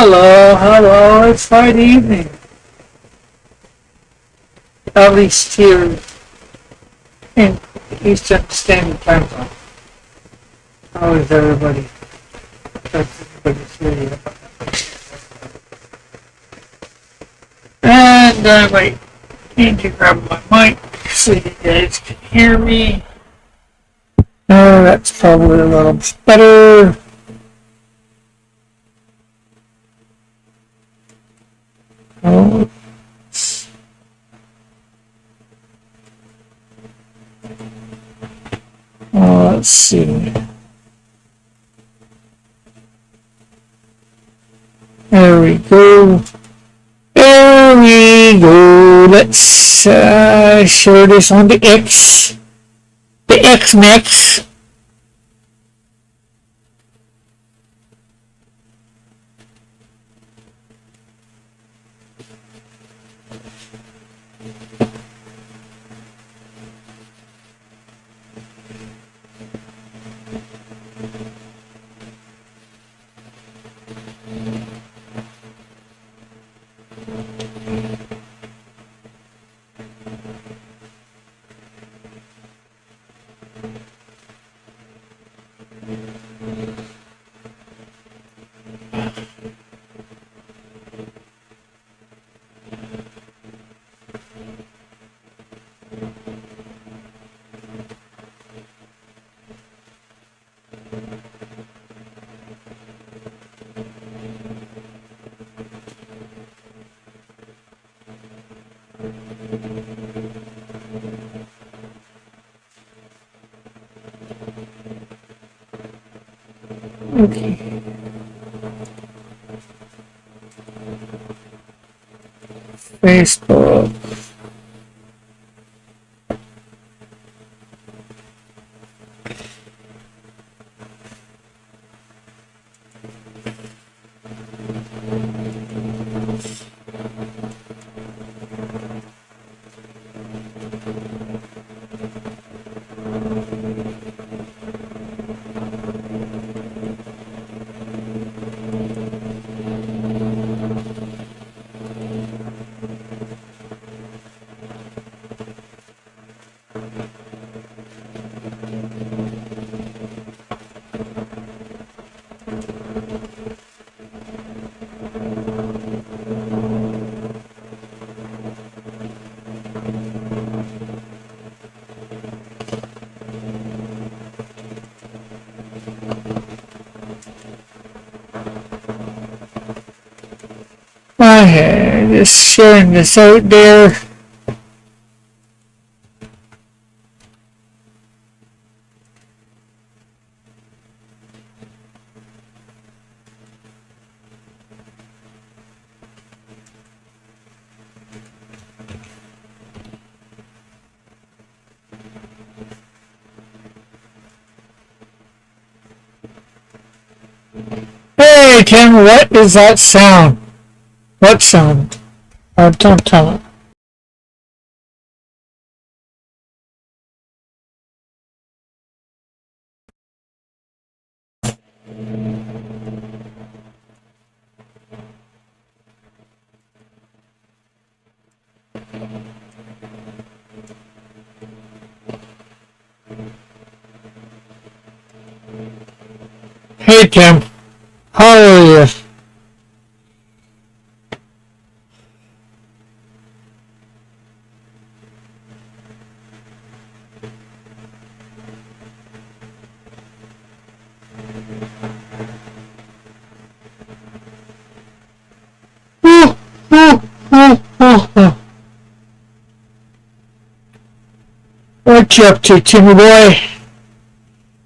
Hello, hello, it's Friday evening. At least here in Eastern Standard Time Zone. How is everybody? That's everybody's video. And I might need to grab my mic so you guys can hear me. Oh, that's probably a little better. Oh. Let's see. There we go. There we go. Let's share this on the X. The X Max. Okay. Facebook. Okay, just sharing this out there. Hey Tim, what is that sound? What sound? Oh, don't tell it. Hey Tim, how are you? What you up to, Timmy boy?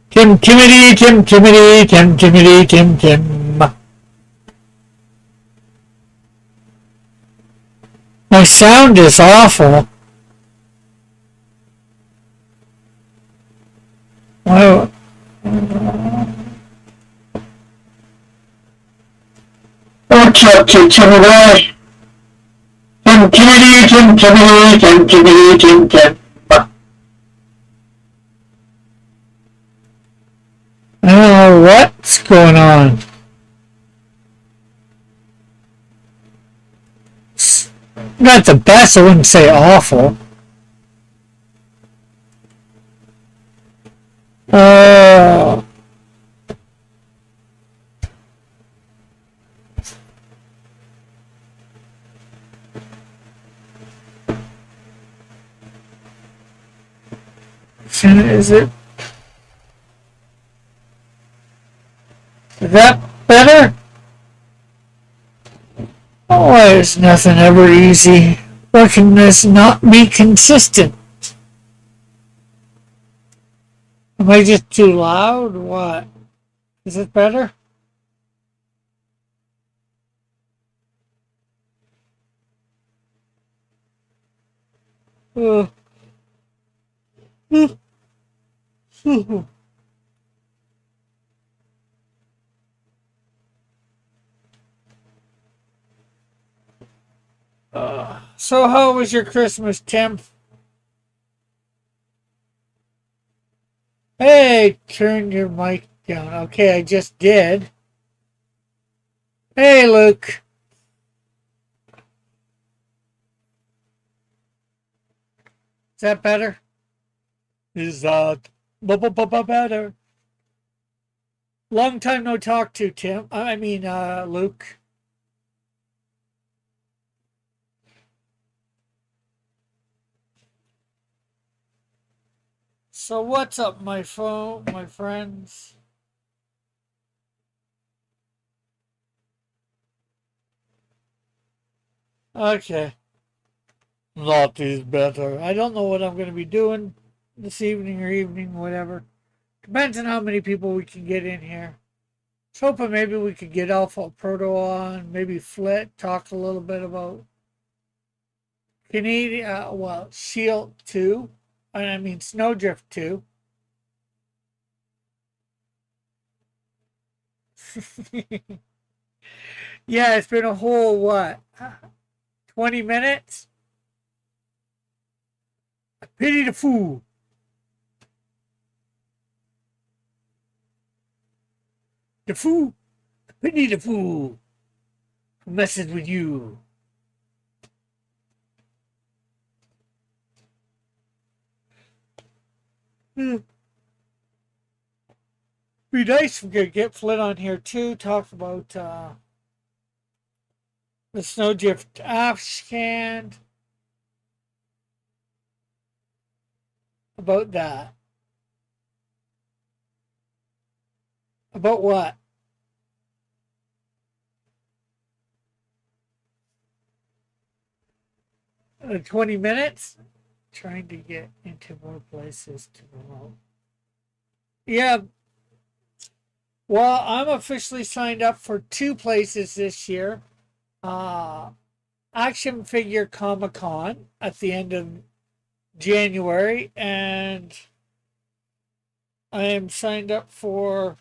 Tim Timothy, Tim Timothy, Tim Timothy, Tim Tim. My sound is awful. What you up to, Timmy boy? Tim Timothy, Tim Timothy, Tim Timothy, Tim Tim. I don't know what's going on. Not the best, I wouldn't say awful. Uh, is it? Is that better? Why is nothing ever easy? Why can this not be consistent? Am I just too loud? What? Is it better? Uh, so how was your Christmas, Tim? Hey, turn your mic down. Okay, I just did. Hey, Luke. Is that better? Is that better? Long time no talk to, Tim. Luke. So what's up, my friends? Okay. Not is better. I don't know what I'm going to be doing this evening or evening, whatever. Depends on how many people we can get in here. I was hoping maybe we could get Alpha Proto on, maybe Flit, talk a little bit about Canadian, Shield 2, Snowdrift 2. Yeah, it's been a whole, 20 minutes? Pity the fool. The fool. Pity the fool who messes with you. Hmm. Be nice if we could get Flint on here too. Talk about the Snowdrift app scan. About that. About what? 20 minutes? Trying to get into more places to promote. Yeah, well, I'm officially signed up for 2 places this year. Uh, Action Figure Comic Con at the end of January, and I am signed up for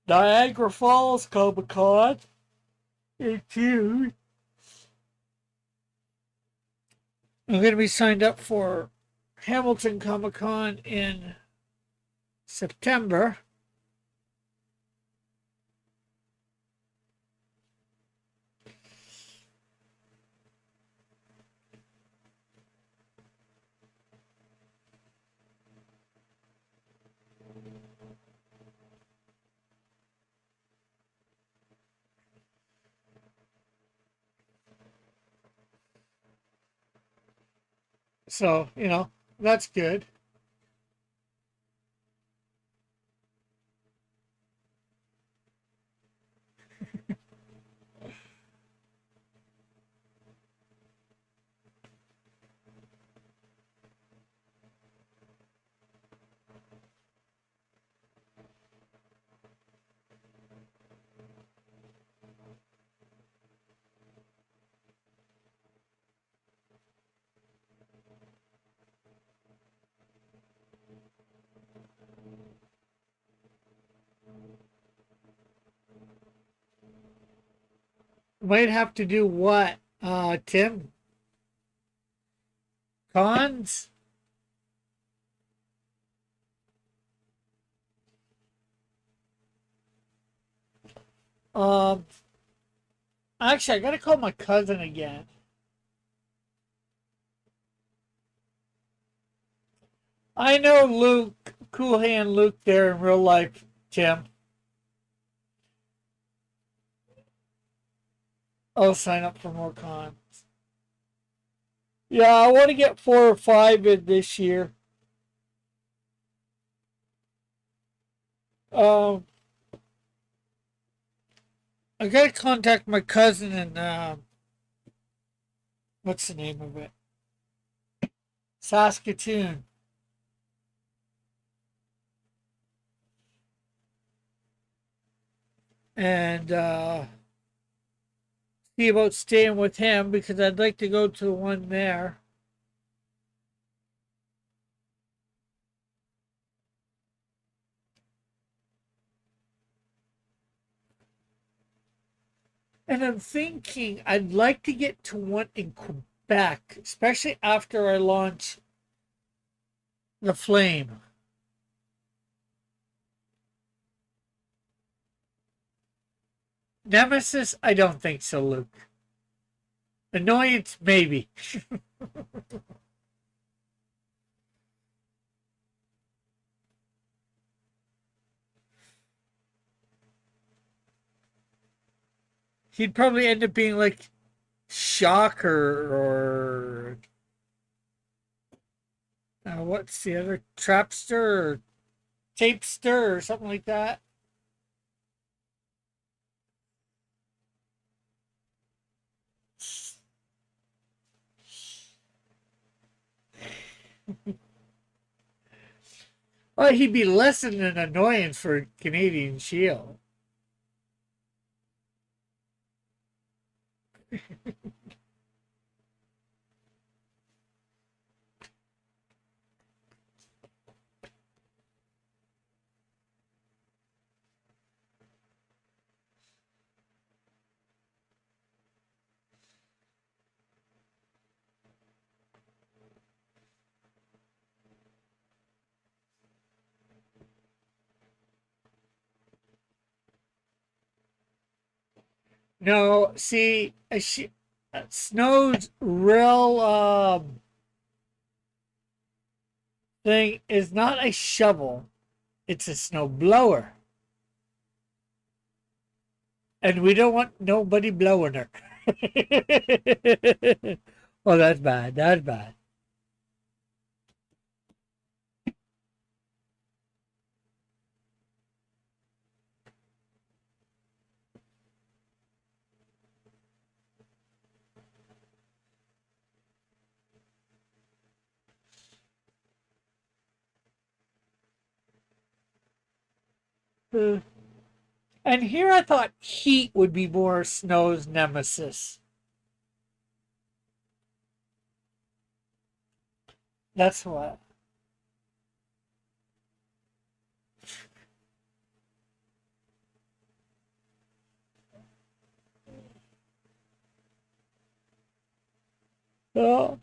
Niagara Falls Comic Con in June. I'm going to be signed up for Hamilton Comic Con in September. So, that's good. Might have to do what, Tim? Cons? Um, Actually, I gotta call my cousin again. I know Luke, Cool Hand Luke there in real life, Tim. I'll sign up for more cons. Yeah, I want to get 4 or 5 in this year. Um, I gotta contact my cousin in what's the name of it? Saskatoon. And see about staying with him because I'd like to go to the one there. And I'm thinking I'd like to get to one in Quebec, especially after I launch the Flame. Nemesis, I don't think so, Luke. Annoyance, maybe. He'd probably end up being like Shocker or what's the other Trapster or Tapester or something like that. Well, he'd be less than an annoyance for Canadian Shield. No, see, Snow's real thing is not a shovel; it's a snow blower, and we don't want nobody blowing her. Oh, that's bad. That's bad. Uh, And here I thought heat would be more Snow's nemesis. That's what. Oh.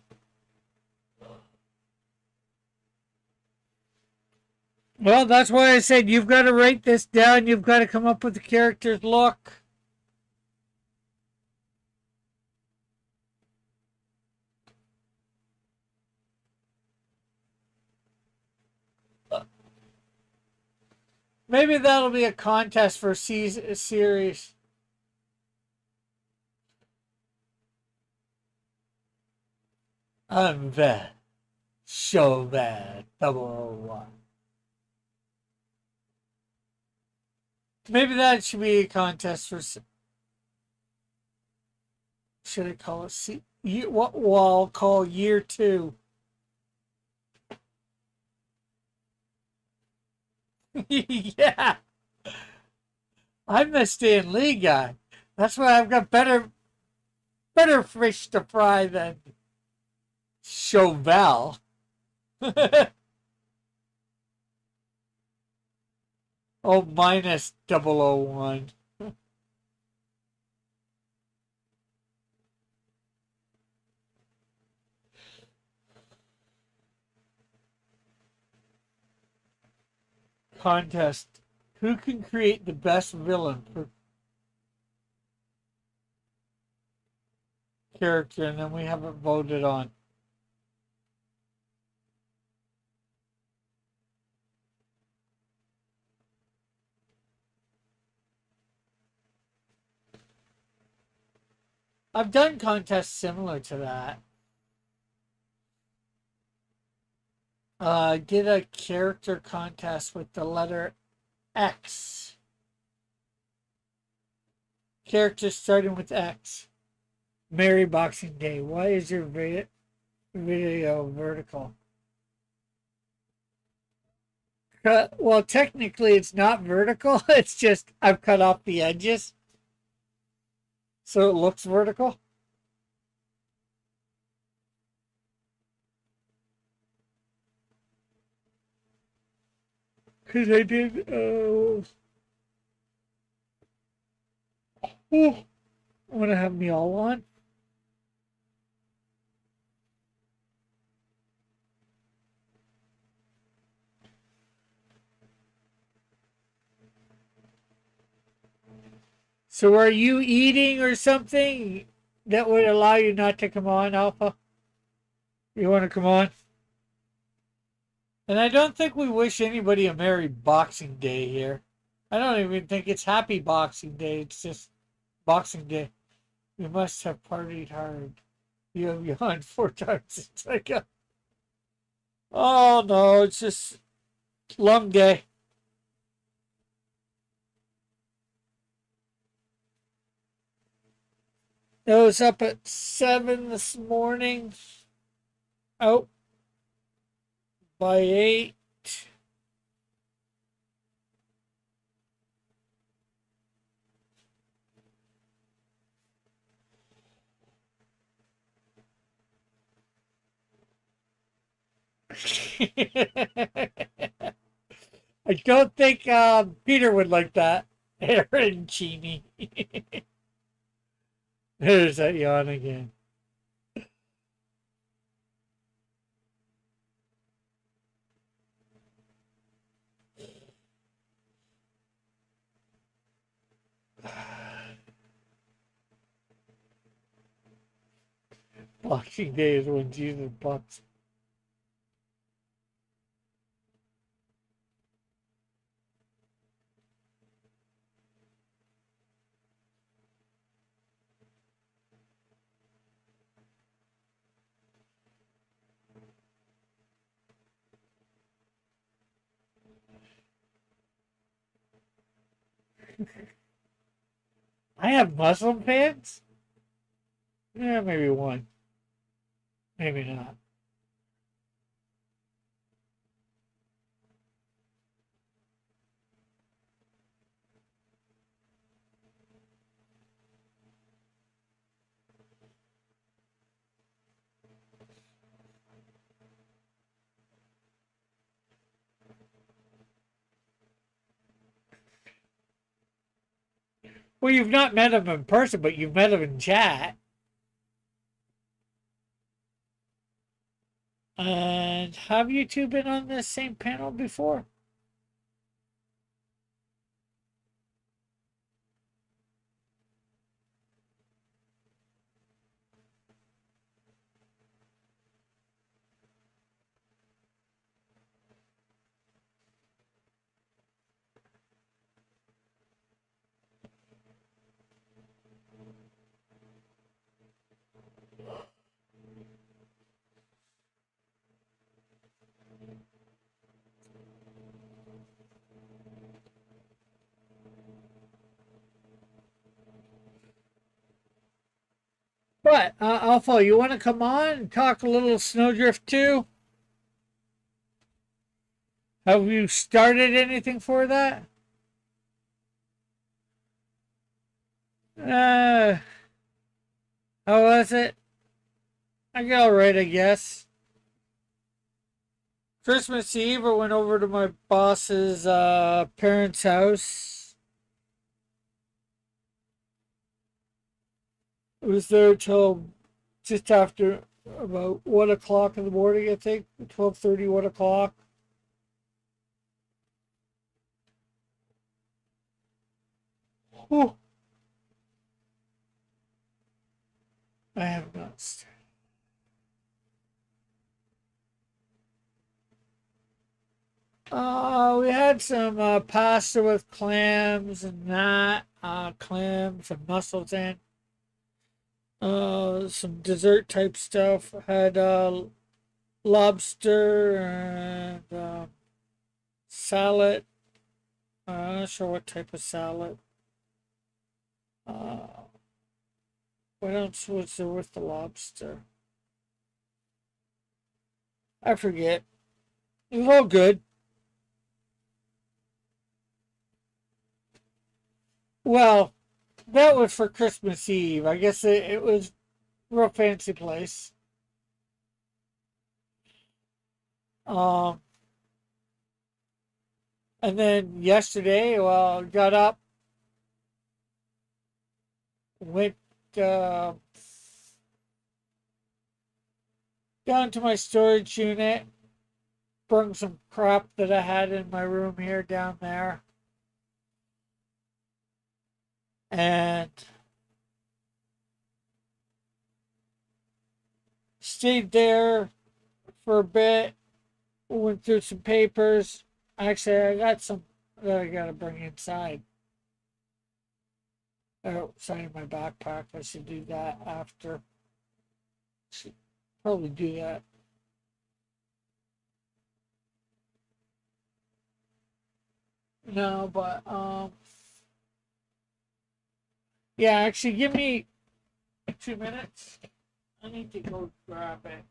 Well, that's why I said you've got to write this down. You've got to come up with the character's look. Maybe that'll be a contest for a series. I'm bad. So bad. 001. Maybe that should be a contest for. Should I call it? What I'll call year 2. Yeah, I'm the Stan Lee guy. That's why I've got better fish to fry than Chauvel. Oh, minus 001. Contest. Who can create the best villain for character and then we haven't voted on. I've done contests similar to that. I did a character contest with the letter X. Character starting with X. Merry Boxing Day. Why is your video vertical? Well, technically it's not vertical. It's just I've cut off the edges. So it looks vertical. Because I did, I want to have me all on. So are you eating or something that would allow you not to come on, Alpha? You want to come on? And I don't think we wish anybody a Merry Boxing Day here. I don't even think it's Happy Boxing Day. It's just Boxing Day. You must have partied hard. You have yawned 4 times since I got. Oh no, it's just lung day. I was up at 7 this morning. Out by 8. I don't think Peter would like that. Aaron Cheney. There's that yawn again. Boxing Day is when Jesus bucks. I have Muslim fans? Yeah, maybe one. Maybe not. Well, you've not met him in person, but you've met him in chat. And have you two been on the same panel before? What, Alpha, you want to come on and talk a little Snowdrift too? Have you started anything for that? Uh, how was it? I got all right, I guess. Christmas Eve, I went over to my boss's parents' house. I was there till just after about 1 o'clock in the morning, I think. 12:30, 1 o'clock. Whew. I have not. We had some pasta with clams and that, clams and mussels in. Some dessert type stuff. Had lobster and salad. I'm not sure what type of salad. Uh, what else was there with the lobster? I forget. It was all good. Well, that was for Christmas Eve. I guess it was a real fancy place. Um, and then yesterday, well, got up, went uh, down to my storage unit, brought some crap that I had in my room here down there, and stayed there for a bit. Went through some papers. Actually, I got some that I gotta bring inside. Outside of my backpack. I should do that after. Should probably do that. No, but yeah. Actually, give me 2 minutes. I need to go grab it.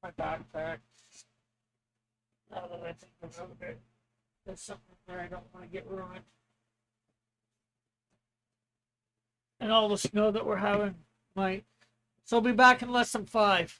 My backpack. Now that I think about it, there's something there I don't want to get ruined. And all the snow that we're having might. So I'll be back in less than 5.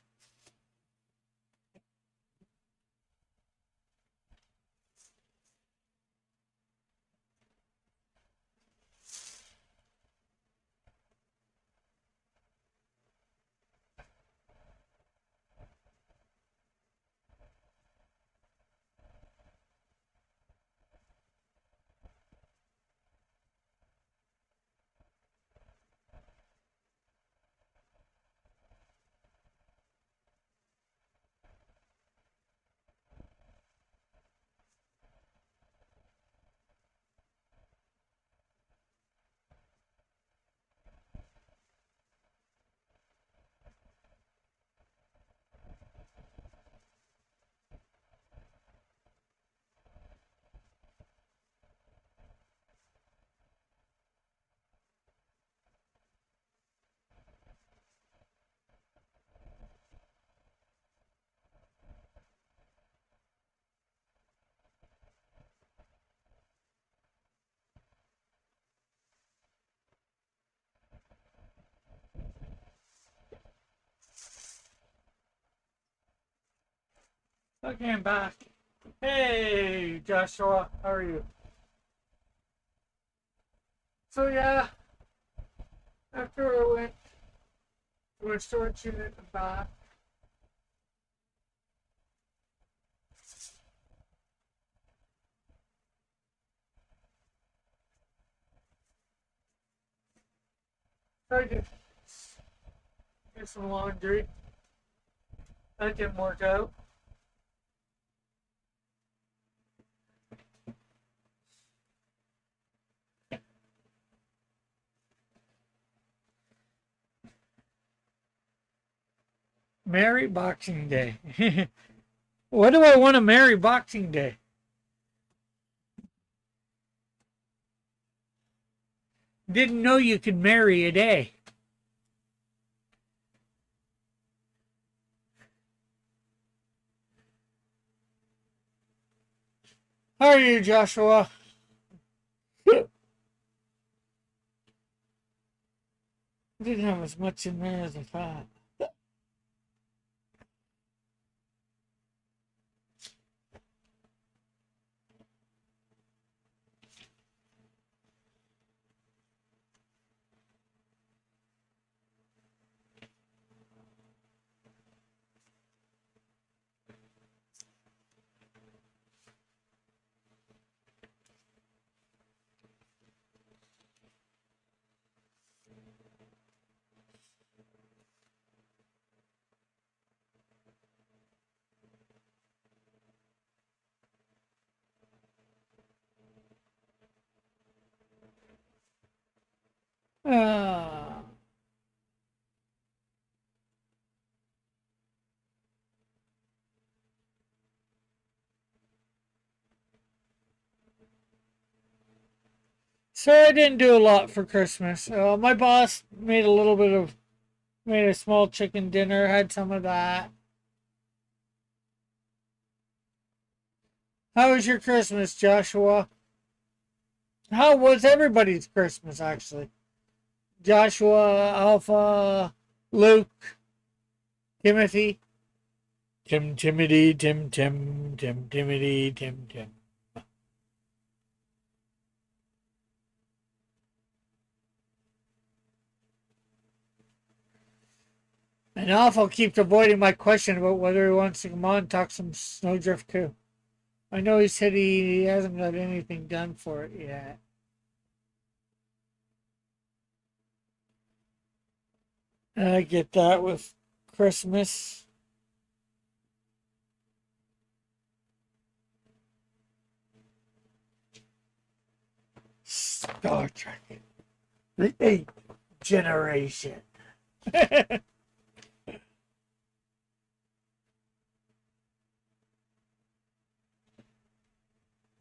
Okay, I'm back. Hey, Joshua, how are you? So yeah, after I went to a storage unit and back, tried to get some laundry. That didn't work out. Merry Boxing Day. What do I want to marry Boxing Day? Didn't know you could marry a day. How are you, Joshua? Didn't have as much in there as I thought. Uh, so I didn't do a lot for Christmas. My boss made made a small chicken dinner, had some of that. How was your Christmas, Joshua? How was everybody's Christmas, actually? Joshua, Alpha, Luke, Timothy. Timothy, Timothy, Tim. And Alpha keeps avoiding my question about whether he wants to come on and talk some Snowdrift too. I know he said he hasn't got anything done for it yet. And I get that with Christmas. Star Trek. The eighth generation.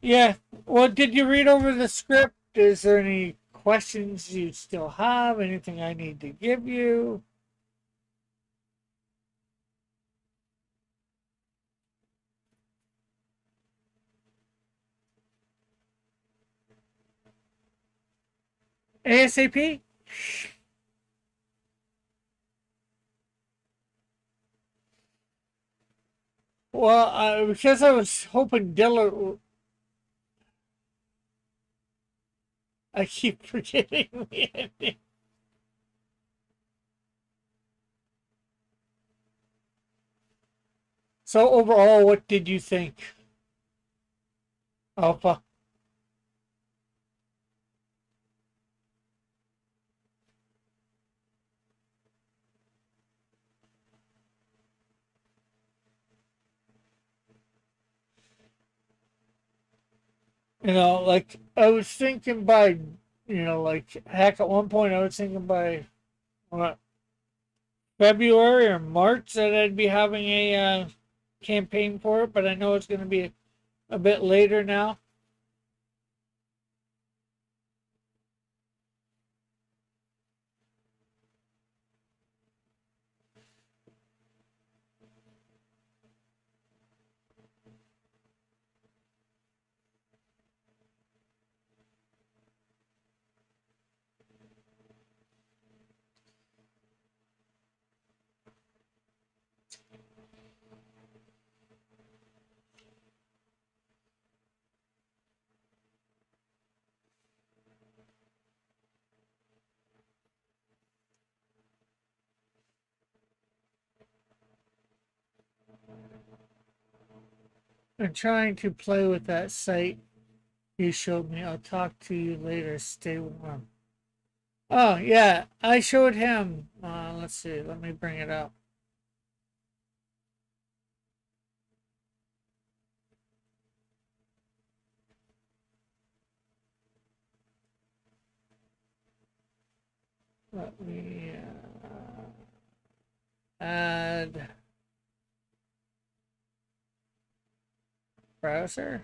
Yeah. Well, did you read over the script? Is there any questions you still have? Anything I need to give you? ASAP? Well, because I was hoping Dylan. I keep forgetting the ending. So overall, what did you think, Alpha? Like I was thinking by, like heck, at one point I was thinking by what, February or March that I'd be having a campaign for it, but I know it's going to be a bit later now. I'm trying to play with that site you showed me. I'll talk to you later. Stay warm. Oh, yeah, I showed him. Let's see. Let me bring it up. Let me add browser.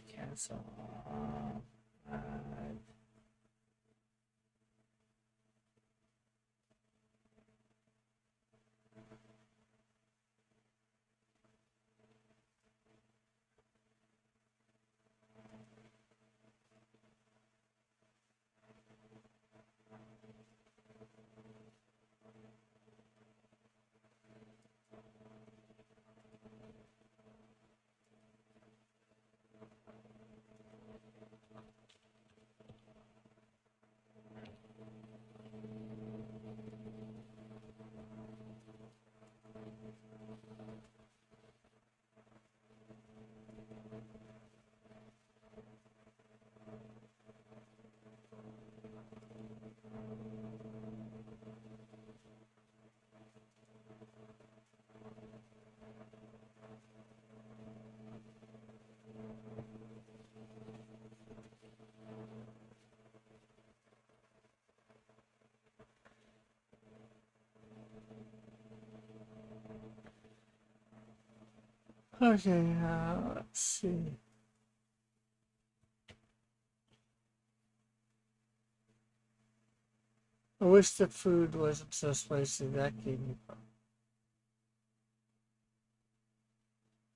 Cancel. Add. Okay, let's see. I wish the food wasn't so spicy. That gave me problems.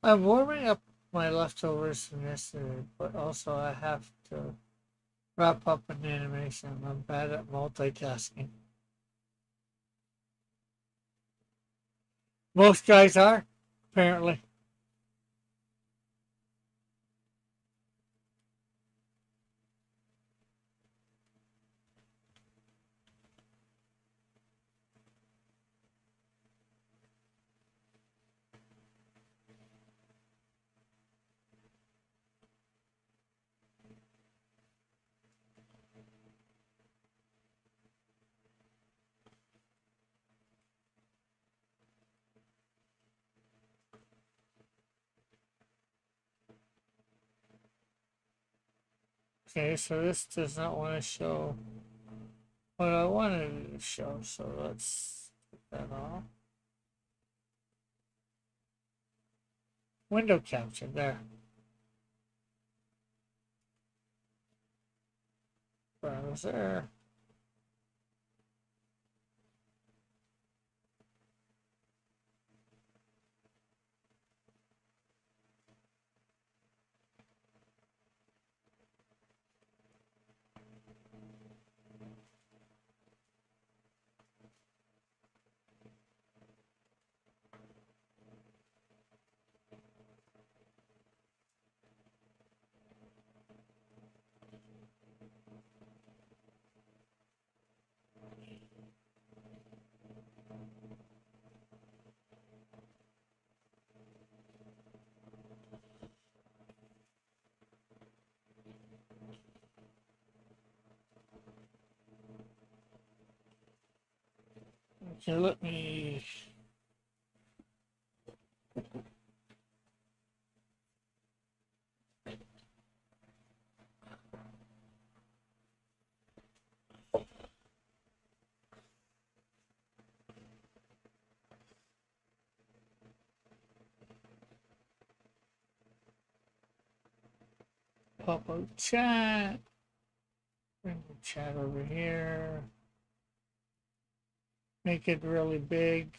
I'm warming up my leftovers from yesterday, but also I have to wrap up an animation. I'm bad at multitasking. Most guys are, apparently. Okay, so this does not want to show what I wanted it to show, so let's put that off. Window capture, there. Browser. Okay, let me. Pop up chat. Bring the chat over here. Make it really big.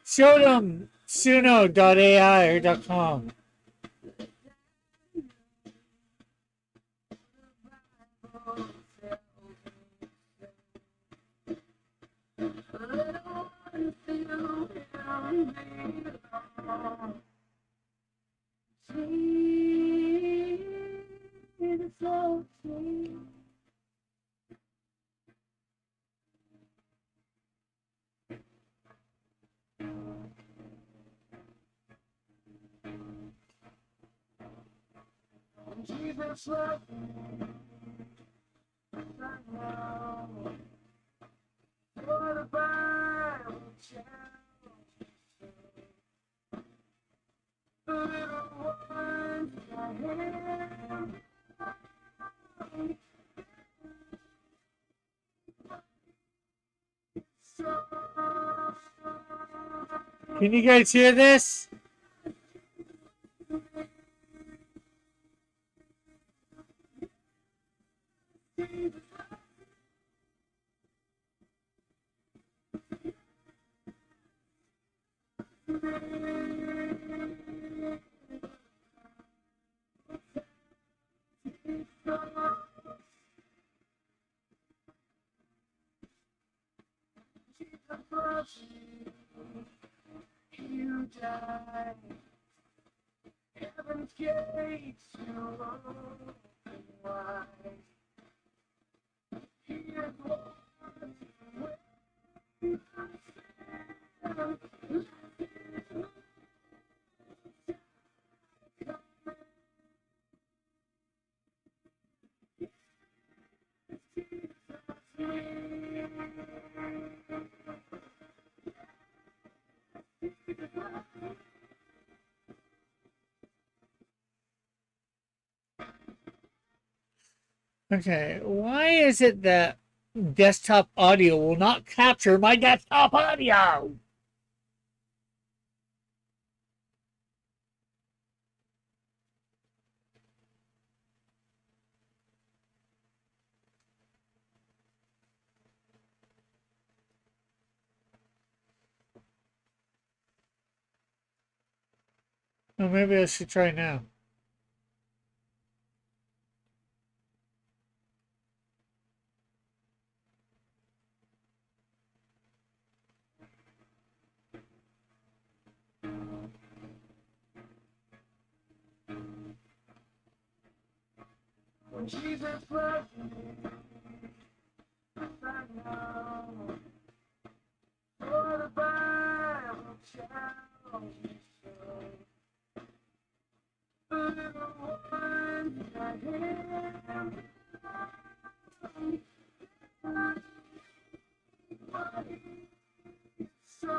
Show them suno.ai or .com. Can you guys hear this? die. Heaven's gates will open wide. Here's what we stand. Okay, why is it that desktop audio will not capture my desktop audio? Well, maybe I should try now. When Jesus loves me, I know. For the Bible tells me so. The little ones I am. So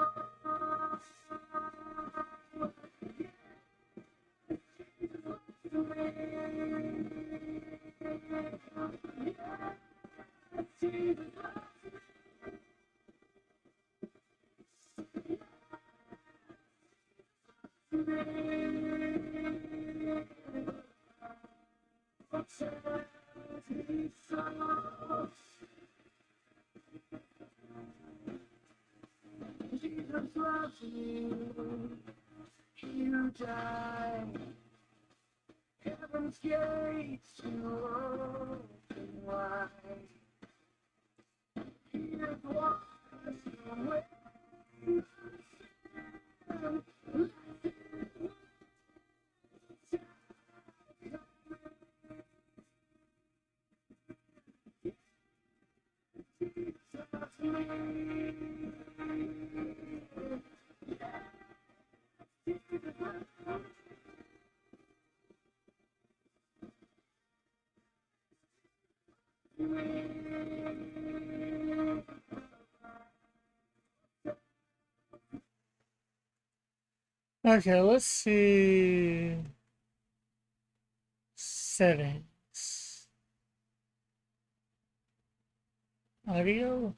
Jesus loves you, you died. Heaven's gates will open wide. Here's what way. Okay, let's see. Settings. Audio.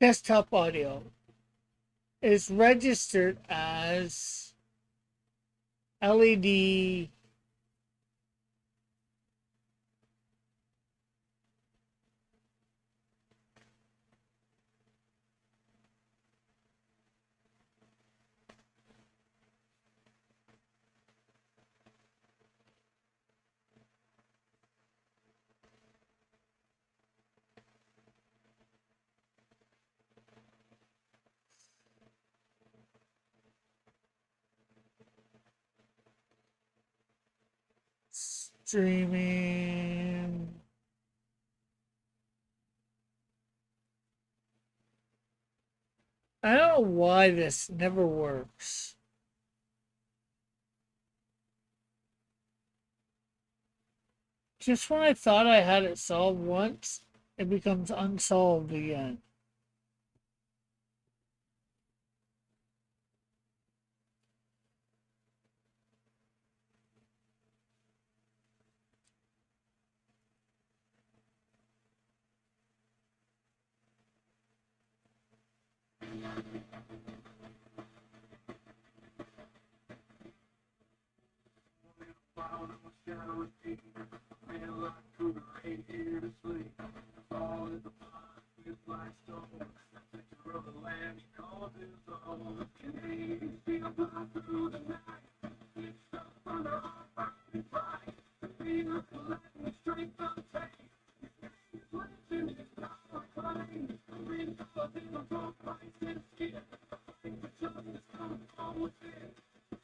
Desktop audio is registered as LED. Streaming. I don't know why this never works. Just when I thought I had it solved once, it becomes unsolved again.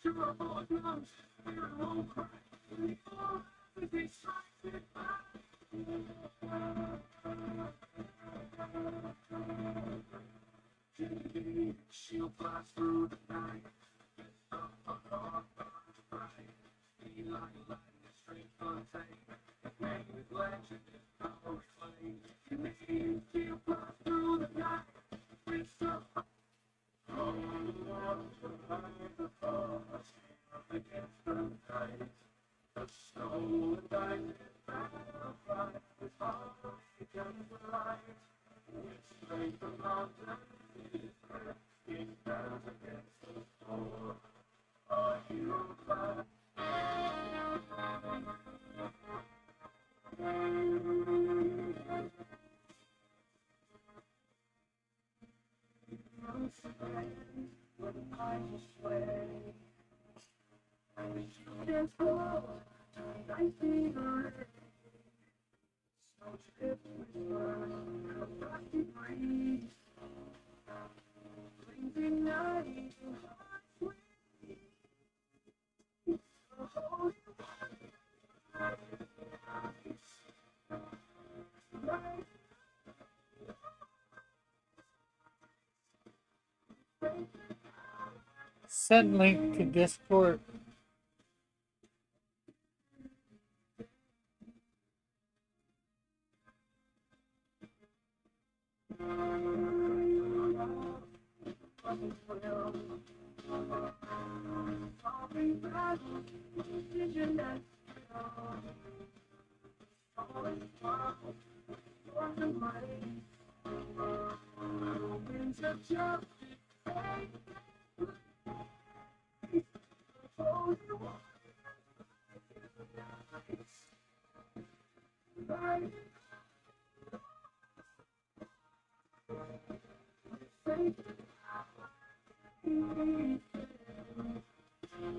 She'll blast through the night. Be like lightning straight for the tank. Made with legend and power flame. You need she'll blast through the night. With some against the night. The snow and diamond battlefight with heart against the light. With strength of mountain it stands against the storm. A hero flag. When I was sway, and you dance close, I see the rain. Snow stripped with burn, a rusty breeze. Blazing night, heart sweet. So holy light. Send link to Discord.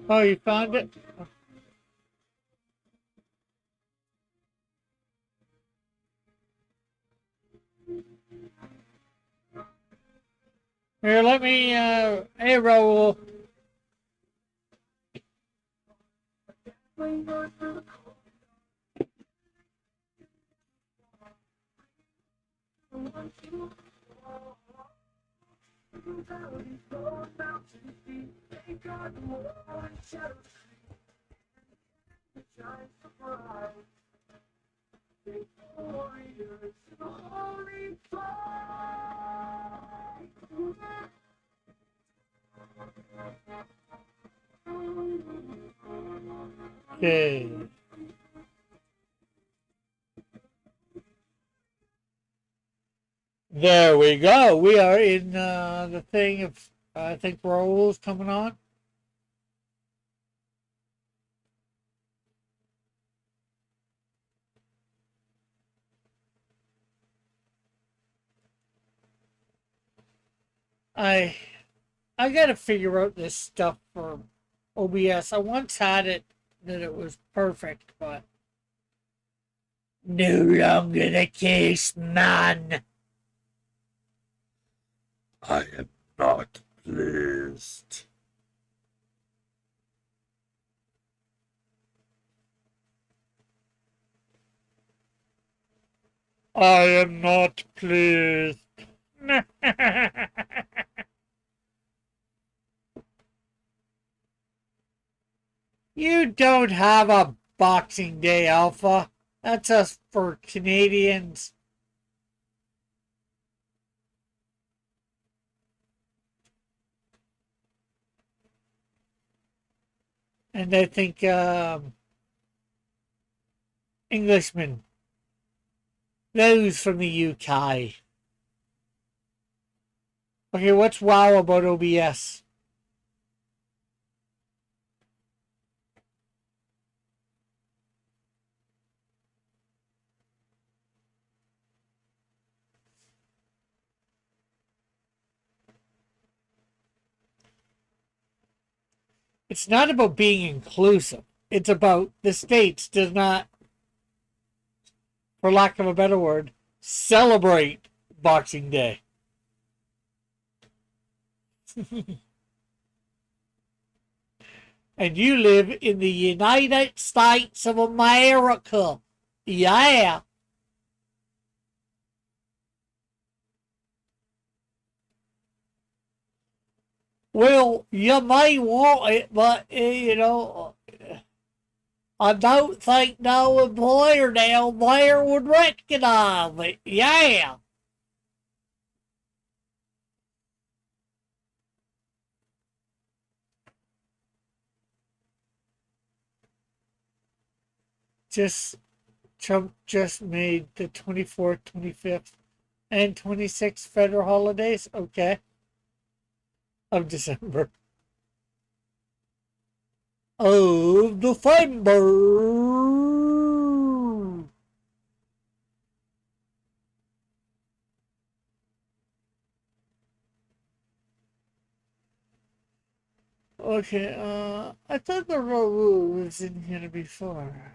Oh, you found it? Here, let me, hey, Raul. Okay. There we go. We are in the thing of, I think Raul's coming on. I gotta figure out this stuff for OBS. I once had it that it was perfect, but no longer the case, man. I am not pleased. I am not pleased. You don't have a Boxing Day, Alpha. That's us for Canadians. And I think Englishmen. Those from the UK. Okay, what's wow about OBS? It's not about being inclusive. It's about the States does not, for lack of a better word, celebrate Boxing Day. And you live in the United States of America. Yeah. Well, you may want it, but, I don't think no employer down there would recognize it. Yeah. Just Trump just made the 24th, 25th, and 26th federal holidays, okay, of December. Of December. Okay, I thought the rule was in here before.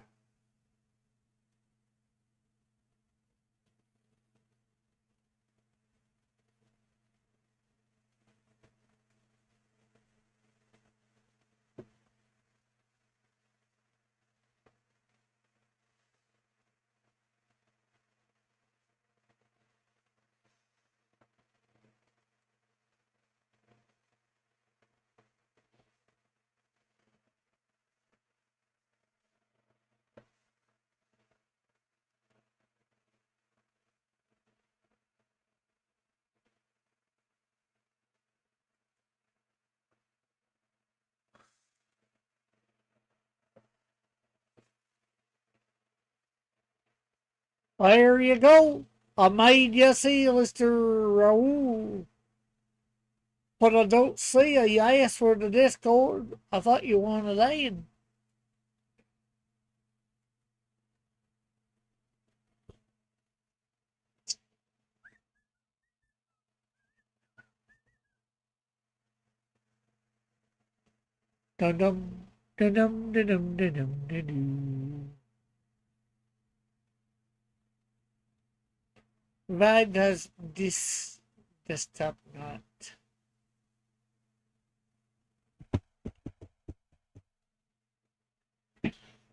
There you go. I made you see, Mr. Raoul. But I don't see a yes for the Discord. I thought you wanted in. Dum dum dum dum dum dum dum dum. Why does this desktop not?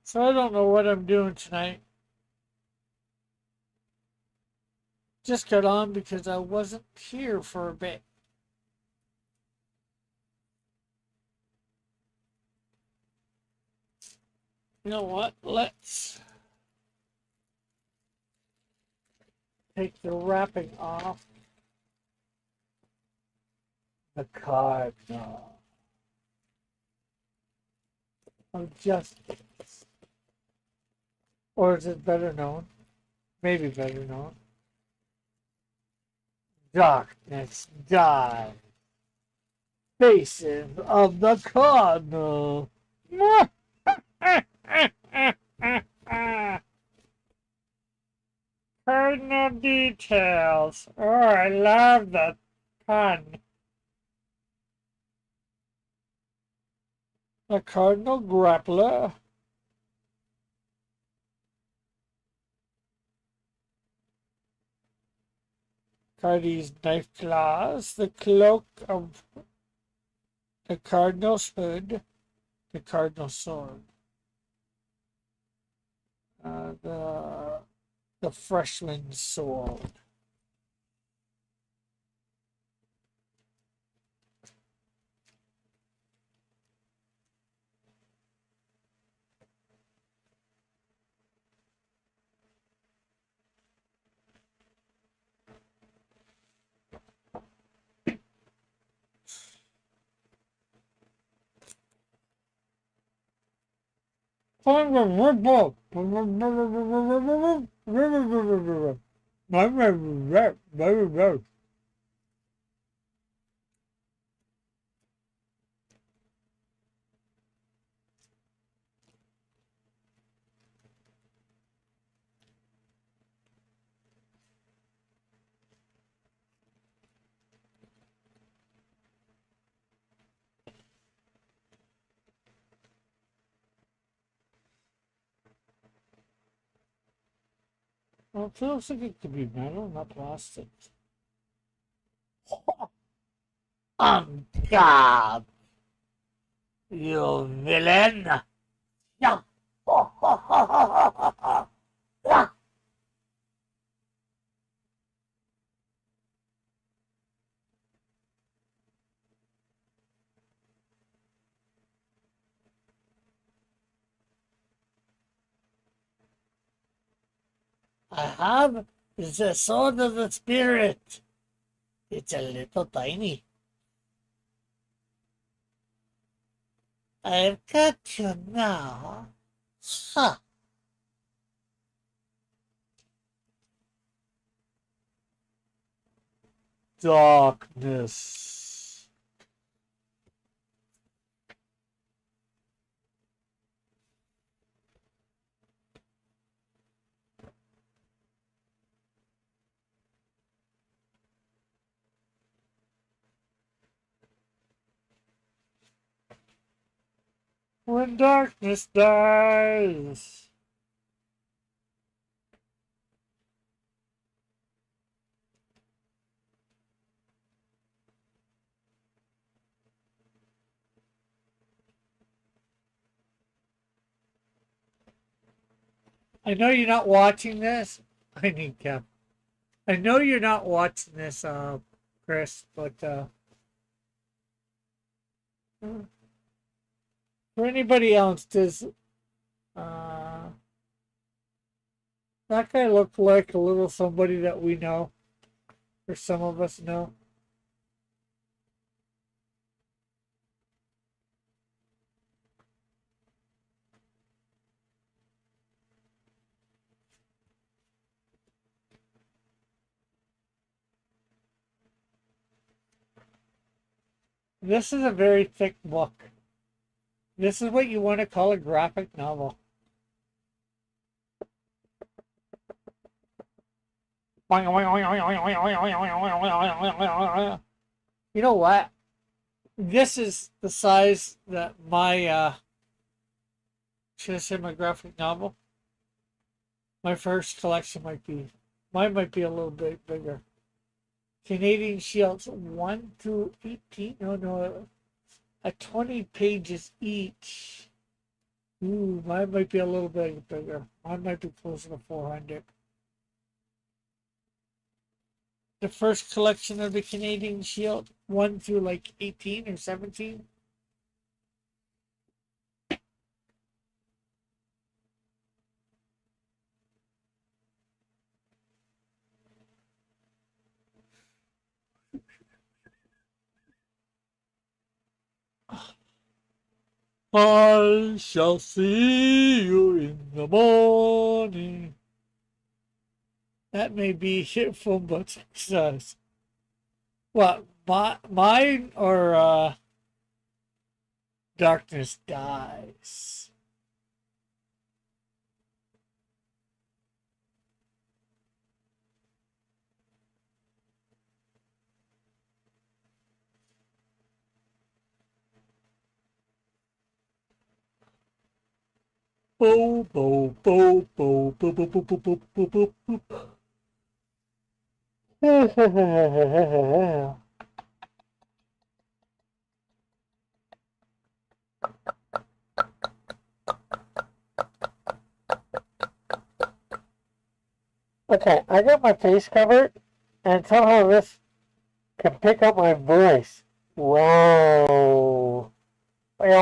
So I don't know what I'm doing tonight. Just got on because I wasn't here for a bit. You know what? Let's take the wrapping off the card now. Of justice. Or is it better known? Maybe better known. Darkness die. Faces of the Cardinal. Cardinal details. Oh, I love that pun. The Cardinal Grappler. Cardi's knife claws. The cloak of the Cardinal's hood. The Cardinal's sword. The freshman's sword. Well, it feels like it could be metal, not plastic. On God. You villain! Yeah. I have the sword of the spirit. It's a little tiny. I've got you now. Ha! Darkness. When darkness dies. I know you're not watching this. I need Cap. I know you're not watching this, Chris, but for anybody else, does uh, that guy look like a little somebody that we know, or some of us know? This is a very thick book. This is what you want to call a graphic novel. You know what? This is the size that my should I say my graphic novel? My first collection might be. Mine might be a little bit bigger. Canadian Shields 1 through 18. No, at 20 pages each. Ooh, mine might be a little bit bigger. Mine might be closer to 400. The first collection of the Canadian Shield, 1 through like 18 or 17. I shall see you in the morning. That may be hit from but success. What, mine or Darkness Dies? Bo, bo, bo, bo, bo, bo, bo, bo, bo, bo, bo, bo. Okay, I got my face covered, and somehow this can pick up my voice. Wow. That's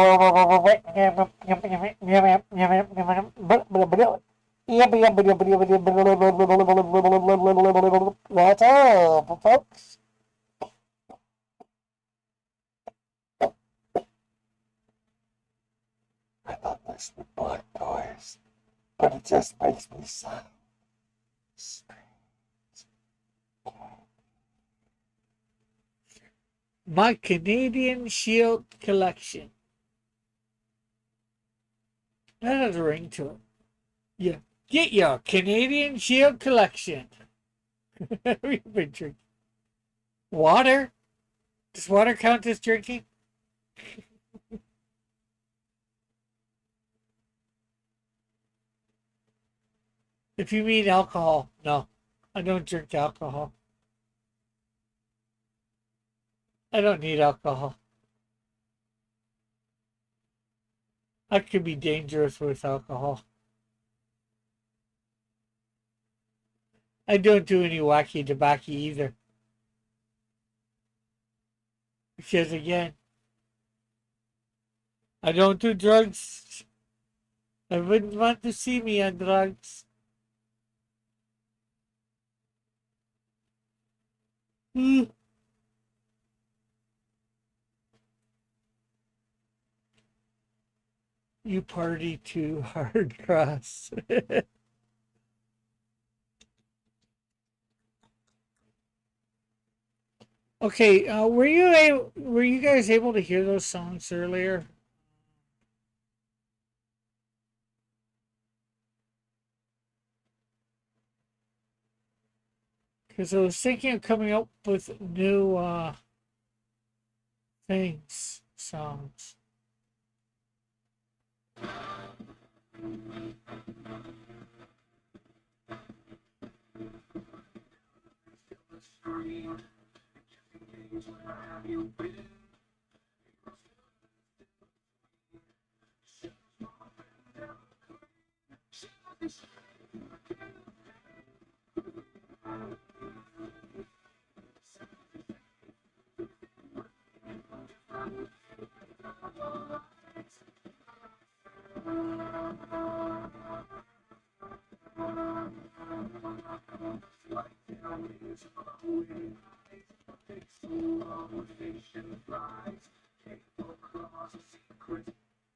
all, folks. I thought this would block noise, but it just makes me sound strange. My Canadian Shield collection. That has a ring to it. Yeah. Get your Canadian Shield collection. We've been drinking. Water? Does water count as drinking? If you mean alcohol, no. I don't drink alcohol. I don't need alcohol. That could be dangerous with alcohol. I don't do any wacky tobacco either. Because again, I don't do drugs. I wouldn't want to see me on drugs. Hmm. You party too hard, Cross. Okay, were you guys able to hear those songs earlier? Because I was thinking of coming up with new songs.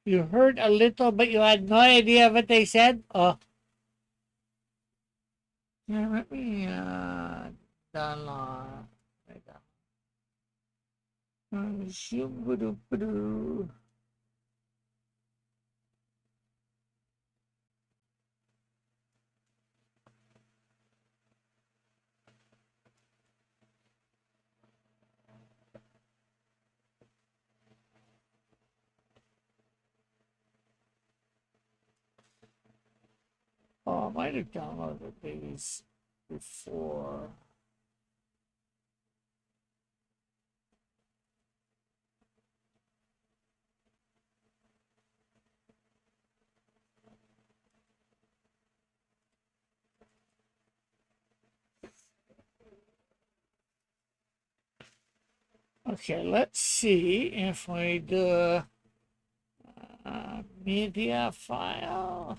You heard a little, but you had no idea what they said? Oh. Yeah, let me download. Shoo-ba-doo-ba-doo. Oh, I might have downloaded these before. Okay, let's see if we do media file.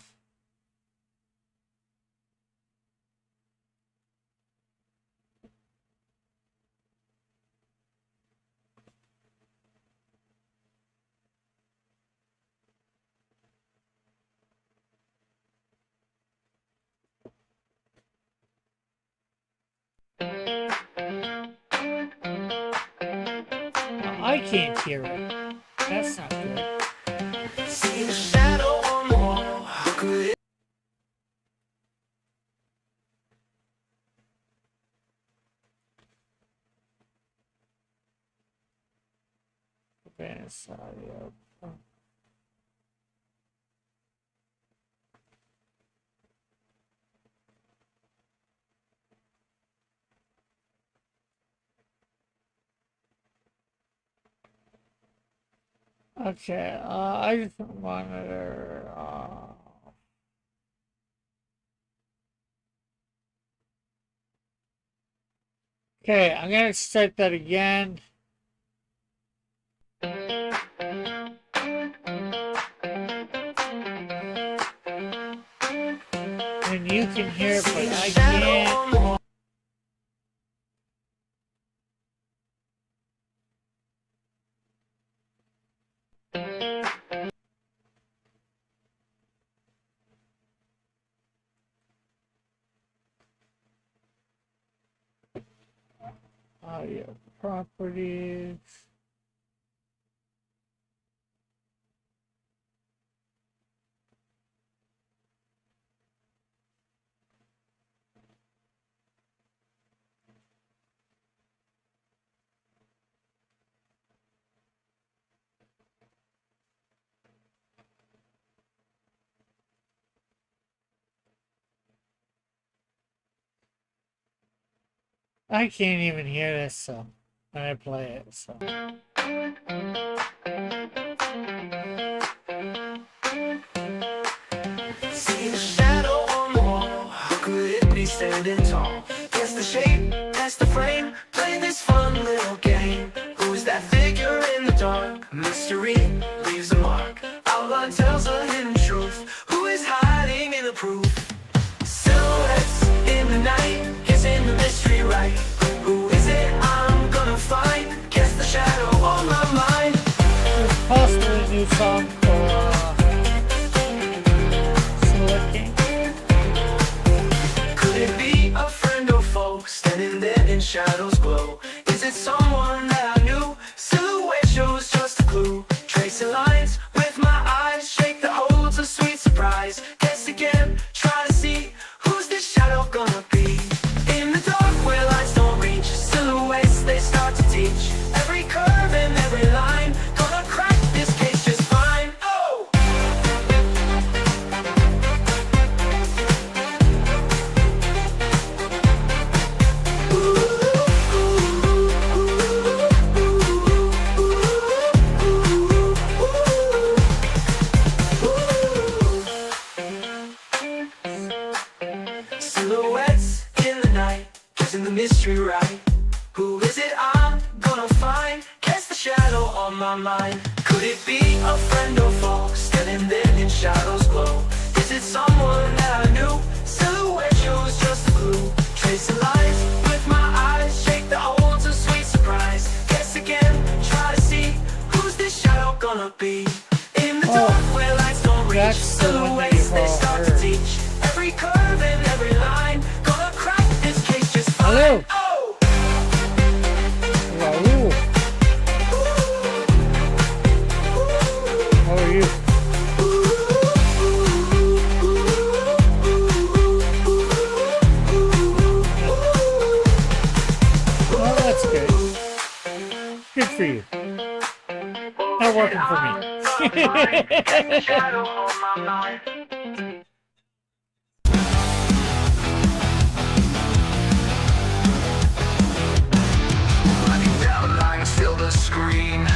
I can't hear it. That's not good. See the shadow on the wall. How could it? Okay, I just monitor. Okay, I'm gonna start that again. And you can hear it, but I can't. Audio properties. I can't even hear this, so when I play it, so. standing tall. Guess the shape, that's the frame. Play this fun little game. Who's that figure in the dark? Mystery leaves a mark. Outline tells a hidden truth. Who is hiding in the proof? Silhouettes in the night, guessing the mystery right. Who is it I'm gonna find? Guess the shadow on my mind. There's possibly a new song for Select King. Could it be a friend or foe standing there in shadows glow? Is it someone that I knew? Silhouette shows just a clue. Tracing lines with my eyes, shake that holds a sweet surprise. Guess again, try to see who's this shadow gonna be. In the dark where lights don't reach, silhouettes they start to teach. Every curve and every line, gonna crack this case just fine. Oh! Silhouettes in the night, guessing the mystery right. Who is it I'm gonna find? Guess the shadow on my mind. Could it be a friend or foe standing there in shadows glow? Is it someone that I knew? Silhouette shows just a clue. Tracing lines with my eyes, shake the holds a sweet surprise. Guess again, try to see who's this shadow gonna be. In the dark where lights don't reach, that's the one that silhouettes you've they all start to heard. teach. Every curve and every line, gonna crack this case just fine. Hello. Oh! Raul, how are you? Well, that's good. Good for you. Not working for me. Shadow on my mind. Running down lines, fill the screen.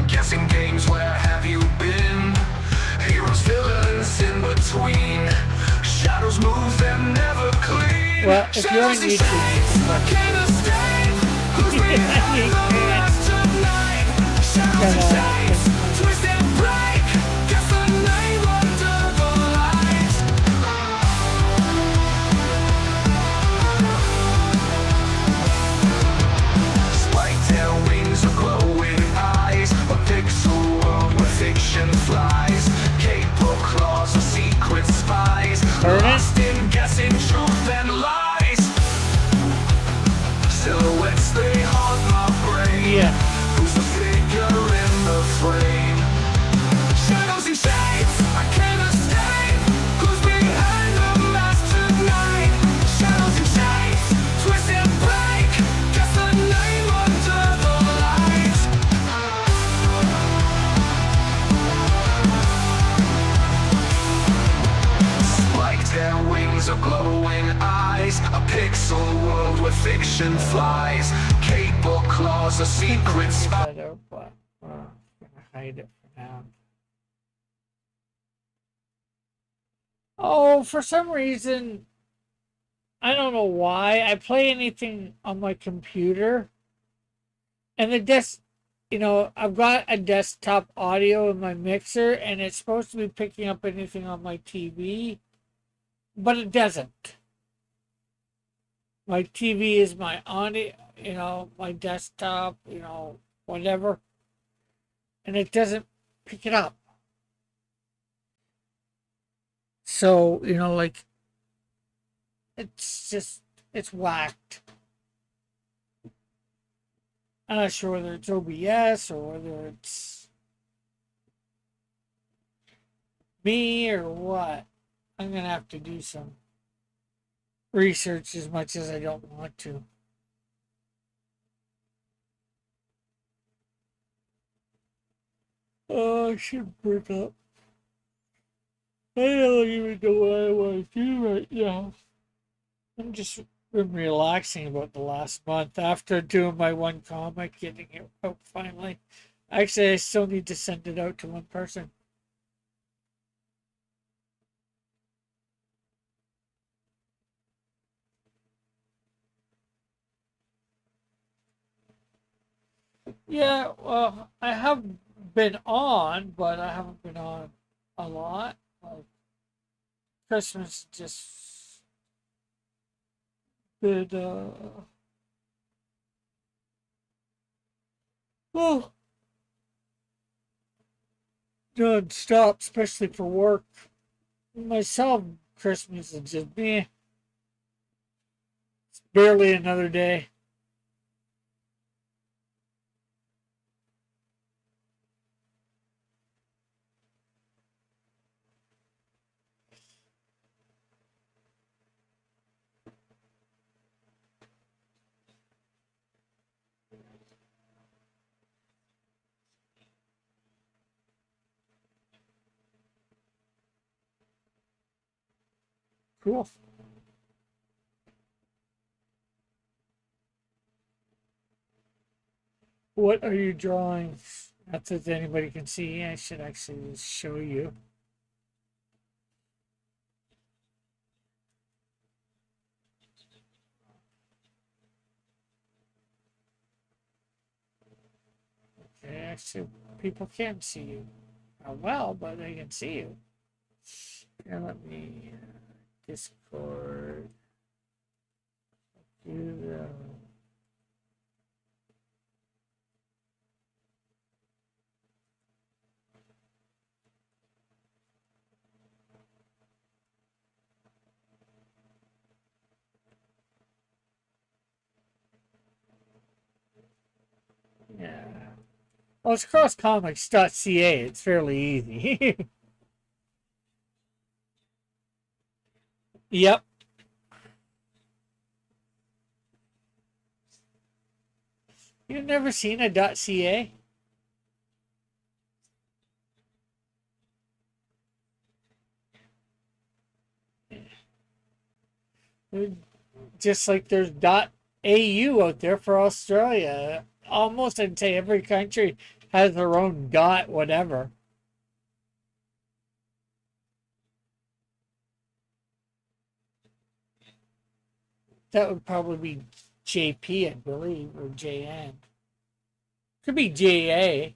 Guessing games, where have you been? Heroes, villains in between. Shadows move, they're never clean. Well, if you're on Shadows and YouTube, shades, can't escape. Who's behind You the can't. mask tonight? Shadows and Come on. shades, twist and break. Guess the name under the lights. Spiked tail wings of glowing eyes. A pixel world where fiction flies. Capable claws of secret spies. Burn it. Lost in guessing truth and lies. Silhouettes, they haunt my brain. Yeah. Who's the figure in the frame? Shadows and shades, I can't escape. Who's behind the mask tonight? Shadows and shades, twist and break. Guess the name under the lights. Spiked their wings of glowing eyes. A pixel world where fiction flies. Capable claws of secret spies. Better, but I'm gonna hide it for now. Oh, for some reason, I don't know why, I play anything on my computer, and I've got a desktop audio in my mixer, and it's supposed to be picking up anything on my TV, but it doesn't. My TV is my audio, my desktop, whatever, and it doesn't pick it up. So, it's whacked. I'm not sure whether it's OBS or whether it's me or what. I'm going to have to do some research as much as I don't want to. Oh, I should break up. I don't even know what I want to do right now. I'm just been relaxing about the last month after doing my one comic, getting it out finally. Actually, I still need to send it out to one person. Yeah, well, I have been on, but I haven't been on a lot. Like Christmas just been well non-stop, especially for work. Myself, Christmas is just me. It's barely another day. Cool. What are you drawing? Not that anybody can see. I should actually show you. Okay, actually, people can see you. Not well, but they can see you. Here, let me Discord. Do the yeah. Well, it's crosscomics.ca. It's fairly easy. Yep. You've never seen a .ca? Just like there's .au out there for Australia. Almost I'd say every country has their own dot whatever. That would probably be JP, I believe, or JN. Could be JA.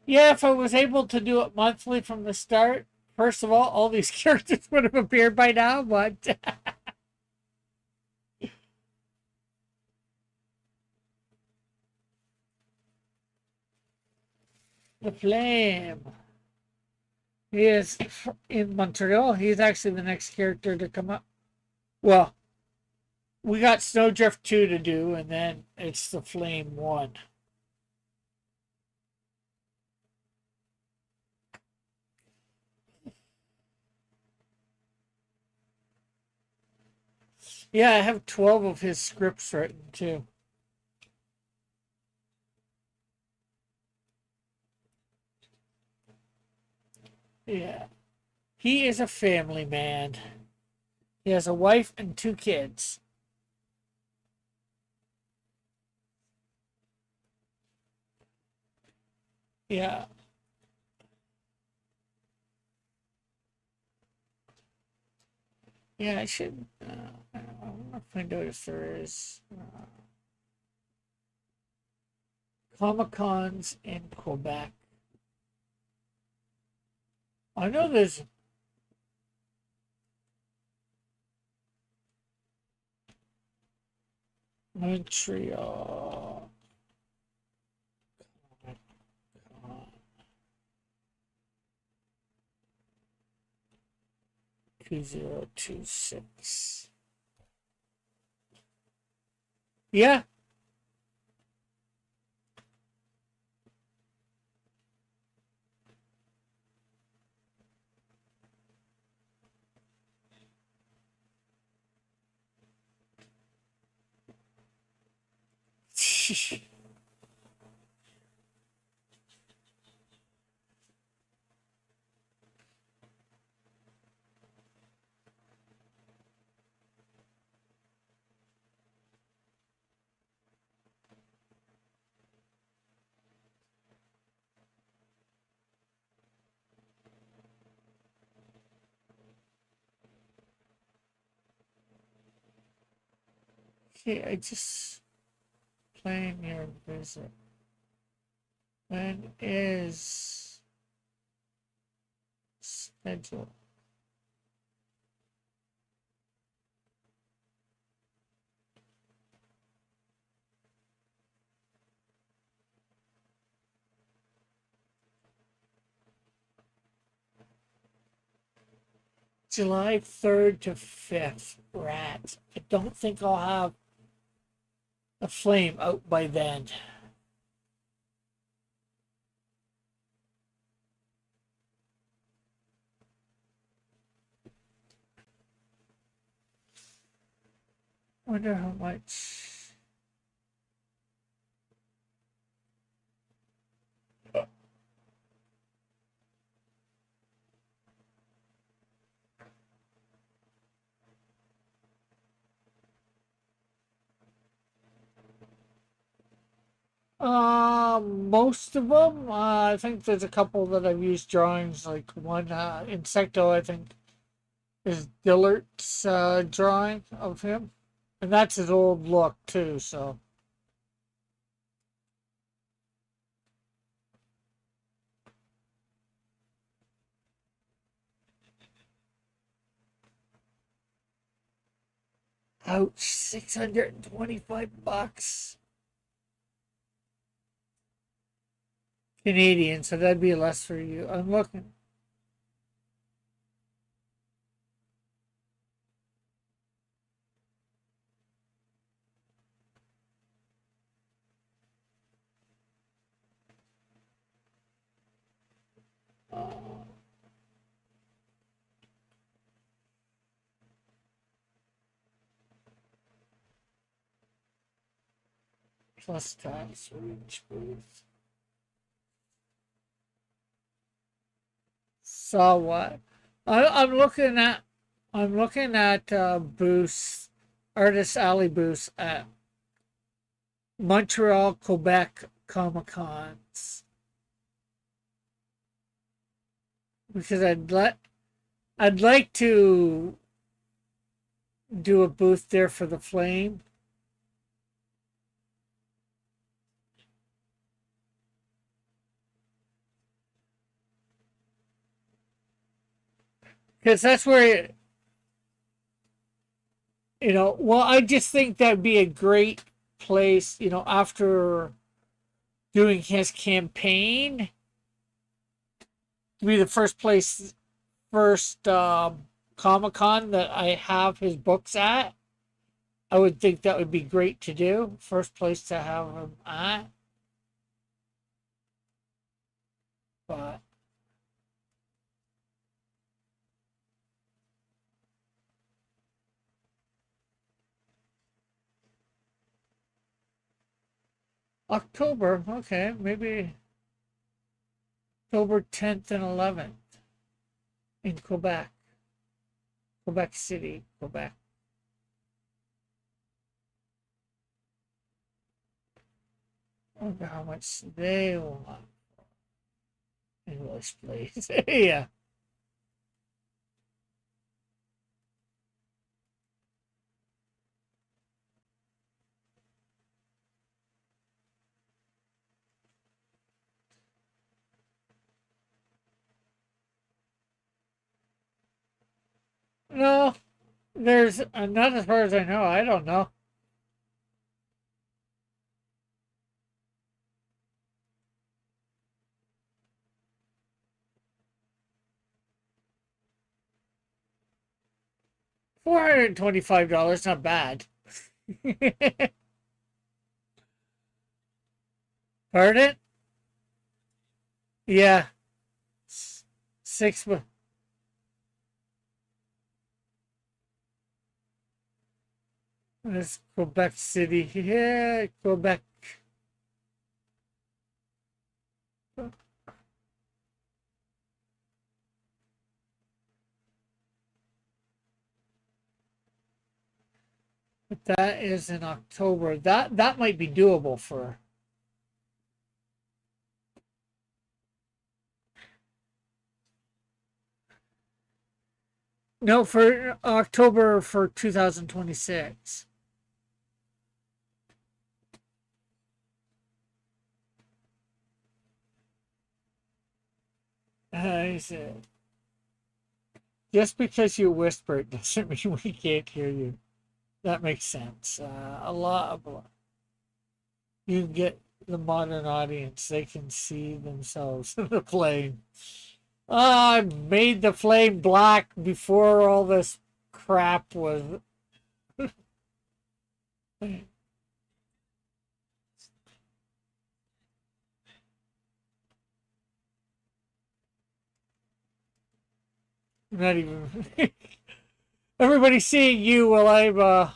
Yeah, if I was able to do it monthly from the start, first of all these characters would have appeared by now, but the Flame. He is in Montreal. He's actually the next character to come up. Well, we got Snowdrift 2 to do, and then it's the Flame 1. Yeah, I have 12 of his scripts written too. Yeah. He is a family man. He has a wife and 2 kids. Yeah. Yeah, I should. I want to find out if there is Comic Cons in Quebec. I know there's Montreal. 2026. Yeah. Okay, I just plan your visit. When is schedule? July 3rd to 5th. Rats. I don't think I'll have a flame out by then. Wonder how much. Most of them. I think there's a couple that I've used drawings. Like one Insecto, I think, is Dillert's drawing of him, and that's his old look too. So ouch, $625 Canadian. So that'd be less for you. I'm looking. Plus tax for each booth. So what? I'm looking at booths, Artist Alley booths at Montreal, Quebec Comic Cons because I'd like to do a booth there for the Flame. Because that's where, well, I just think that'd be a great place, after doing his campaign to be the first Comic Con that I have his books at. I would think that would be great to do. First place to have him at. But October, okay, maybe October 10th and 11th in Quebec, Quebec City, Quebec. I wonder how much they want in this place. Yeah. No, there's not as far as I know. I don't know. $425, not bad. Pardon? Yeah, six. Let's Quebec City. Yeah, Quebec. But that is in October. That might be doable for. No, for October for 2026. I said, just because you whisper it doesn't mean we can't hear you. That makes sense. A lot of you can get the modern audience; they can see themselves in the flame. I made the flame black before all this crap was. Not even everybody seeing you while I'm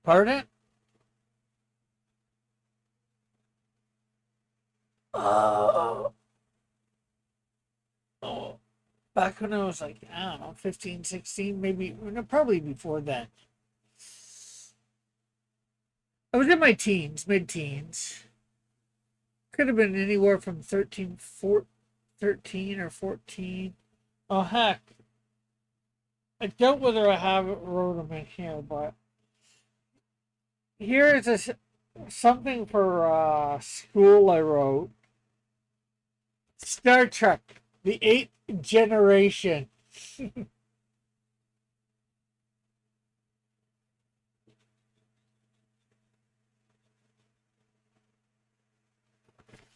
pardon? Oh, oh, back when I was like, I don't know, 15, 16, maybe, no, probably before that. I was in my teens, mid teens. Could have been anywhere from 13 or 14. Oh, heck. I doubt whether I have it wrote them in here, but here is something for school I wrote. Star Trek, the eighth generation.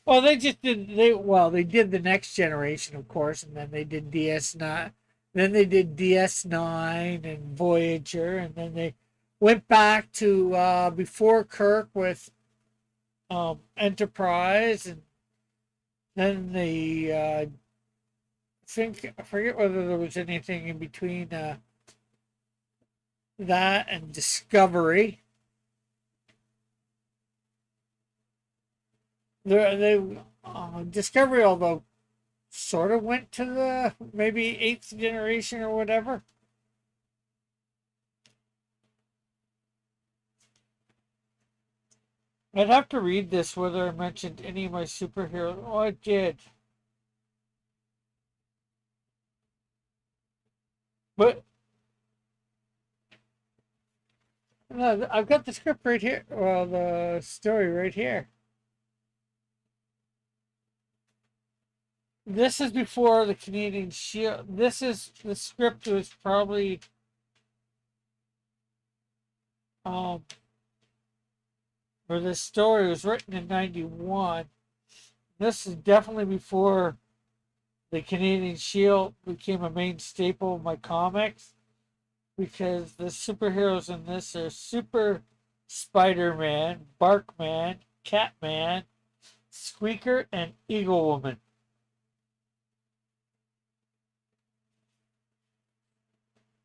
Well, they just did they did the next generation, of course, and then they did DS9, then they did DS9 and Voyager, and then they went back to before Kirk with Enterprise, and then they I forget whether there was anything in between that and Discovery. Discovery, although sort of went to the maybe eighth generation or whatever. I'd have to read this whether I mentioned any of my superheroes. Oh, I did. But no, I've got the script right here. Well, the story right here. This is before the Canadian Shield. This is the script was probably um or this story was written in 91. This is definitely before the Canadian Shield became a main staple of my comics because the superheroes in this are Super Spider-Man, Barkman, Catman, Squeaker, and Eagle Woman.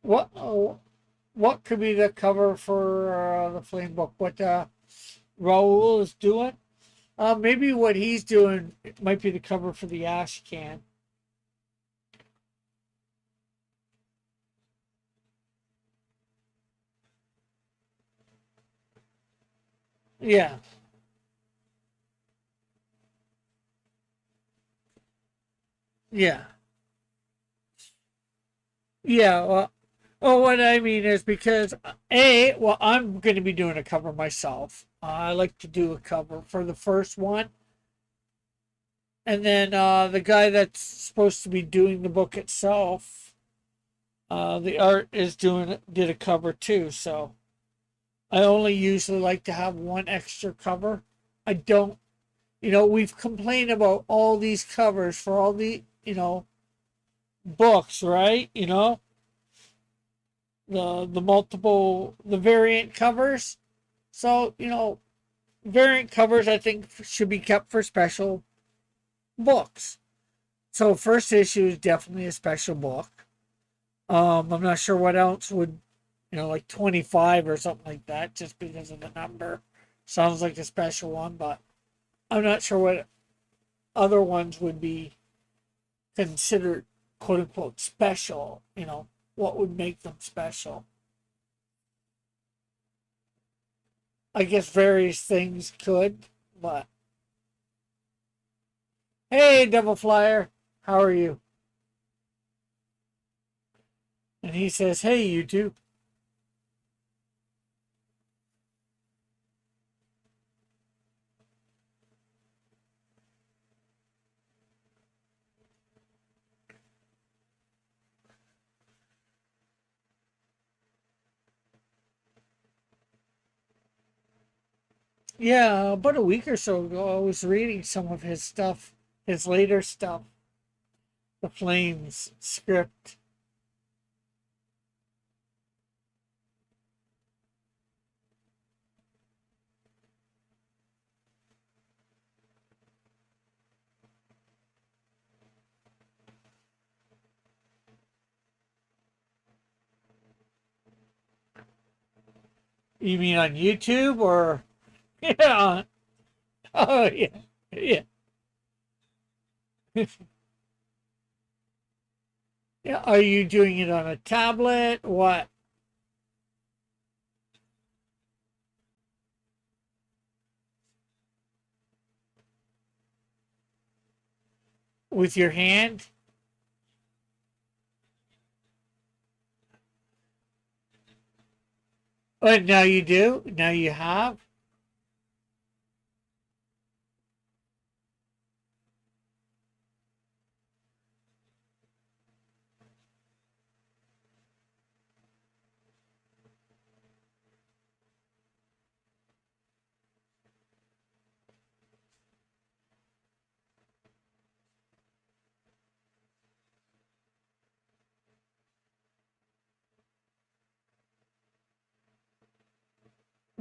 What could be the cover for the Flame book? What Raul is doing? Maybe what he's doing might be the cover for the Ash Can. Yeah, yeah, yeah. Well, what I mean is because I'm going to be doing a cover myself. I like to do a cover for the first one, and then the guy that's supposed to be doing the book itself, the art is did a cover too. So I only usually like to have one extra cover. I don't, we've complained about all these covers for all the, books, right? The variant covers. So, variant covers I think should be kept for special books. So first issue is definitely a special book. I'm not sure what else would like 25 or something like that, just because of the number. Sounds like a special one, but I'm not sure what other ones would be considered quote unquote special. What would make them special? I guess various things could, but hey, Devil Flyer, how are you? And he says, hey, you too. Yeah, about a week or so ago, I was reading some of his stuff, his later stuff, the Flames script. You mean on YouTube or yeah? Oh yeah, yeah, yeah. Are you doing it on a tablet? What? With your hand? Oh, now you do. Now you have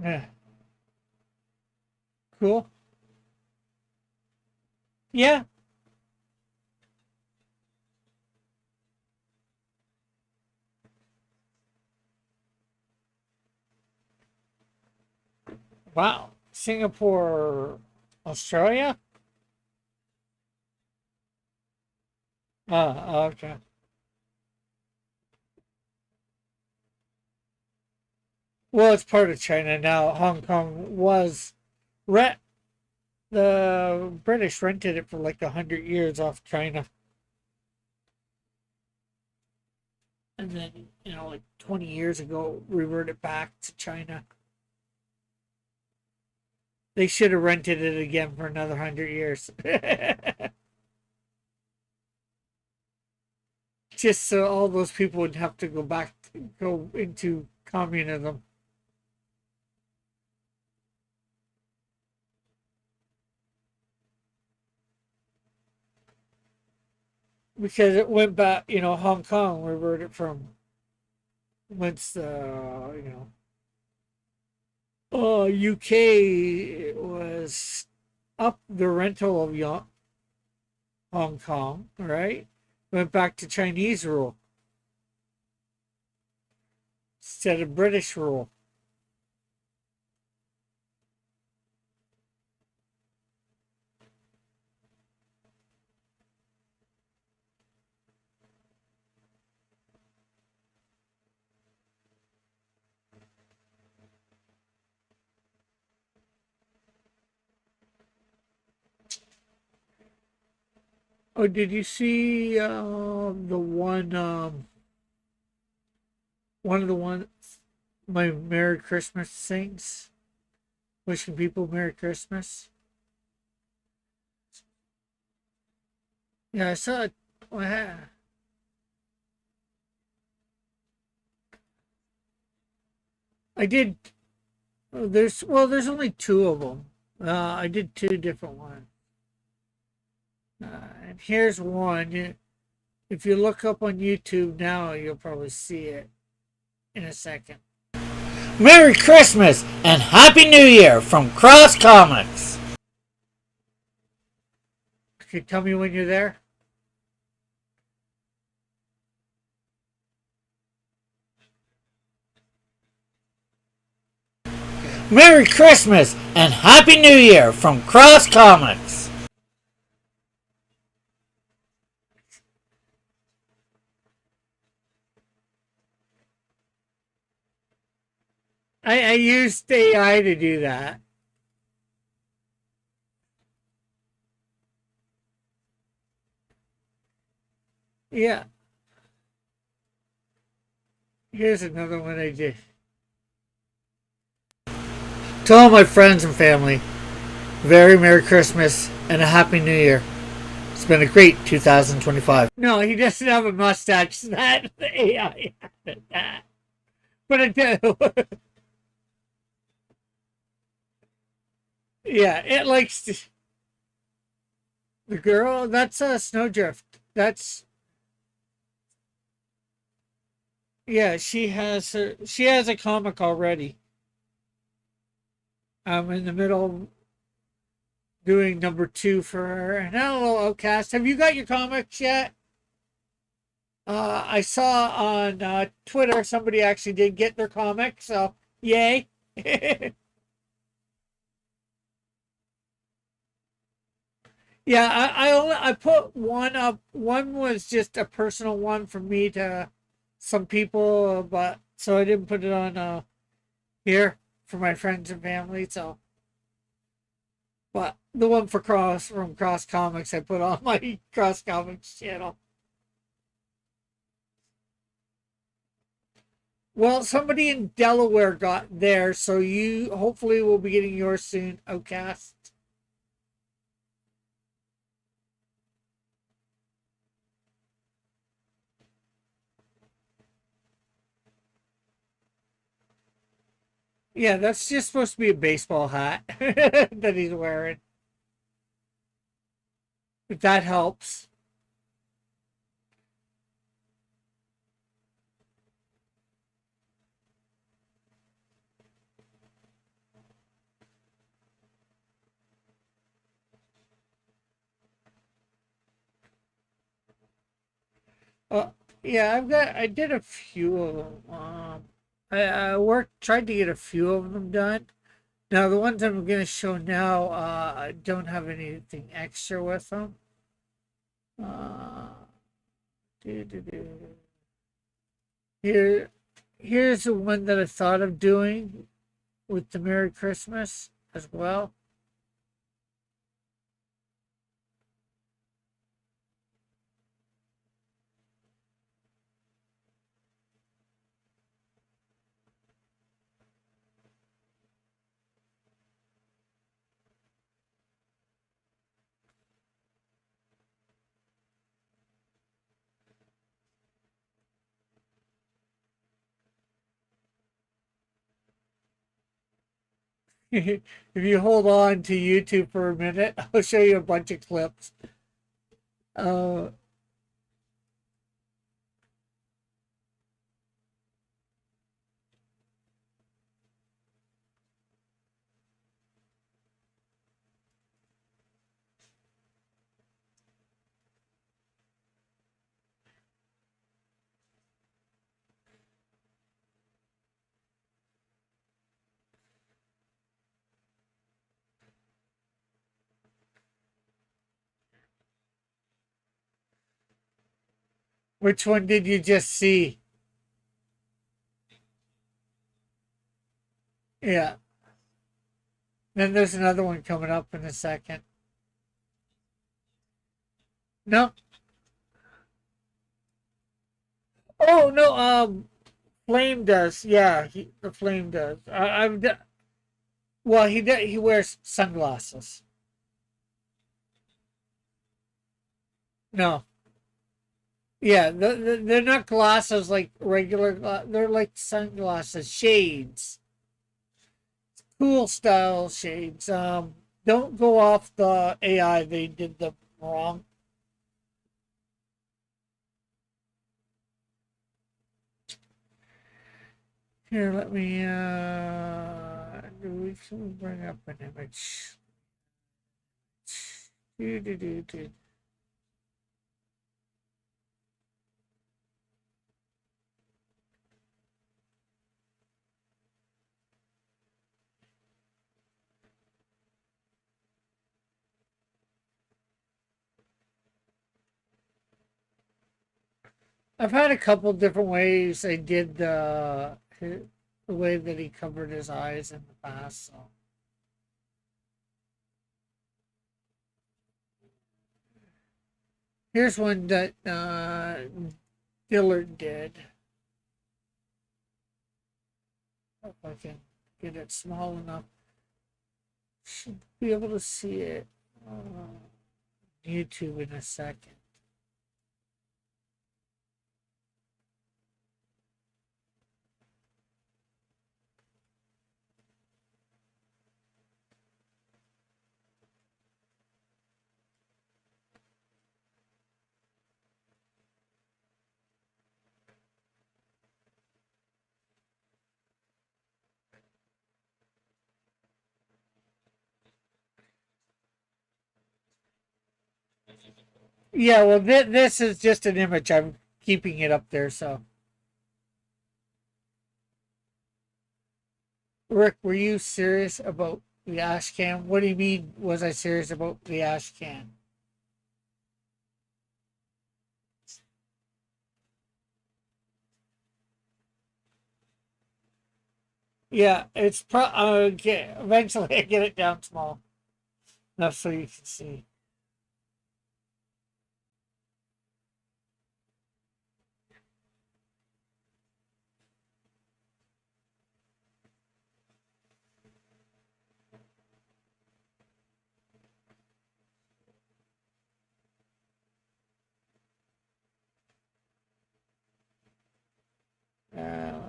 yeah. Cool. Yeah. Wow. Singapore, Australia. Okay. Well, it's part of China now. Hong Kong was rent. The British rented it for like 100 years off China, and then like 20 years ago, reverted back to China. They should have rented it again for another 100 years, just so all those people would have to go into communism. Because it went back, Hong Kong reverted from once UK was up the rental of Hong Kong, right? Went back to Chinese rule instead of British rule. Oh, did you see the one of the ones, my Merry Christmas things, wishing people Merry Christmas? Yeah, I saw it. Well, I did. There's only two of them. I did two different ones. And here's one. If you look up on YouTube now, you'll probably see it in a second. Merry Christmas and Happy New Year from Cross Comics. Can you tell me when you're there? Merry Christmas and Happy New Year from Cross Comics. I used AI to do that. Yeah, here's another one I did. To all my friends and family, very Merry Christmas and a Happy New Year. It's been a great 2025. No, he doesn't have a mustache. That AI added that. But it do. Yeah, it likes to, the girl. That's a Snowdrift. That's yeah. She has a comic already. I'm in the middle doing number 2 for her. And hello, Outcast. Have you got your comics yet? I saw on Twitter somebody actually did get their comic, so yay. Yeah, I put one up. One was just a personal one from me to some people, but so I didn't put it on here for my friends and family. So, but the one for Cross from Cross Comics I put on my Cross Comics channel. Well, somebody in Delaware got there, so you hopefully will be getting yours soon, Outcast. Yeah, that's just supposed to be a baseball hat that he's wearing. If that helps. Uh, yeah, I did a few of them. I worked, tried to get a few of them done. Now, the ones I'm going to show now, I don't have anything extra with them. Uh, doo-doo-doo. Here, here's the one that I thought of doing with the Merry Christmas as well. If you hold on to YouTube for a minute, I'll show you a bunch of clips. Uh, which one did you just see? Yeah. Then there's another one coming up in a second. No. Oh no. Flame does. Yeah, the Flame does. Well, he wears sunglasses. No. Yeah, they're not glasses like regular. They're like sunglasses, shades, cool style shades. Don't go off the AI. They did them wrong. Here, let me. Do we can bring up an image? Do, do, do, do. I've had a couple different ways I did the way that he covered his eyes in the past. So here's one that Dillard did. If I can get it small enough, should be able to see it on YouTube in a second. Yeah, well, this is just an image. I'm keeping it up there. So, Rick, were you serious about the ash can? What do you mean? Was I serious about the ash can? Yeah, it's okay. Eventually, I get it down small enough so you can see.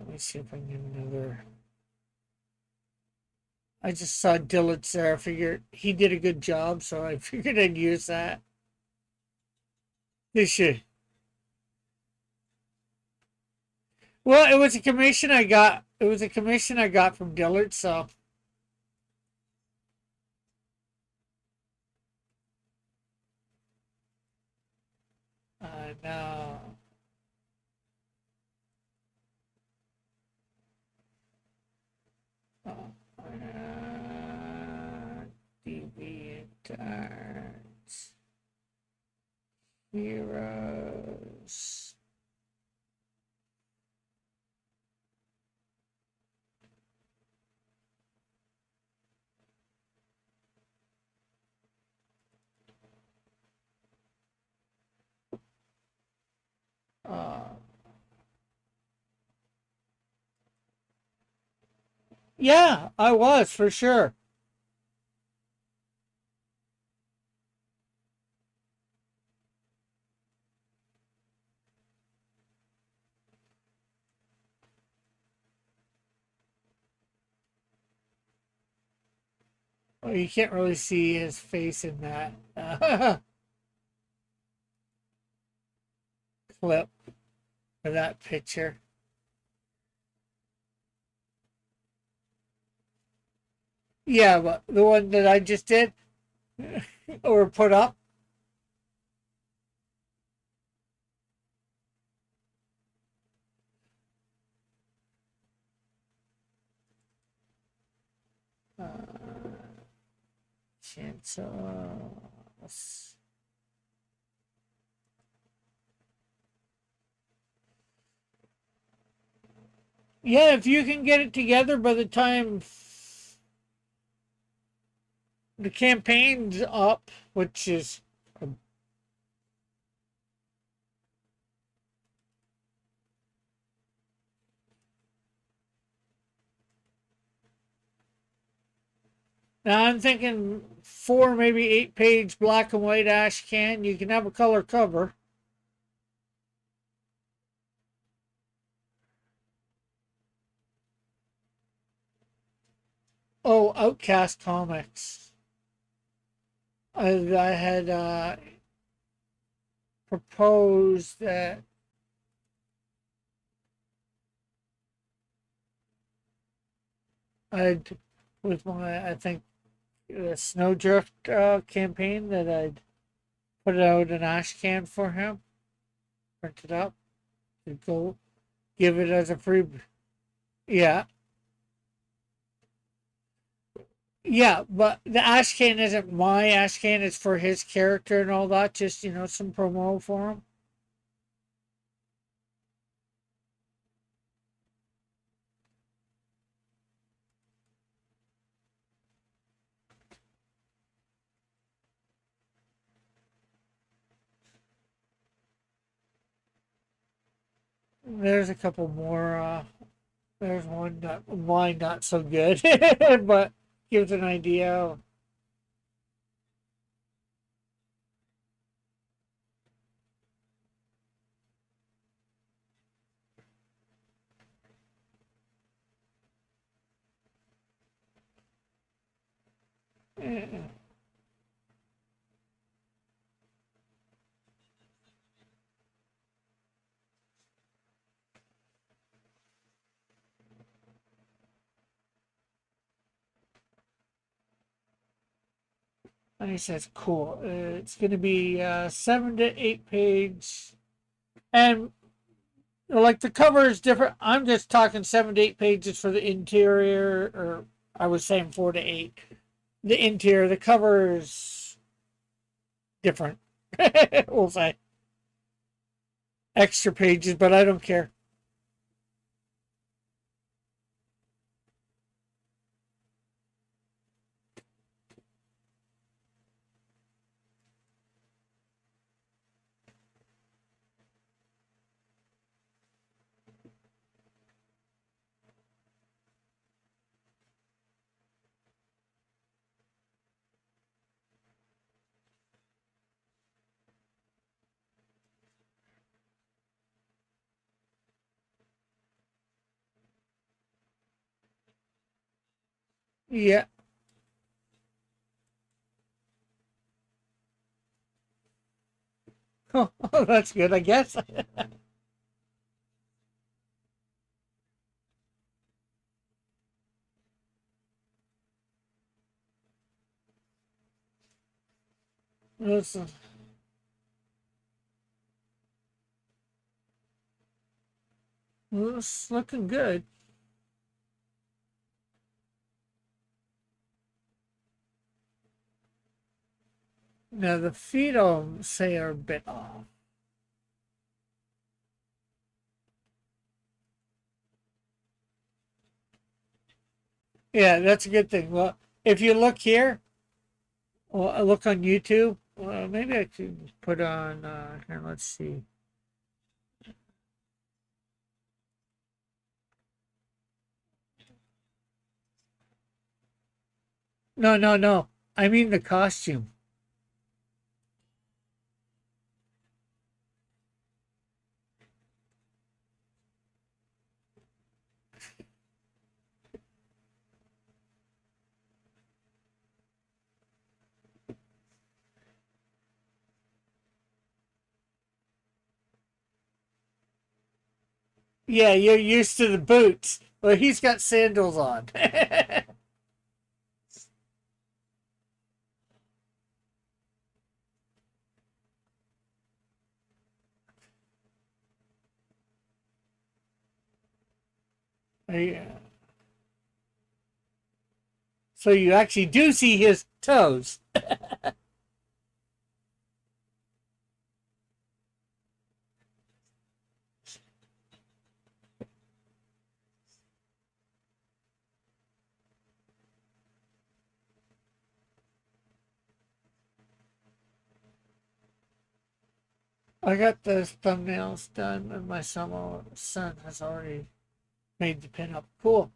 Let me see if I can get another. I just saw Dillard's there. I figured he did a good job, so I figured I'd use that. This should. Well, it was a commission I got. It was a commission I got from Dillard, so no. Uh, DeviantArt Heroes. Uh, yeah, I was for sure. Well, you can't really see his face in that clip or that picture. Yeah, but the one that I just did or put up. Cancel. Yeah, if you can get it together by the time the campaign's up, which is now I'm thinking 4, maybe 8-page black and white ash can. You can have a color cover. Oh, Outcast Comics. I had proposed that I'd, with my, I think, Snowdrift campaign, that I'd put out an ash can for him, print it up, and go give it as a free. Yeah, yeah, but the ash can isn't my ash can; it's for his character and all that. Just some promo for him. There's a couple more. There's one wine not so good, but gives an idea. Eh, and he says, "Cool. It's going to be 7 to 8 page, and like the cover is different. I'm just talking 7 to 8 pages for the interior, or I was saying 4 to 8. The interior, the cover is different. We'll say extra pages, but I don't care. Yeah. Oh, that's good, I guess. It's, it's looking good. Now the feet, I'll say, are a bit off. Yeah, that's a good thing. Well, if you look here, well, I look on YouTube. Well, maybe I could put on here. Let's see. No, no, no. I mean the costume. Yeah, you're used to the boots. Well, he's got sandals on. Yeah. So you actually do see his toes. I got the thumbnails done, and my son has already made the pin up. Cool.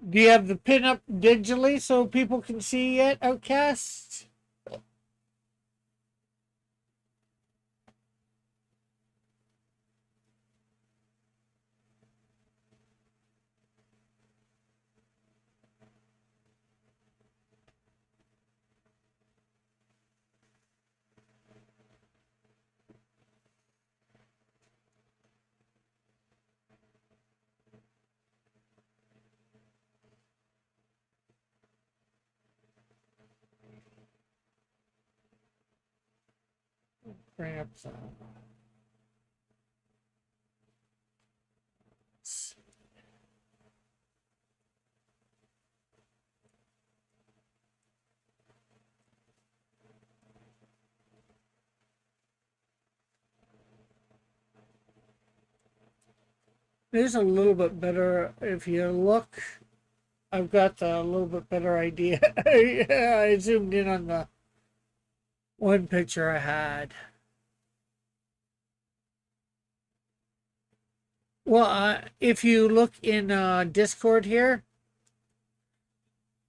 Do you have the pin up digitally so people can see it, Outcast? Bring up some. There's a little bit better if you look. I've got a little bit better idea. I zoomed in on the one picture I had. Well, if you look in Discord here,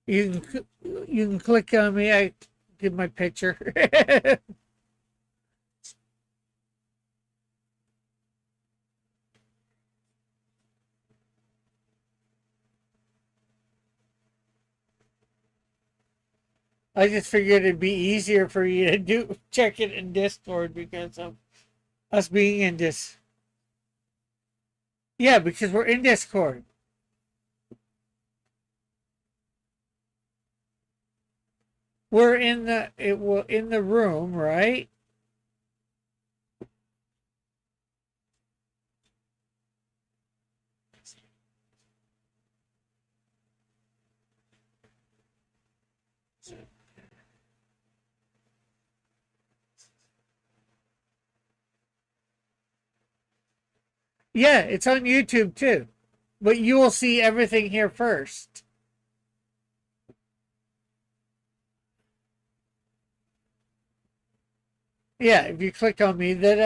you can click on me. I give my picture. I just figured it'd be easier for you to do check it in Discord because of us being in this. Yeah, because we're in Discord. We're in the room, right? Yeah, it's on YouTube too. But you will see everything here first. Yeah, if you click on me, then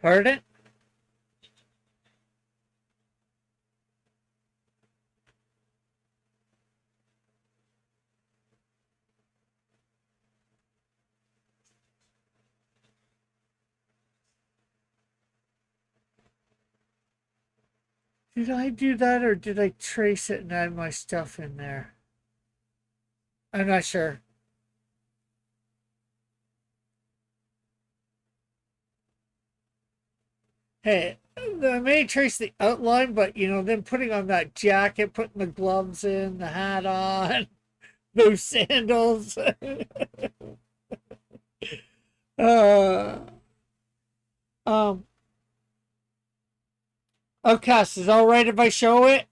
pardon? Did I do that or did I trace it and add my stuff in there? I'm not sure. Hey, I may trace the outline, but then putting on that jacket, putting the gloves in, the hat on, those sandals. uh, um, Outcast, is it all right if I show it?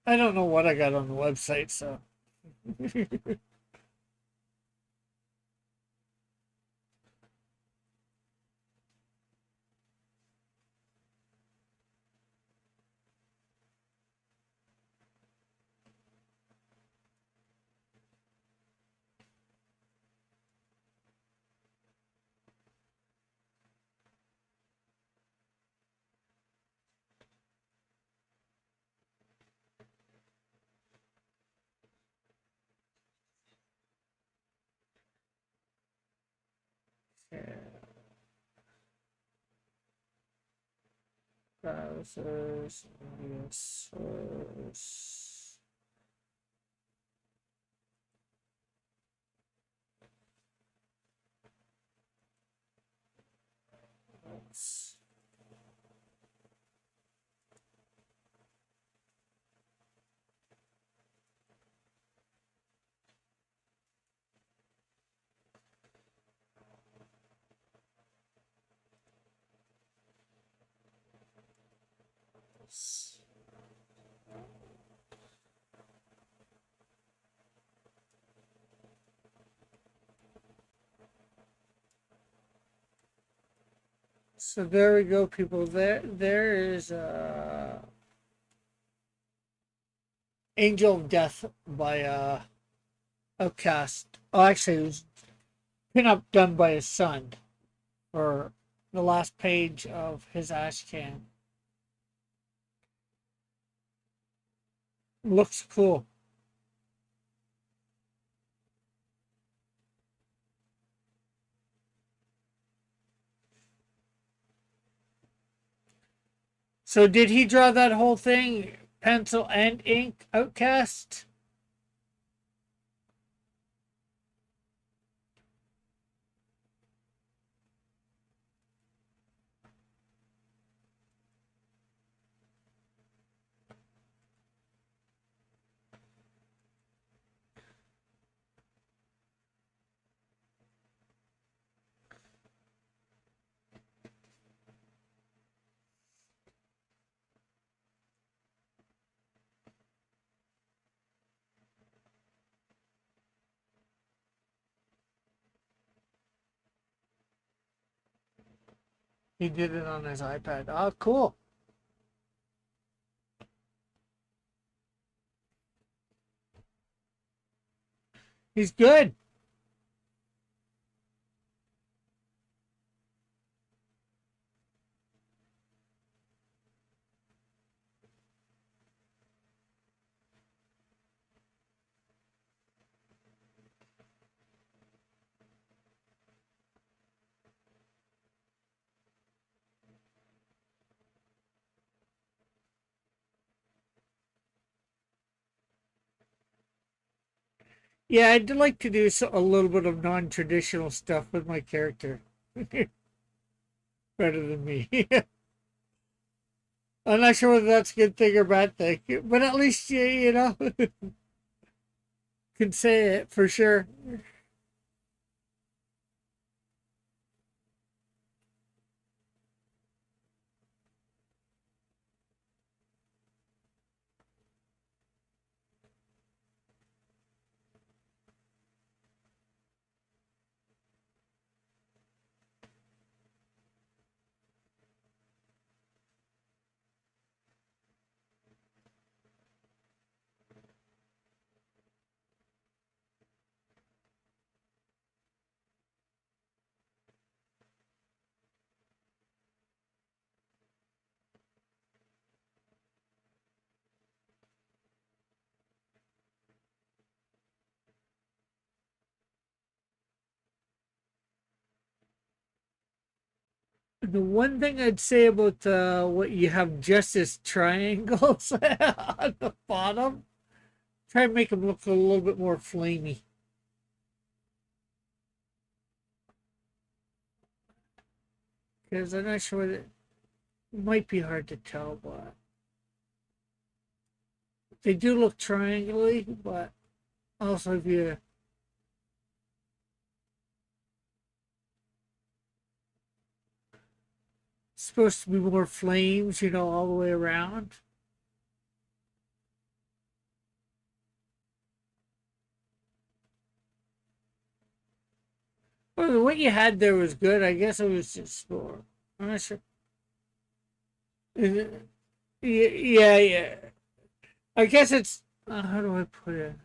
I don't know what I got on the website, so. Browsers, media source. So there we go, people. There is Angel of Death by Outcast. Oh, actually, it was pinup done by his son for the last page of his Ashcan. Looks cool. So did he draw that whole thing, pencil and ink, Outcast? He did it on his iPad. Oh, cool. He's good. Yeah, I'd like to do a little bit of non-traditional stuff with my character. Better than me. I'm not sure whether that's a good thing or bad thing, but at least you know can say it for sure. The one thing I'd say about what you have just as triangles on the bottom, try and make them look a little bit more flamey. Because I'm not sure that it might be hard to tell, but they do look triangly, but also if you supposed to be more flames, you know, all the way around. Well, what you had there was good. I guess it was just more. I'm not sure. Yeah, yeah. I guess it's. How do I put it?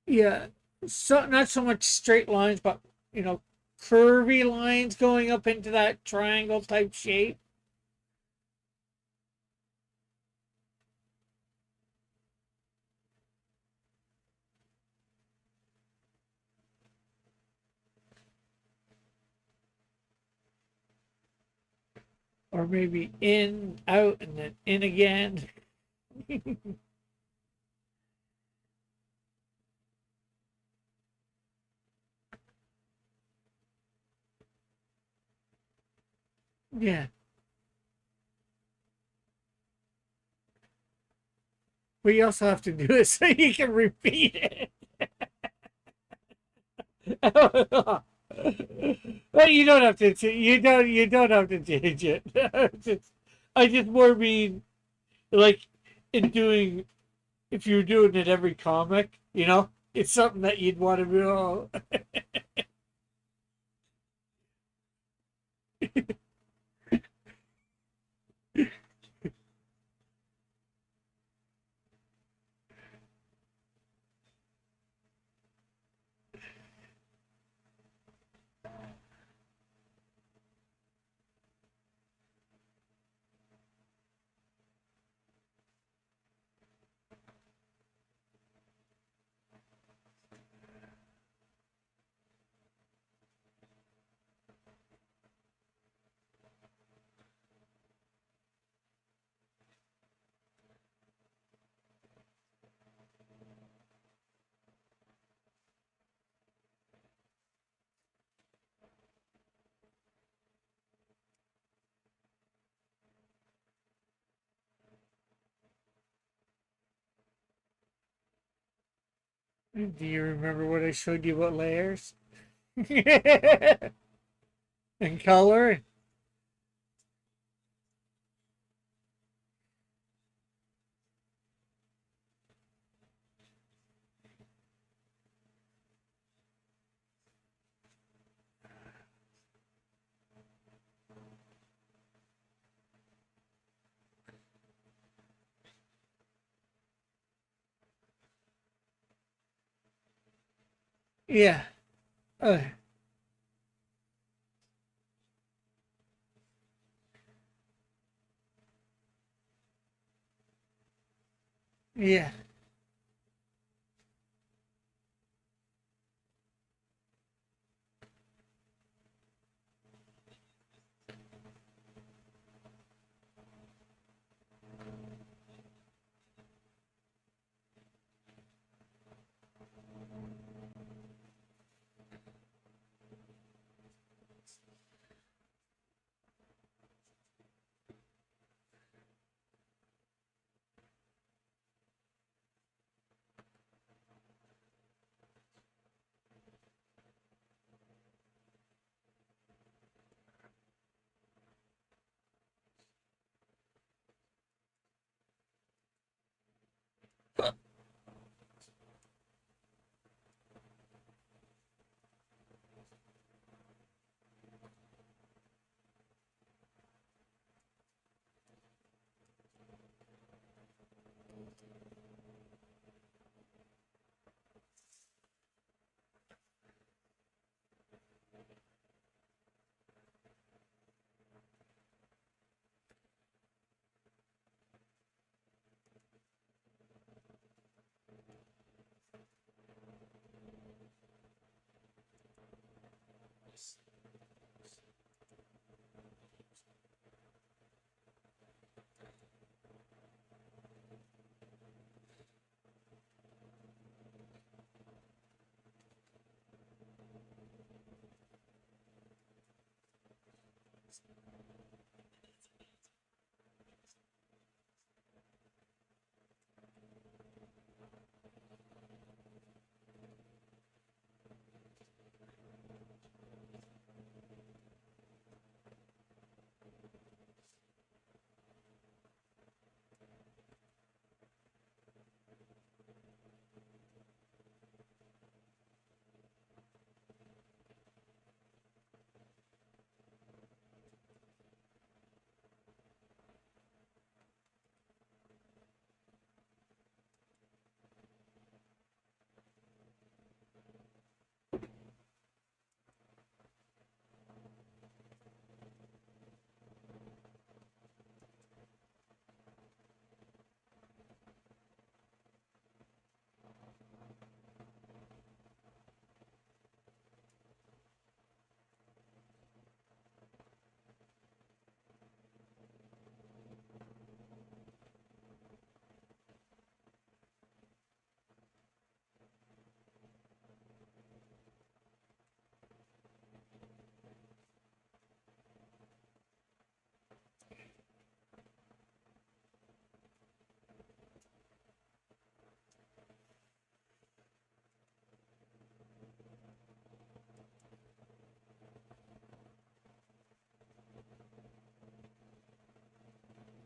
Yeah, so not so much straight lines, but you know, curvy lines going up into that triangle type shape. Or maybe in, out, and then in again. Yeah. But you also have to do it so you can repeat it. Well, you don't have to. You don't have to change it. I just more mean like in doing if you're doing it every comic, you know, it's something that you'd want to do. Do you remember what I showed you about layers and color? Yeah. Uh, yeah.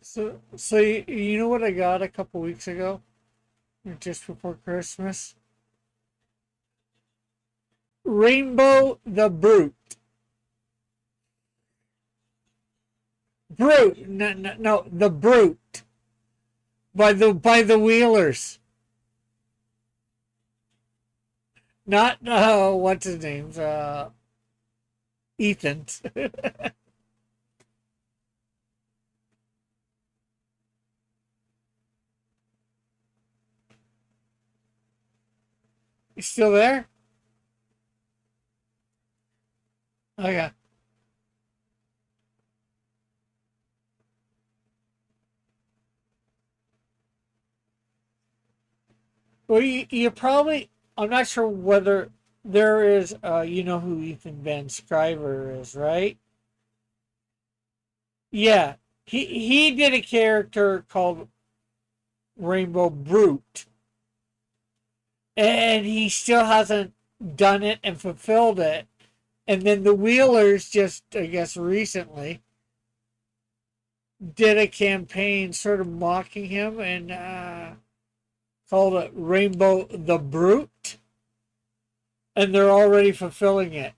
So you know what I got a couple weeks ago, or just before Christmas? Rainbow the Brute. Brute. No, no, no, the Brute by the Wheelers. Not what's his name? Ethan's. You still there? Okay. Well, you probably. I'm not sure whether there is. You know who Ethan Van Sciver is, right? Yeah. He did a character called Rainbow Brute, and he still hasn't done it and fulfilled it. And then the Wheelers just, I guess, recently did a campaign sort of mocking him and called it Rainbow the Brute, and they're already fulfilling it.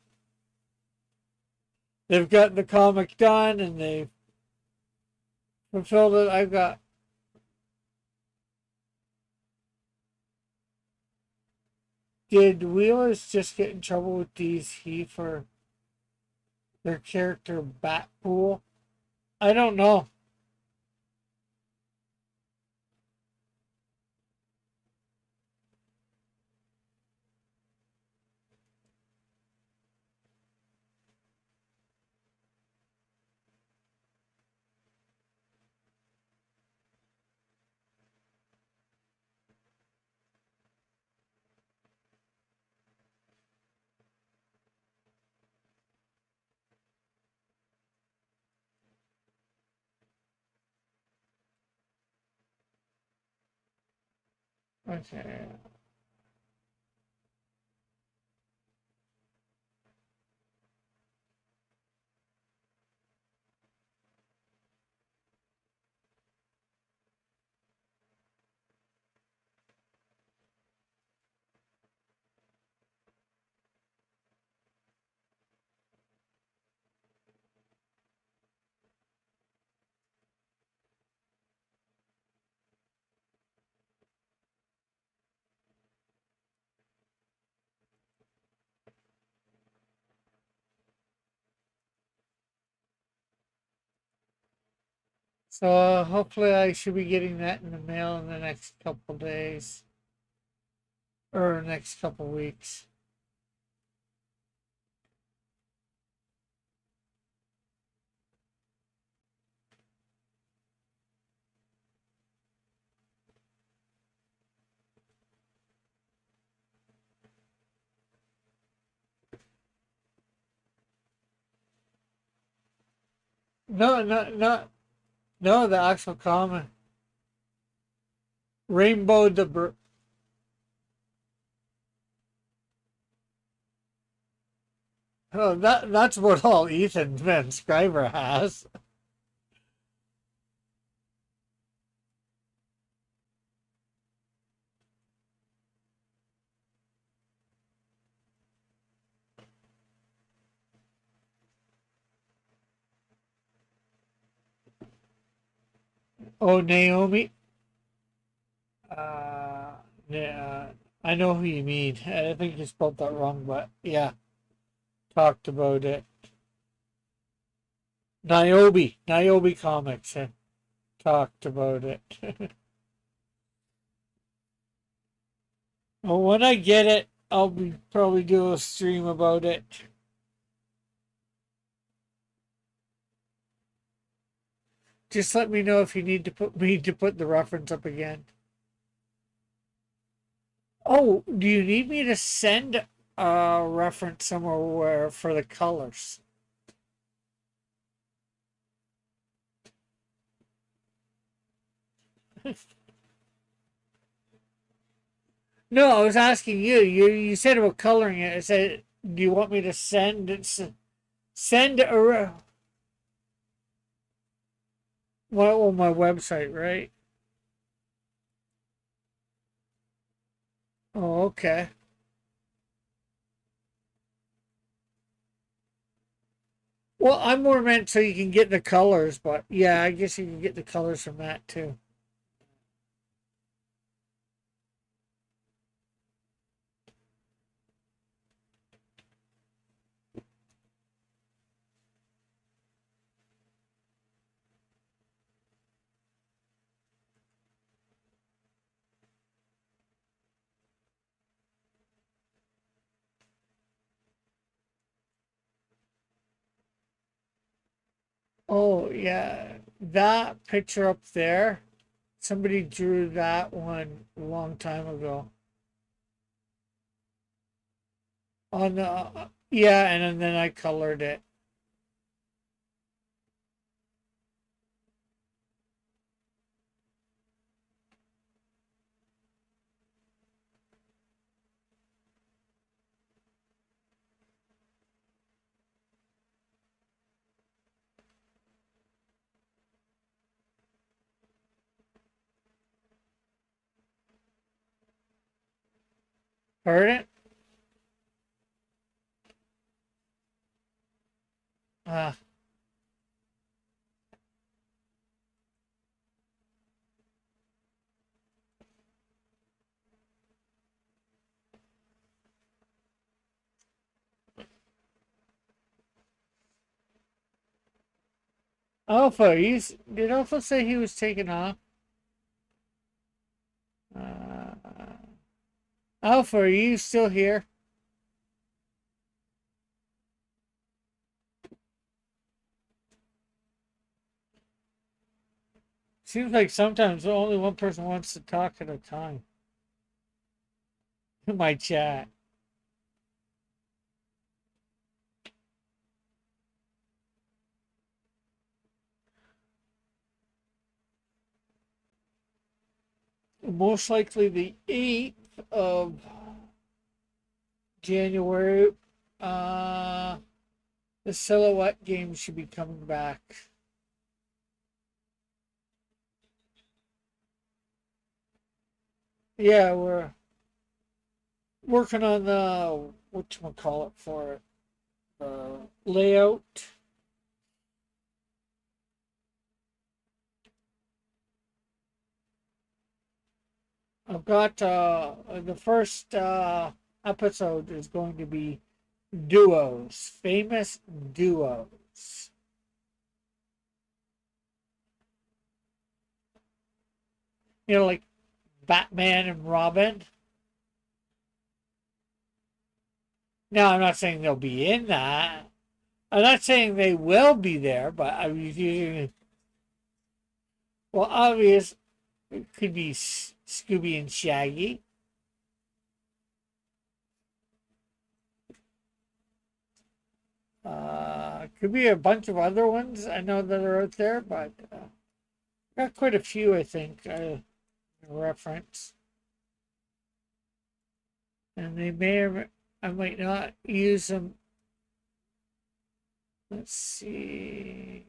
They've got the comic done and they've fulfilled it. I've got. Did Wheelers just get in trouble with DC for their character Batpool? I don't know. Okay. So hopefully I should be getting that in the mail in the next couple days or next couple weeks. No, no, the actual comic. Rainbow the Oh, that's what all Ethan Van Scriber has. Oh, Naomi. Uh, yeah, I know who you mean. I think you spelled that wrong, but yeah, talked about it. Niobe Comics talked about it. Well, when I get it, I'll be probably do a stream about it. Just let me know if you need to put the reference up again. Oh, do you need me to send a reference somewhere for the colors? No, I was asking you. You said about coloring it. I said, do you want me to send a well on my website, right? Oh, okay. Well, I'm more meant so you can get the colors, but yeah, I guess you can get the colors from that too. Oh, yeah. That picture up there, somebody drew that one a long time ago. On the, yeah, and then I colored it. Heard it? Uh, Alpha, did Alpha say he was taking off? Uh, Alpha, are you still here? Seems like sometimes only one person wants to talk at a time in my chat. Most likely the 8th of January, uh, the Silhouette game should be coming back. Yeah, we're working on the whatchamacallit for it, layout. I've got the first episode is going to be duos, famous duos. You know, like Batman and Robin. Now, I'm not saying they'll be in that. I'm not saying they will be there, but I was using. Well, obvious, it could be Scooby and Shaggy. Could be a bunch of other ones I know that are out there, but got quite a few, I think, reference. And they may or I might not use them. Let's see.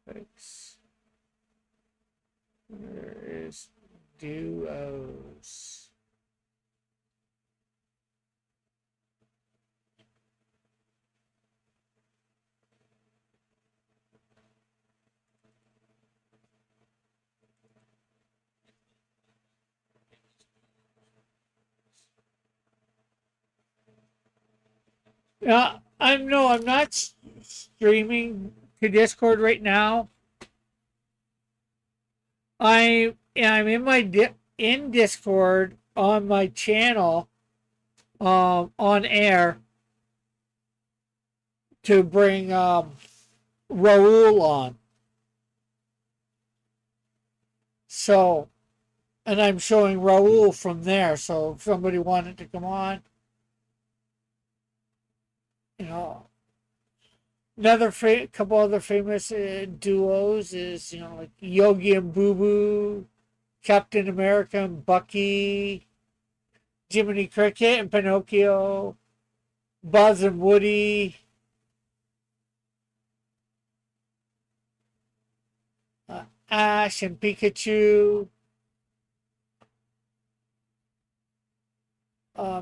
Topics. There is duos. I'm no, I'm not streaming to Discord right now. I'm in my in Discord on my channel, on air to bring Raul on. So, and I'm showing Raul from there. So if somebody wanted to come on, you know, another couple other famous duos is like Yogi and Boo Boo, Captain America and Bucky, Jiminy Cricket and Pinocchio, Buzz and Woody, Ash and Pikachu,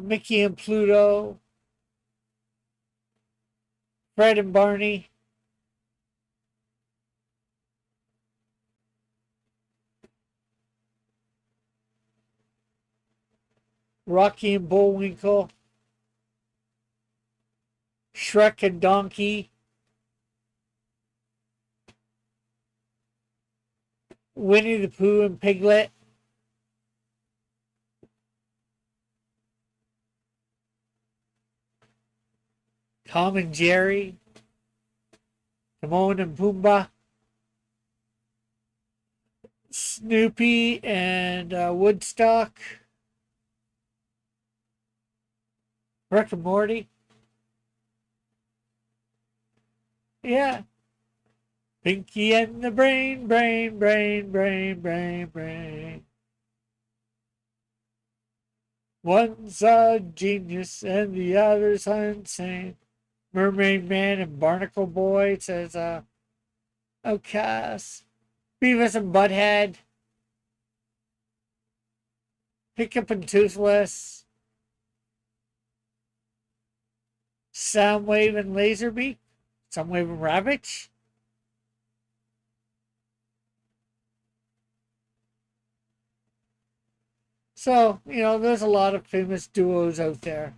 Mickey and Pluto, Fred and Barney. Rocky and Bullwinkle, Shrek and Donkey, Winnie the Pooh and Piglet, Tom and Jerry, Timon and Pumbaa, Snoopy and Woodstock, Rick and Morty. Yeah. Pinky and the Brain, Brain, Brain, Brain, Brain, Brain. One's a genius and the other's insane. Mermaid Man and Barnacle Boy says, Outcast. Beavis and Butthead. Hiccup and Toothless. Soundwave and Laserbeak. Soundwave and Ravage. So, there's a lot of famous duos out there.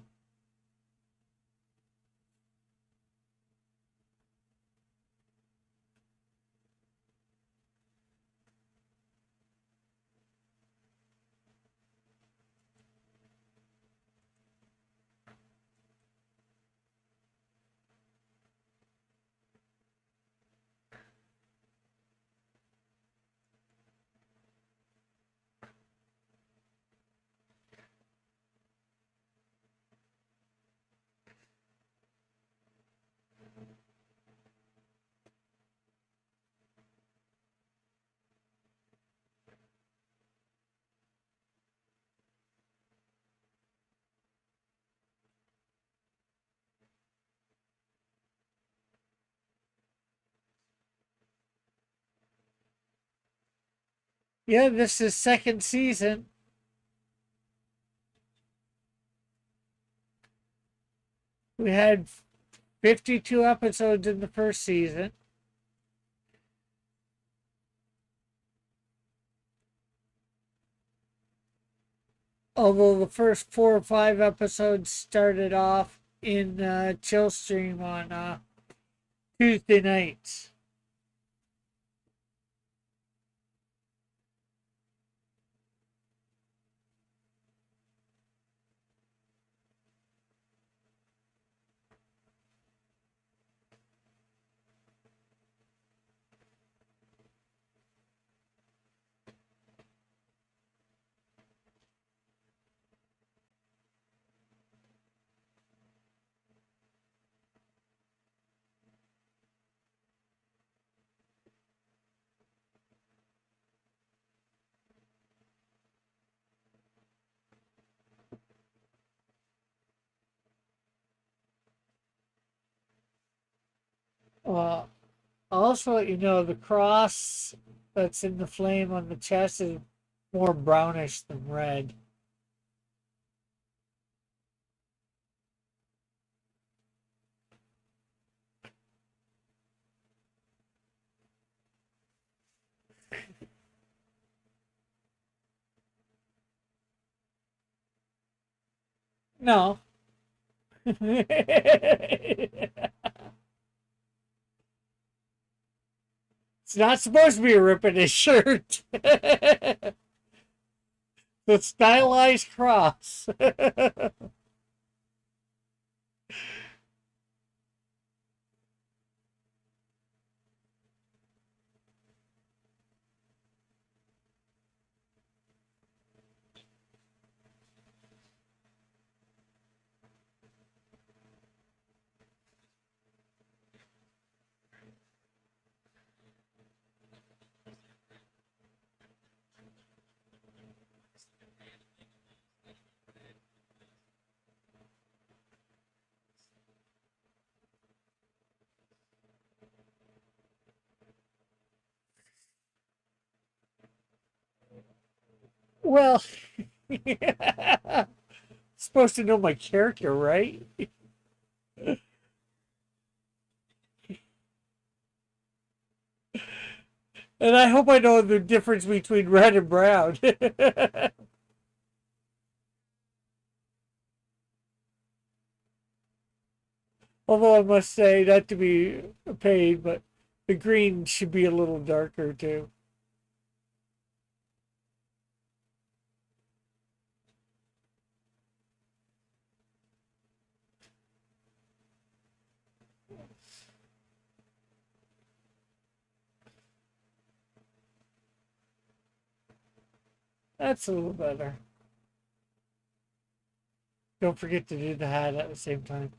Yeah, this is second season. We had 52 episodes in the first season. Although the first 4 or 5 episodes started off in Chill Stream on Tuesday nights. Uh, Also, the cross that's in the flame on the chest is more brownish than red. No. It's not supposed to be ripping his shirt. The stylized cross. Well, supposed to know my character, right? And I hope I know the difference between red and brown. Although I must say, not to be a pain, but the green should be a little darker too. That's a little better. Don't forget to do the hat at the same time.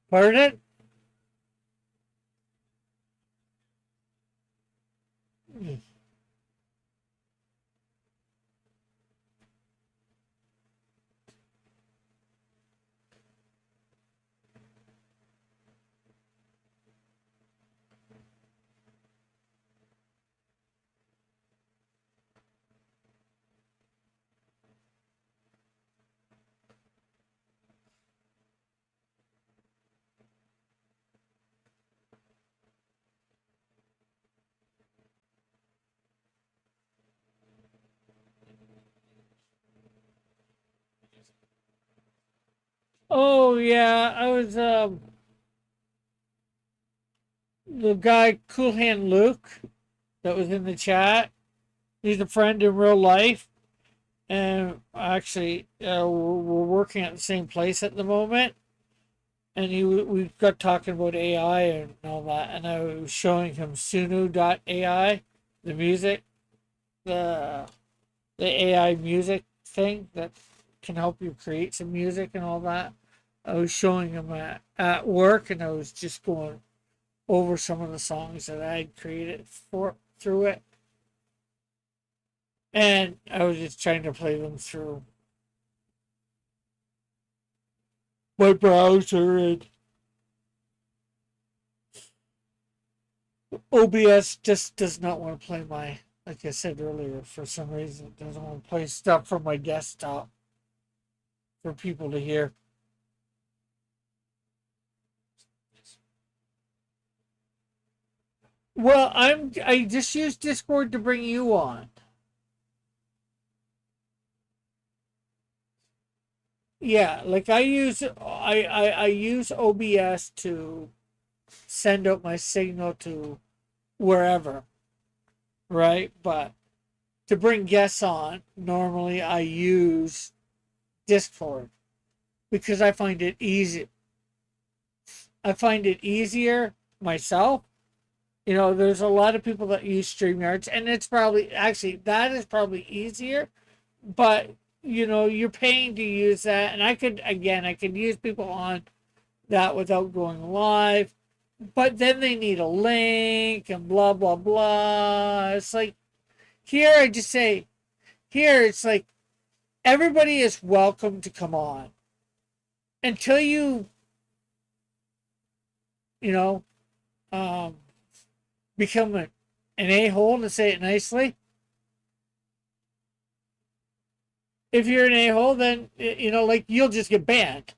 Pardon it? Oh yeah, I was the guy Cool Hand Luke that was in the chat. He's a friend in real life, and actually, we're working at the same place at the moment. And we got talking about AI and all that, and I was showing him Sunu.ai, the music, the the AI music thing that can help you create some music and all that. I was showing him at work, and I was just going over some of the songs that I had created for through it, and I was just trying to play them through my browser, and OBS just does not want to play my, like I said earlier, for some reason it doesn't want to play stuff from my desktop for people to hear. Well, I just use Discord to bring you on. Yeah, like I use OBS to send out my signal to wherever, right? But to bring guests on, normally I use Discord because I find it easy. I find it easier myself. You know, there's a lot of people that use StreamYards, and it's probably actually that is probably easier, but you know, you're paying to use that, and I could use people on that without going live, but then they need a link and blah blah blah. It's like here I just say here it's like everybody is welcome to come on until you know um, become an a-hole, to say it nicely. If you're an a-hole, then you know, like, you'll just get banned.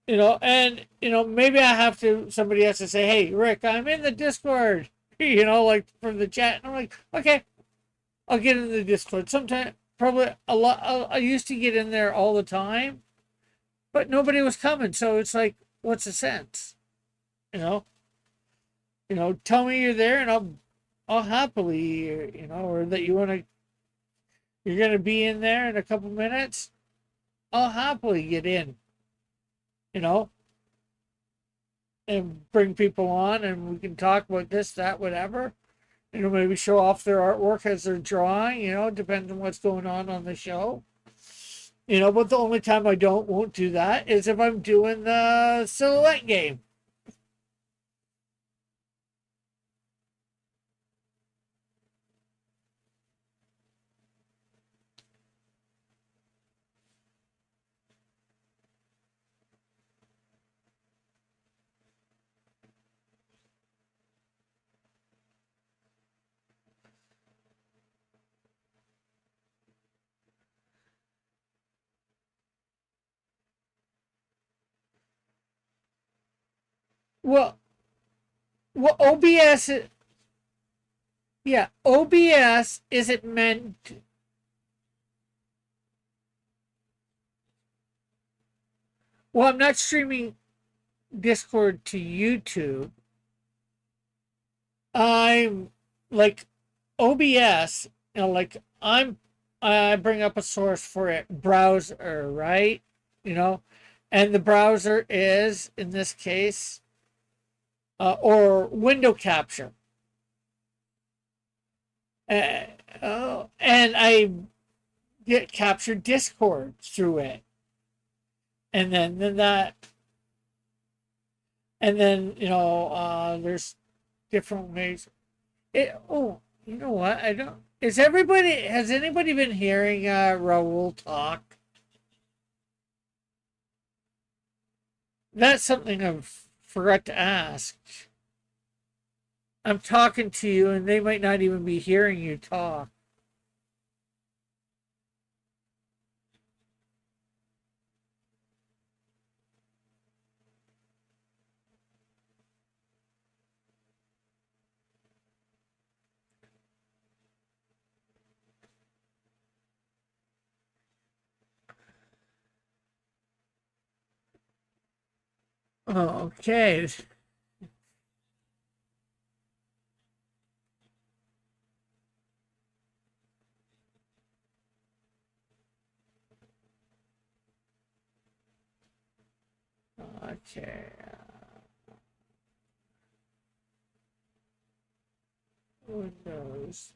You know, and you know, maybe I have to, somebody has to say, hey Rick, I'm in the Discord, you know, like from the chat, and I'm like, okay, I'll get in the Discord. Sometimes, probably a lot, I used to get in there all the time, but nobody was coming, so it's like, what's the sense? You know, tell me you're there, and I'll happily, you know, or that you're gonna be in there in a couple minutes, I'll happily get in, you know, and bring people on, and we can talk about this, that, whatever. You know, maybe show off their artwork as they're drawing. You know, depends on what's going on the show. You know, but the only time I won't do that is if I'm doing the silhouette game. Well, OBS, yeah, OBS isn't meant. Well, I'm not streaming Discord to YouTube. I'm like OBS, you know, like I bring up a source for it, browser, right? You know, and the browser is, in this case, or window capture. Uh, and I get capture Discord through it, and then that, and then you know, there's different ways. It, oh, you know what? I don't. Has anybody been hearing Raul talk? That's something I've forgot to ask. I'm talking to you, and they might not even be hearing you talk. Okay. Okay. Windows.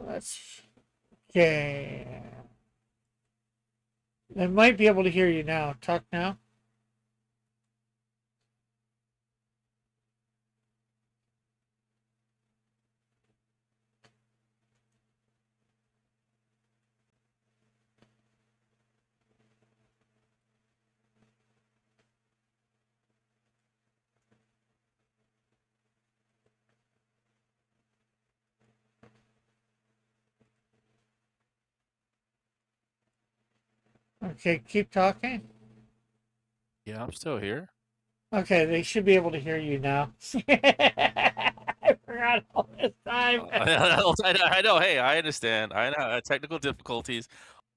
Let's. Okay. I might be able to hear you now. Talk now. Okay, keep talking. Yeah, I'm still here. Okay, they should be able to hear you now. I forgot all this time. I know. Hey, I understand. I know technical difficulties.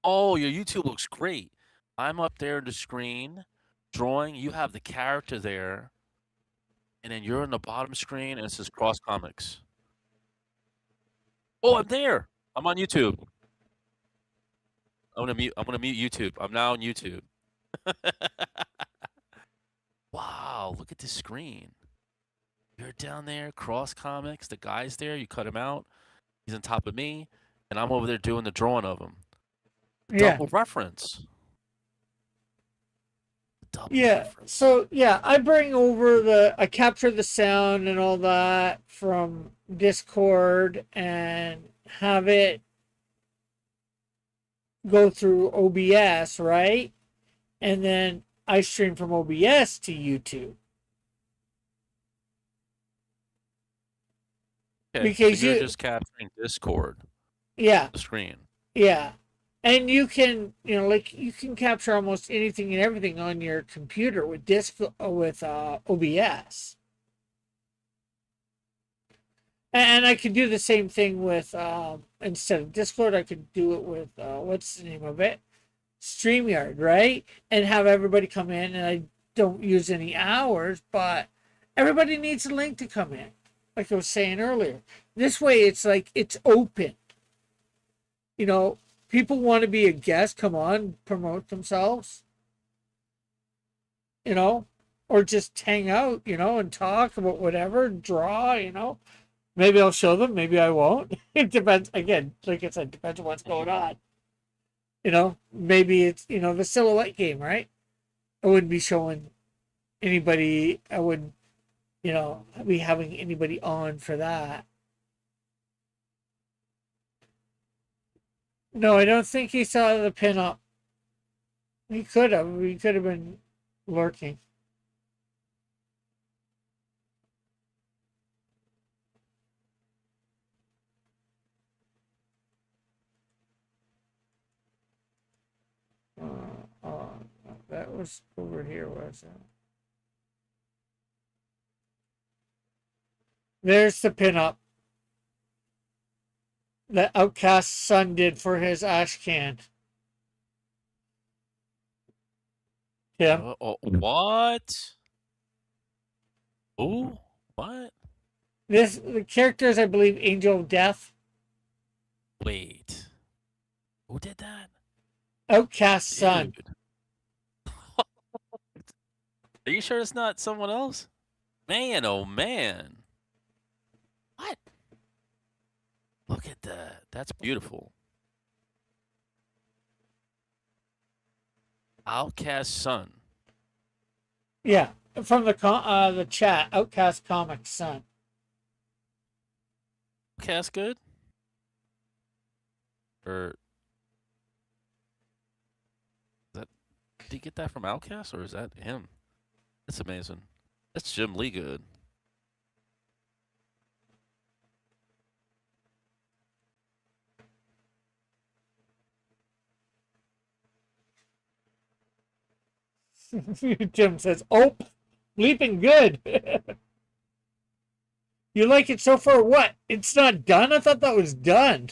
Oh, your YouTube looks great. I'm up there in the screen drawing. You have the character there, and then you're in the bottom screen, and it says Cross Comics. Oh, I'm there. I'm on YouTube. I'm gonna mute YouTube. I'm now on YouTube. Wow, look at this screen. You're down there, Cross Comics. The guy's there. You cut him out. He's on top of me, and I'm over there doing the drawing of him. Yeah. Double reference. Double Yeah. reference. So yeah, I capture the sound and all that from Discord and have it go through OBS, right? And then I stream from OBS to YouTube. Okay, Because so you're you just capturing Discord, yeah, the screen. yeah. And you can, like you can capture almost anything and everything on your computer with OBS. And I could do the same thing with instead of Discord, I could do it with what's the name of it? StreamYard, right? And have everybody come in, and I don't use any hours, but everybody needs a link to come in. Like I was saying earlier. This way it's like it's open. You know, people want to be a guest, come on, promote themselves, you know, or just hang out, and talk about whatever, draw, Maybe I'll show them, maybe I won't. It depends. Again, like I said, depends on what's going on. Maybe it's, the silhouette game, right? I wouldn't be showing anybody, I wouldn't, be having anybody on for that. No, I don't think he saw the pinup. He could have. He could have been lurking. Oh, that was over here, was it? There's the pinup that Outcast son did for his ash can. Yeah. What? Ooh, what? The characters, I believe, Angel of Death. Wait. Who did that? Outcast son. Dude. Are you sure it's not someone else? Man, oh man. What? Look at that. That's beautiful. Outcast son. Yeah, from the chat, Outcast Comics son. Outcast good? Or is that, did he get that from Outcast or is that him? That's amazing. That's Jim Lee good. Jim says, "Oh, bleeping good." You like it so far? What? It's not done? I thought that was done.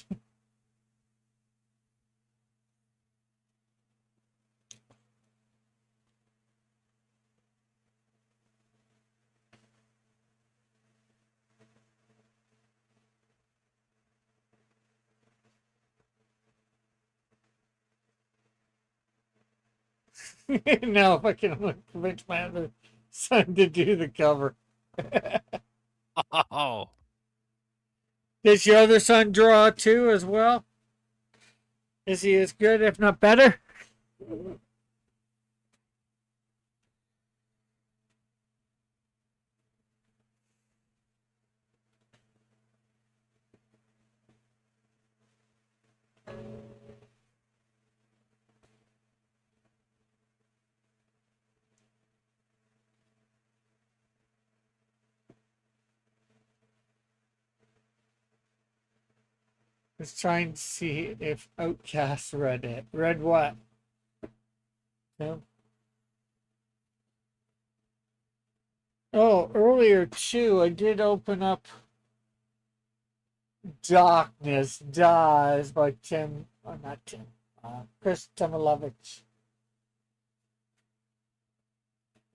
Now if I can convince my other son to do the cover. Oh, Does your other son draw too as well? Is he as good, if not better? I was trying to see if Outcast read it. Read what? No. Oh, earlier too, I did open up Darkness Dies by Tim, oh, not Tim, Chris Tomalovich.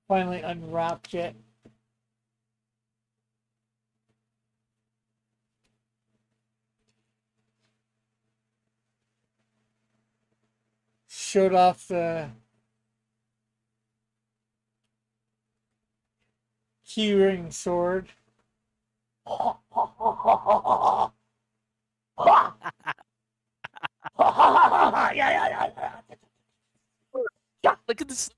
Finally unwrapped it. Showed off the keyring sword. look at this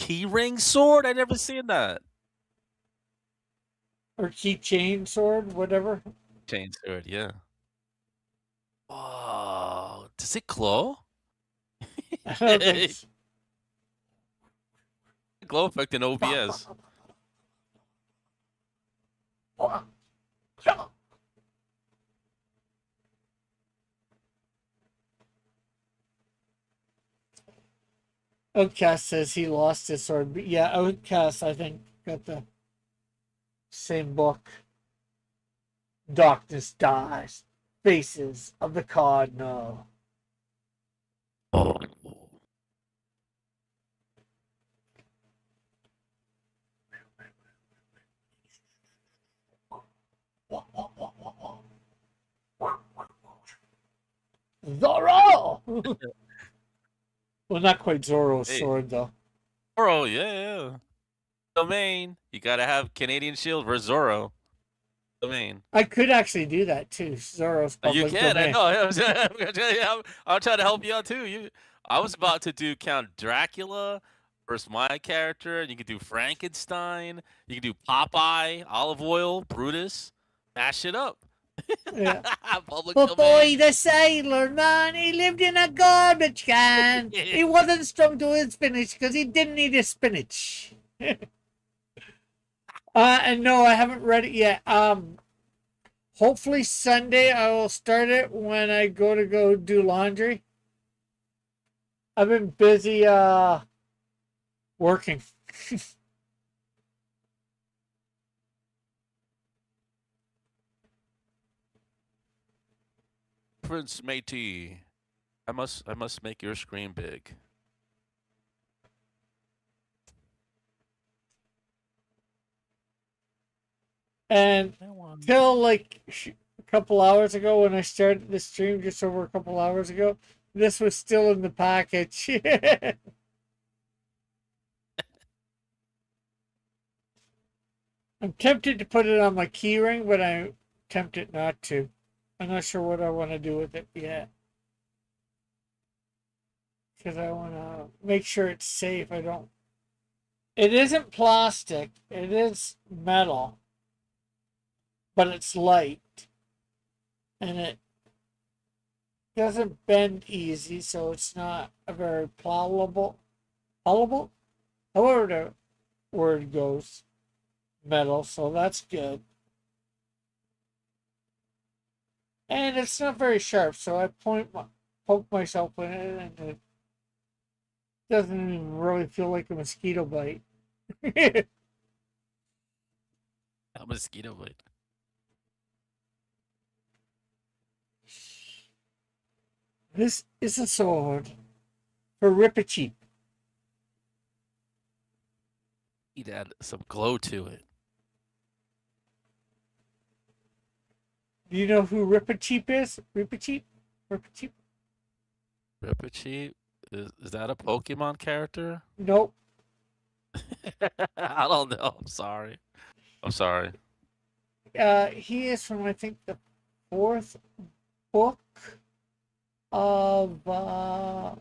keyring sword. I never seen that. Or keychain sword, whatever. Chain sword, yeah. Oh, does it glow? I don't think so. Glow effect in OBS. Outcast says he lost his sword. But yeah, Outcast, I think, got the same book. Darkness Dies. Faces of the Cardinal. Oh. Zorro! Well, not quite Zorro's Hey. sword, though. Zorro, yeah. Domain. You gotta have Canadian Shield versus Zorro. Domain. I could actually do that, too. Zorro's public You can, domain. I know. I'm trying to help you out too. I was about to do Count Dracula versus my character, and you could do Frankenstein. You can do Popeye, Olive Oil, Brutus. Mash it up. Yeah. Public But boy, domain. the sailor man, he lived in a garbage can. He wasn't strung to his spinach because he didn't eat his spinach. And no, I haven't read it yet. Hopefully Sunday I will start it when I go do laundry. I've been busy working. Prince Matey. I must make your screen big. And till like a couple hours ago when I started the stream, just over a couple hours ago, this was still in the package. I'm tempted to put it on my keyring, but I'm tempted not to. I'm not sure what I want to do with it yet. Because I want to make sure it's safe. It isn't plastic, it is metal, but it's light. And it doesn't bend easy, so it's not a very pliable, however the word goes, metal, so that's good. And it's not very sharp, so I poke myself in it, and it doesn't even really feel like a mosquito bite. A mosquito bite. This is a sword for Rippercheap. He'd add some glow to it. Do you know who Rippercheap is? Rippercheap? Rippercheap? Rippercheap? Is that a Pokemon character? Nope. I don't know. I'm sorry. I'm sorry. He is from, I think, the fourth book of the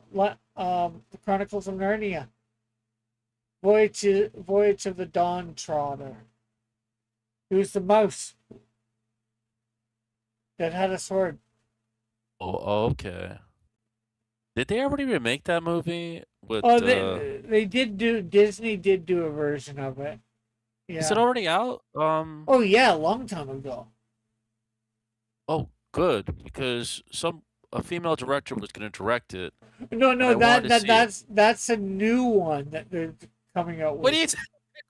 Chronicles of Narnia. Voyage of the Dawn Trotter. He was the mouse that had a sword. Oh, okay. Did they already remake that movie with Oh, they did do, Disney did do a version of it. Is it Yeah. already out? Oh yeah, a long time ago. Oh, good, because a female director was going to direct it, No, and I wanted to see it. that's a new one that they're coming out What are with. you,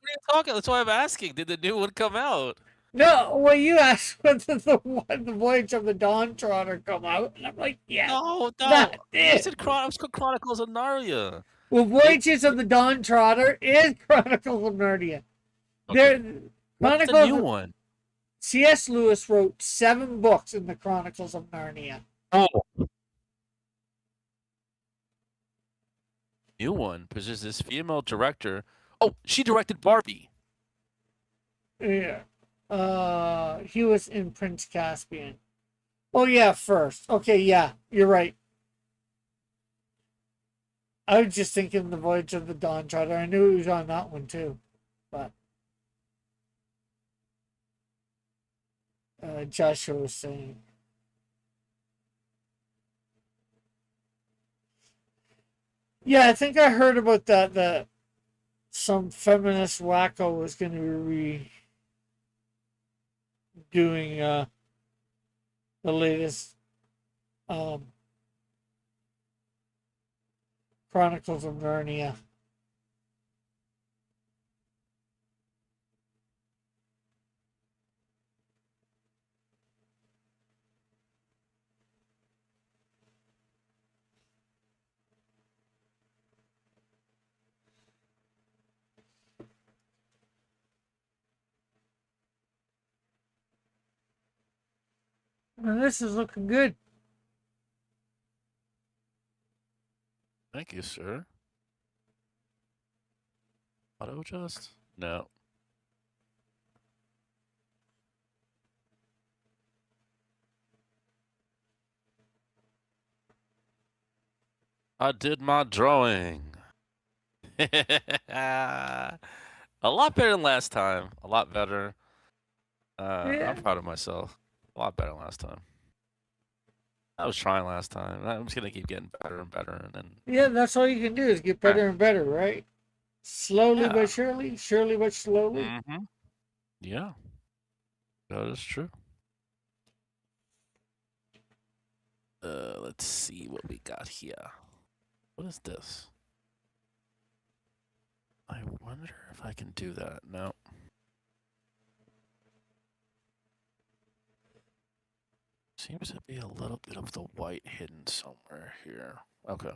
what are you talking? That's why I'm asking. Did the new one come out? No, well, you asked when the Voyage of the Dawn Trotter come out, and I'm like, yeah, No, that no. You did. said it was called Chronicles of Narnia. Well, They, Voyages of the Dawn Trotter is Chronicles of Narnia. okay. There, What's the new Chronicles. one? C.S. Lewis wrote 7 books in the Chronicles of Narnia. Oh. New one, because there's this female director. Oh, she directed Barbie. Yeah. He was in Prince Caspian. Oh yeah, first. Okay, yeah, you're right. I was just thinking the Voyage of the Dawn Trotter. I knew he was on that one too, but Joshua was saying. Yeah, I think I heard about that. That some feminist wacko was going to be doing the latest um, Chronicles of Narnia. And this is looking good. Thank you, sir. Auto adjust? No. I did my drawing. A lot better than last time. A lot better. Yeah. I'm proud of myself. A lot better than last time. I was trying last time. I'm just gonna keep getting better and better, and then Yeah, that's all you can do is get better and better, right? Slowly yeah. but surely, surely but slowly. Mm-hmm. Yeah, that is true. Let's see what we got here. What is this? I wonder if I can do that. No. Seems to be a little bit of the white hidden somewhere here. Okay.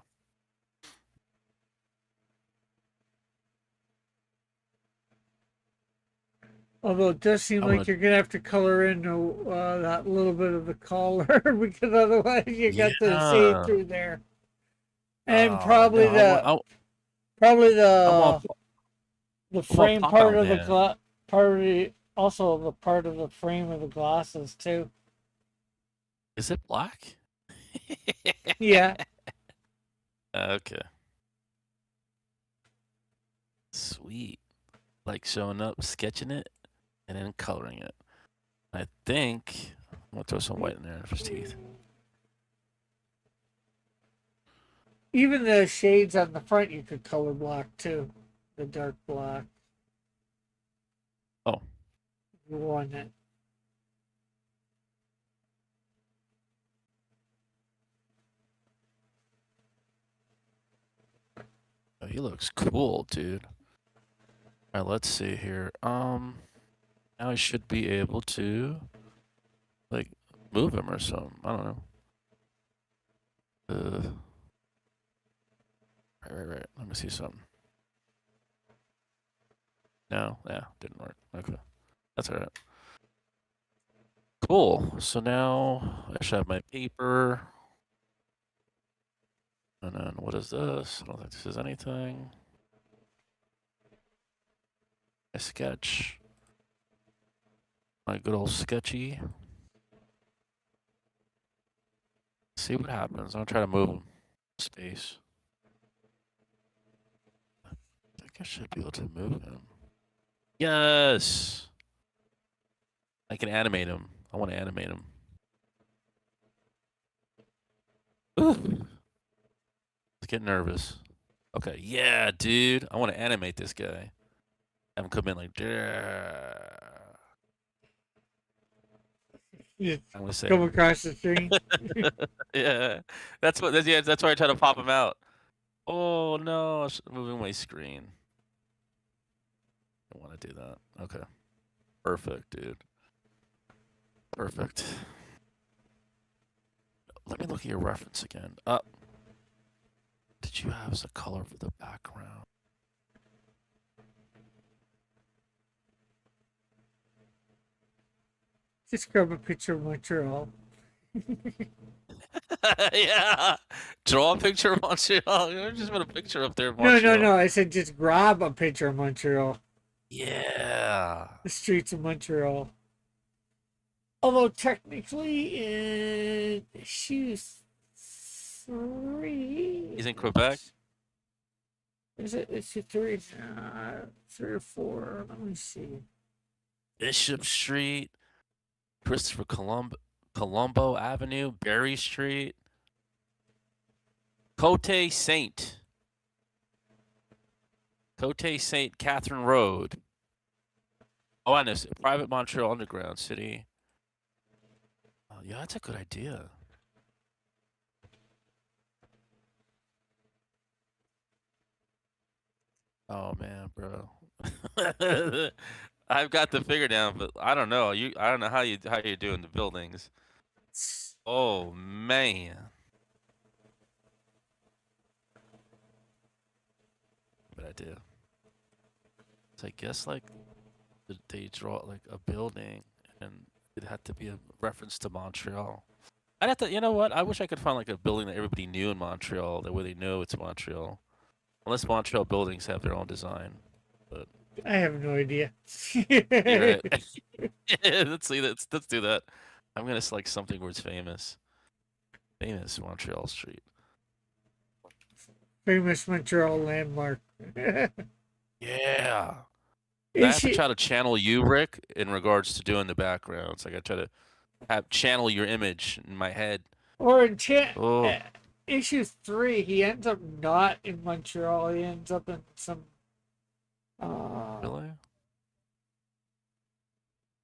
Although it does seem I'm like gonna. you're gonna have to color in that little bit of the collar because otherwise you got the shade Yeah. through there, and Oh probably no! probably I want. the I want frame part Pac of the Man. part of the, also the part of the frame of the glasses too. Is it black? Yeah. Okay. Sweet. Like showing up, sketching it, and then coloring it. I think I'm gonna throw some white in there for his teeth. Even the shades on the front you could color black too, the dark black. Oh. You want it. Oh, he looks cool, dude. All right, let's see here. Now I should be able to like move him or something. I don't know. Right. Let me see something. No, yeah, didn't work. Okay, that's all right. Cool. So now I should have my paper. And then what is this? I don't think this is anything. My sketch. My good old sketchy. See what happens. I'm gonna try to move him. Space. I think I should be able to move him. Yes! I can animate him. I want to animate him. Ooh. Let's get nervous. Okay, yeah, dude. I want to animate this guy. Have him come in like, "Duh." Yeah, I'm gonna say, come across the screen. yeah. That's what. That's why I try to pop him out. Oh no! I'm moving my screen. I want to do that. Okay. Perfect, dude. Perfect. Let me look at your reference again. Did you have as a color for the background? Just grab a picture of Montreal. Yeah. Draw a picture of Montreal. You just put a picture up there of No, Montreal. no, no. I said just grab a picture of Montreal. Yeah. The streets of Montreal. Although technically in issue 3. He's in Quebec. Is it issue 3? 3 or 4. Let me see. Bishop Street, Christopher Colombo Avenue, Berry Street, Côte Saint Catherine Road. Oh, I know. Private Montreal Underground City. Oh, yeah, that's a good idea. Oh man, bro. I've got the figure down, but I don't know. I don't know how you're doing the buildings. Oh man. Good idea. So I guess like they draw like a building, and it had to be a reference to Montreal. I'd have to, you know what? I wish I could find like a building that everybody knew in Montreal, that way they know it's Montreal. Unless Montreal buildings have their own design. But I have no idea. you're right. Let's see. Let's do that. I'm gonna select something where it's famous. Famous Montreal Street. Famous Montreal landmark. Yeah. I Is have to she, try to channel you, Rick, in regards to doing the backgrounds. Like I try to channel your image in my head. or in Oh, issue 3, he ends up not in Montreal. He ends up in some really?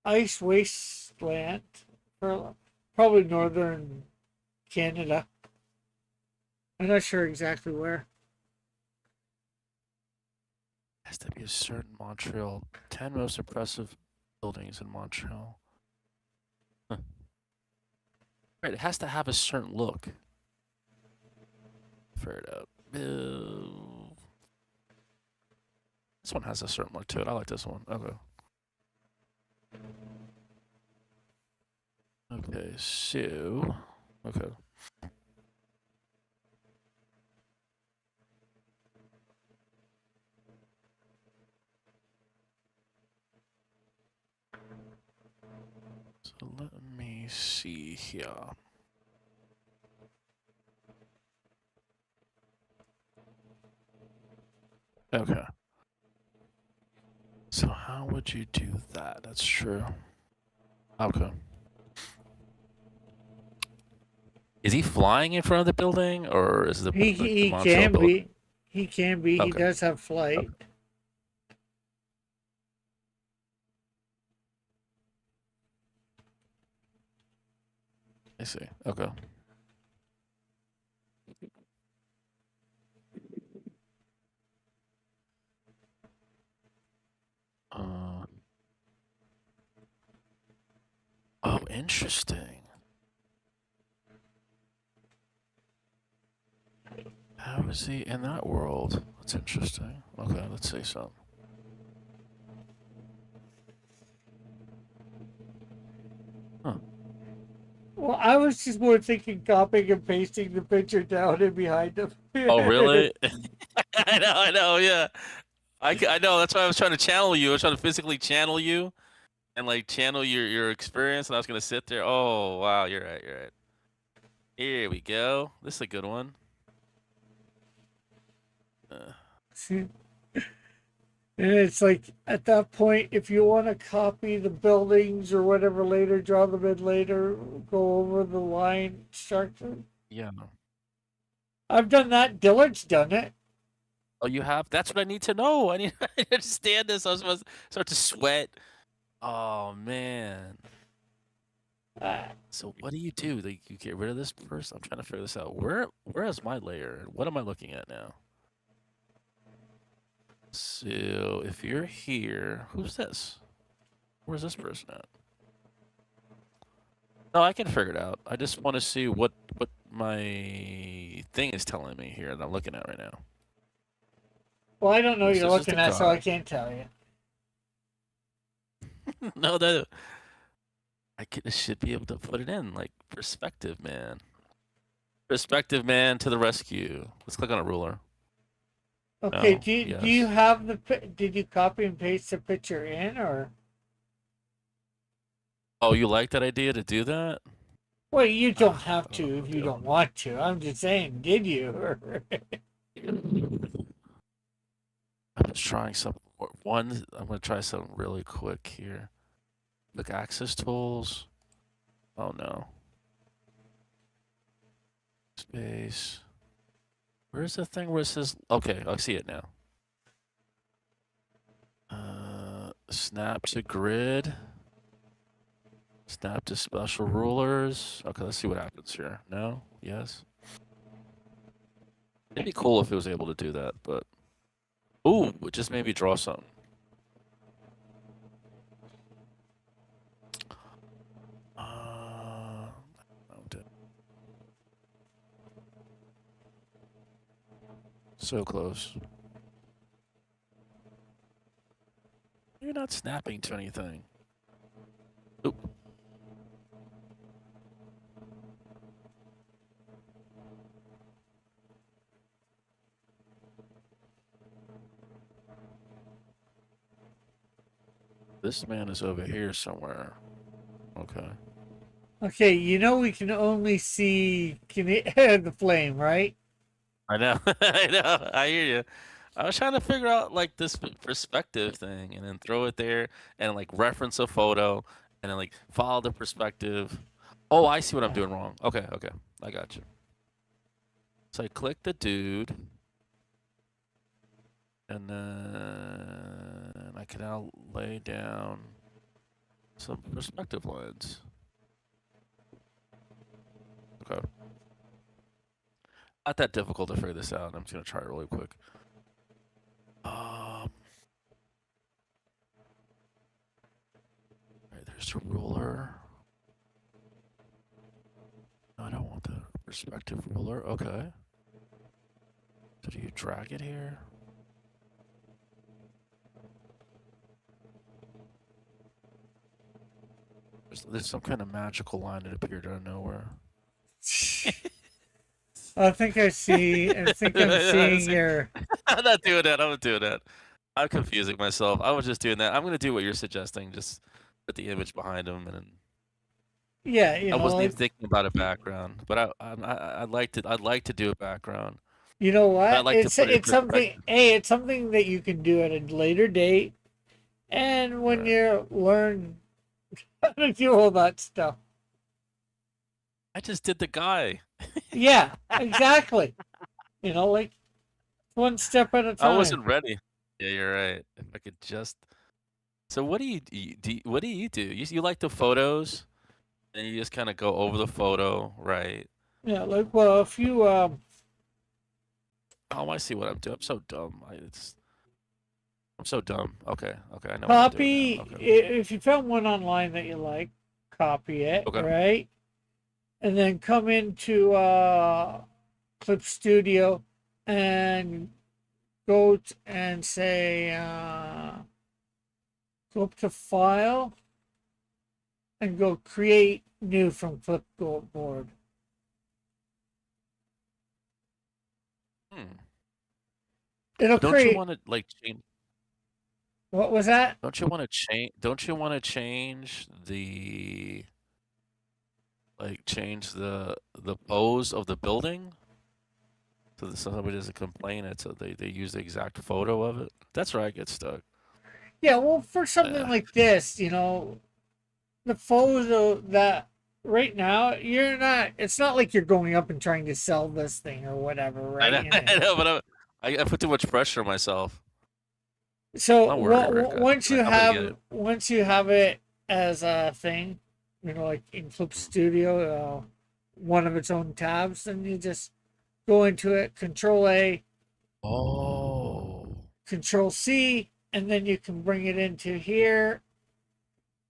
ice wasteland, probably northern Canada. I'm not sure exactly where. Has to be a certain Montreal. 10 most impressive buildings in Montreal. Huh. Right, it has to have a certain look. Figure it out. This one has a certain look to it. I like this one. Okay. Okay, so. Okay. So let me see here. Okay. So how would you do that? That's true. Okay. Is he flying in front of the building, or is the He Montreal can building? be. He can be. He Okay. does have flight. Okay. I see. Okay. interesting. How is he in that world? That's interesting. Okay, let's see some. Huh. Well, I was just more thinking copying and pasting the picture down and behind him. Oh, really? I know, yeah. I know. That's why I was trying to channel you. I was trying to physically channel you and like channel your experience. And I was gonna sit there. Oh, wow. You're right. You're right. Here we go. This is a good one. And it's like at that point, if you want to copy the buildings or whatever later, draw them in later, go over the line structure. Yeah. I've done that. Dillard's done it. Oh, you have? That's what I need to know. I need to understand this. I was supposed to start to sweat. Oh man. Uh, So what do? Like you get rid of this person? I'm trying to figure this out. Where is my layer? What am I looking at now? So if you're here, who's this? Where's this person at? No, I can figure it out. I just want to see what my thing is telling me here that I'm looking at right now. well, I don't know This you're is just looking a at, so I guy. can't tell you. No, that should be able to put it in like perspective, man. Perspective man to the rescue. Let's click on a ruler. Okay, No, do you yes. have did you copy and paste the picture in, or? Oh, you like that idea to do that? Well, you don't have Oh, to if you okay. don't want to. I'm just saying, did you? I'm just trying some one. I'm gonna try something really quick here. Look, access tools. Oh no. Space. Where's the thing where it says? Okay, I see it now. Snap to grid. Snap to special rulers. Okay, let's see what happens here. No? Yes? It'd be cool if it was able to do that, but... Ooh, it just made me draw something. So close. You're not snapping to anything. Oop. This man is over here somewhere. Okay. Okay, you know we can only see the flame, right? I know. I know. I hear you. I was trying to figure out like this perspective thing and then throw it there and like reference a photo and then like follow the perspective. Oh, I see what I'm doing wrong. Okay, okay. I got you. So I click the dude and then I can now lay down some perspective lines. Okay. Not that difficult to figure this out. I'm just gonna try it really quick. Alright, there's a ruler. No, I don't want the perspective ruler. Okay. So do you drag it here? There's some kind of magical line that appeared out of nowhere. I think I'm seeing your. I'm not doing that. I'm not doing that. I'm confusing myself. I was just doing that. I'm gonna do what you're suggesting. Just put the image behind him, and Yeah, you I know, wasn't like, even thinking about a background. But I'd like to do a background. you know But I'd what? like to put it in It's something. perspective. Hey, it's something that you can do at a later date, and when Right. you learn how to do all that stuff. I just did the guy. Yeah, exactly. You know, like one step at a I time. wasn't ready. Yeah, you're right. If I could just. So what do you do? What do? You like the photos, and you just kind of go over the photo, right? Yeah, like, well, if you Oh, I see what I'm doing. I'm so dumb. I'm so dumb. Okay, okay, I know what I'm doing copy, now. Okay. if you found one online that you like, copy it, Okay. right? And then come into Clip Studio and and say, go up to File and go Create New from Clipboard. Hmm. It'll Don't you create. want to like change? What was that? Don't you want to change? Don't you want to change the change the pose of the building so that somebody doesn't complain? It's they use the exact photo of it. That's where I get stuck. Yeah, well, for something Yeah. like this, the photo that right now you're not. It's not like you're going up and trying to sell this thing or whatever, I right? know, I know, but I put too much pressure on myself. So Don't worry, Rick. once you have it as a thing, like in Clip Studio, one of its own tabs, then you just go into it, Control A, Oh. Control C, and then you can bring it into here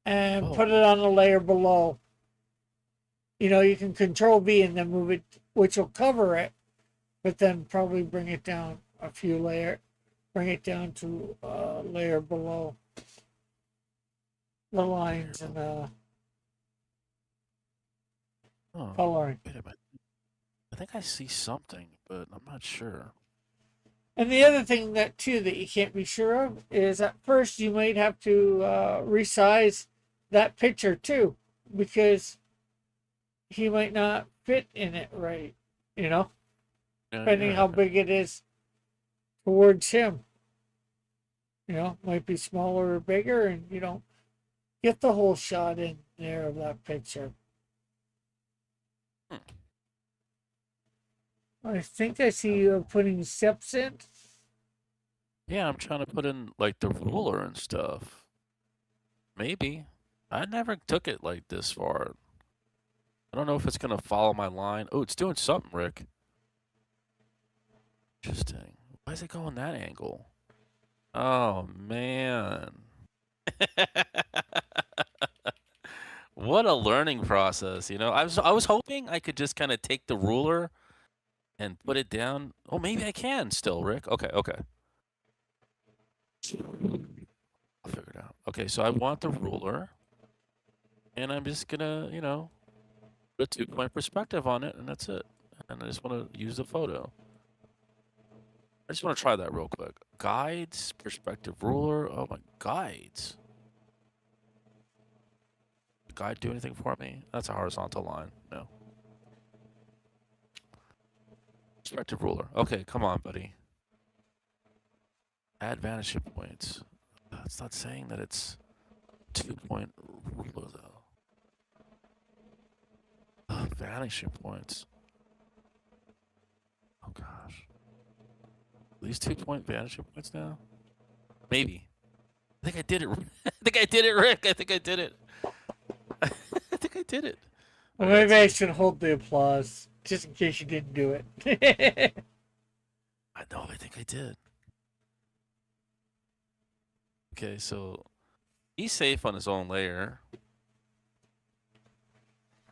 and put Oh. it on a layer below. You can Control V and then move it, which will cover it, but then probably bring it down a few layer, bring it down to a layer below the lines and Oh. coloring. Wait a minute. I think I see something, but I'm not sure. And the other thing that you can't be sure of is at first you might have to resize that picture too, because he might not fit in it right, Yeah, depending yeah. how big it is towards him. Might be smaller or bigger, and you don't get the whole shot in there of that picture. Hmm. I think I see you putting steps in. Yeah, I'm trying to put in like the ruler and stuff. Maybe. I never took it like this far. I don't know if it's gonna follow my line. Oh, it's doing something, Rick. Interesting. Why is it going that angle? Oh man. What a learning process, I was hoping I could just kind of take the ruler and put it down. Oh, maybe I can still, Rick. Okay, okay. I'll figure it out. Okay, so I want the ruler, and I'm just gonna, put a 2-point perspective on it, and that's it. And I just want to use the photo. I just want to try that real quick. Guides, perspective ruler. Oh my, guides. Did the guide do anything for me? That's a horizontal line. No. Perspective ruler. Okay, come on, buddy. Add vanishing points. It's not saying that it's 2-point ruler though. Vanishing points. Oh gosh. These 2-point vanishing points now? Maybe. I think I did it. I think I did it, Rick. I think I did it. I think I did it. Well, Okay, maybe I let's see. should hold the applause just in case you didn't do it. I know. I think I did. Okay, so he's safe on his own layer.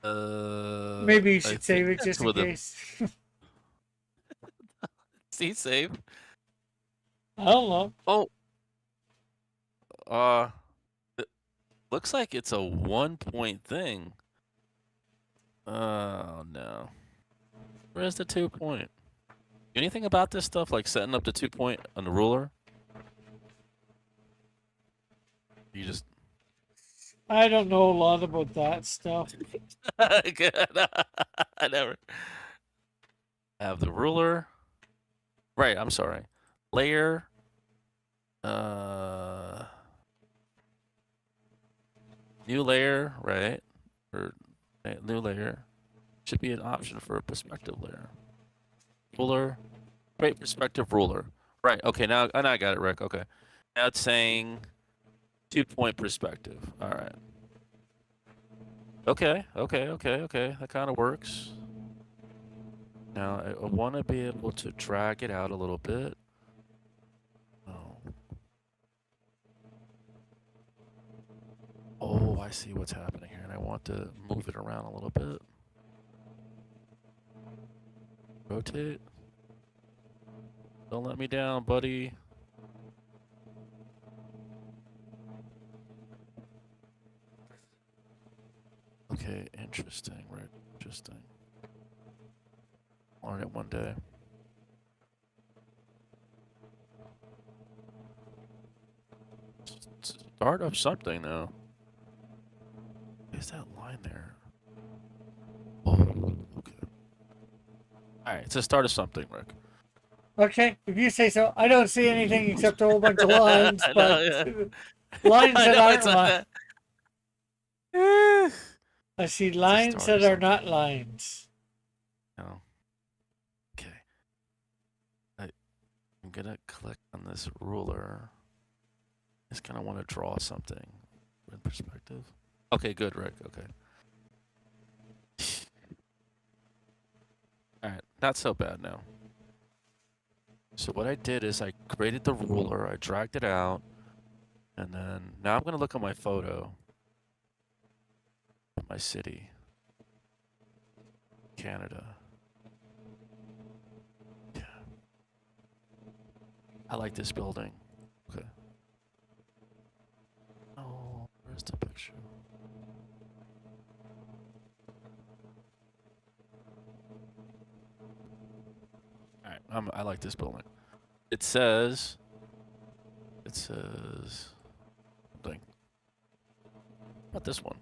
Maybe you I should think save it that's just in where the case. he's safe. I don't know. Oh, it looks like it's a 1-point thing. Oh no. Where's the 2-point? Anything about this stuff, like setting up the 2-point on the ruler? You just I don't know a lot about that stuff. good. I never have the ruler. Right, I'm sorry. Layer. New layer, right? Or new layer. Should be an option for a perspective layer. Ruler. Great perspective ruler. Right, okay, now I got it, Rick. Okay. Now it's saying 2-point perspective. Alright. Okay. That kind of works. Now I want to be able to drag it out a little bit. Oh, I I see what's happening here, and I want to move it around a little bit. Rotate. Don't let me down, buddy. Okay, interesting, right? Interesting. Learn it one day. Start of something now. Is that line there? Oh, okay. Alright, it's a start of something, Rick. Okay, if you say so. I don't see anything except a whole bunch of lines, I know, but yeah. lines I that know, aren't it's not lines. that. I see It's a lines start that of are not something. lines. No. Okay. I'm gonna click on this ruler. Just kind of want to draw something in perspective. Okay, good, Rick. Okay. All right, not so bad now. So what I did is I created the ruler, I dragged it out, and then now I'm gonna look at my photo of my city, Canada. Yeah. I like this building. Okay. Oh, where's the picture? All right, I like this building. It says something. Not this one.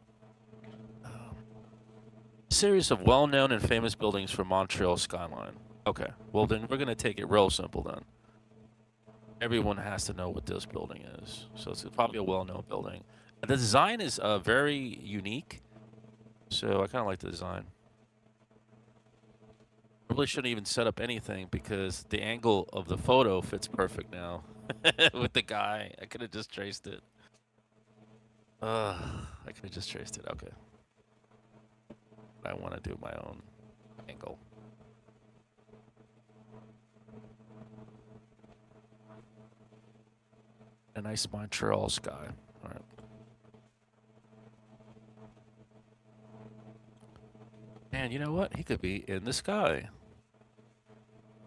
Series of well-known and famous buildings from Montreal skyline. Okay, well then we're gonna take it real simple then. Everyone has to know what this building is, so it's probably a well-known building. The design is very unique, so I kind of like the design. I really shouldn't even set up anything because the angle of the photo fits perfect now with the guy. I could have just traced it. I could have just traced it. Okay. I want to do my own angle. A nice Montreal sky. All right. And you know what? He could be in the sky.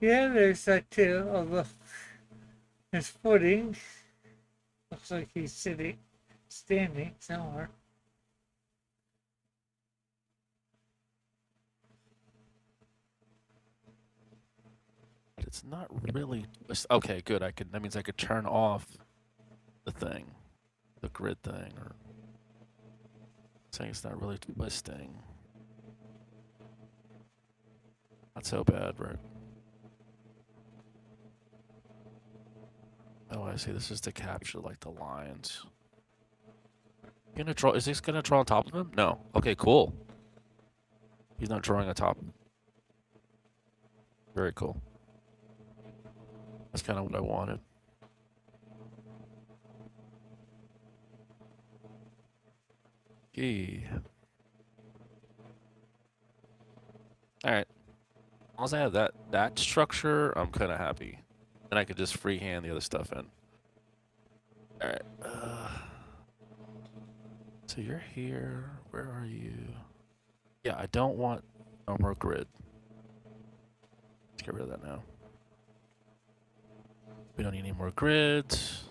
Yeah, there's that too. Although his footing looks like he's standing somewhere. But it's not really. Okay, good. That means I could turn off the thing, the grid thing, or saying it's not really twisting. Not so bad, right? Oh, I see. This is to capture like the lines. Gonna draw? Is this gonna draw on top of him? No. Okay, cool. He's not drawing on top. Very cool. That's kind of what I wanted. Okay. All right. As long as I have that structure, I'm kind of happy. Then I could just freehand the other stuff in. All right. So you're here. Where are you? Yeah, I don't want no more grid. Let's get rid of that now. We don't need any more grids.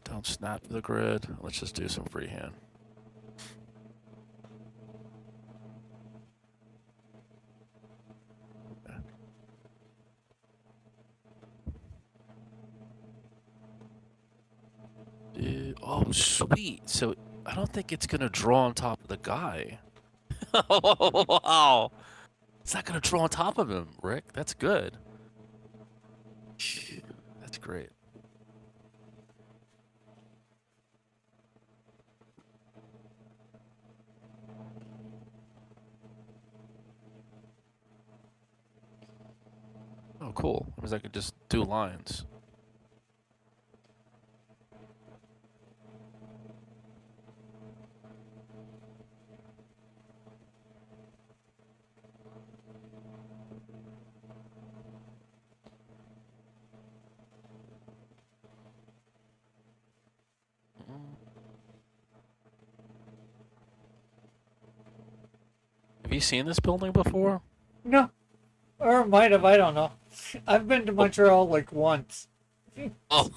Don't snap to the grid. Let's just do some freehand. Oh, sweet. So I don't think it's going to draw on top of the guy. Wow. It's not going to draw on top of him, Rick. That's good. That's great. Oh, cool. That means I could just do lines. you seen this building before? No, or might have. I don't know. I've been to Montreal like once, Oh,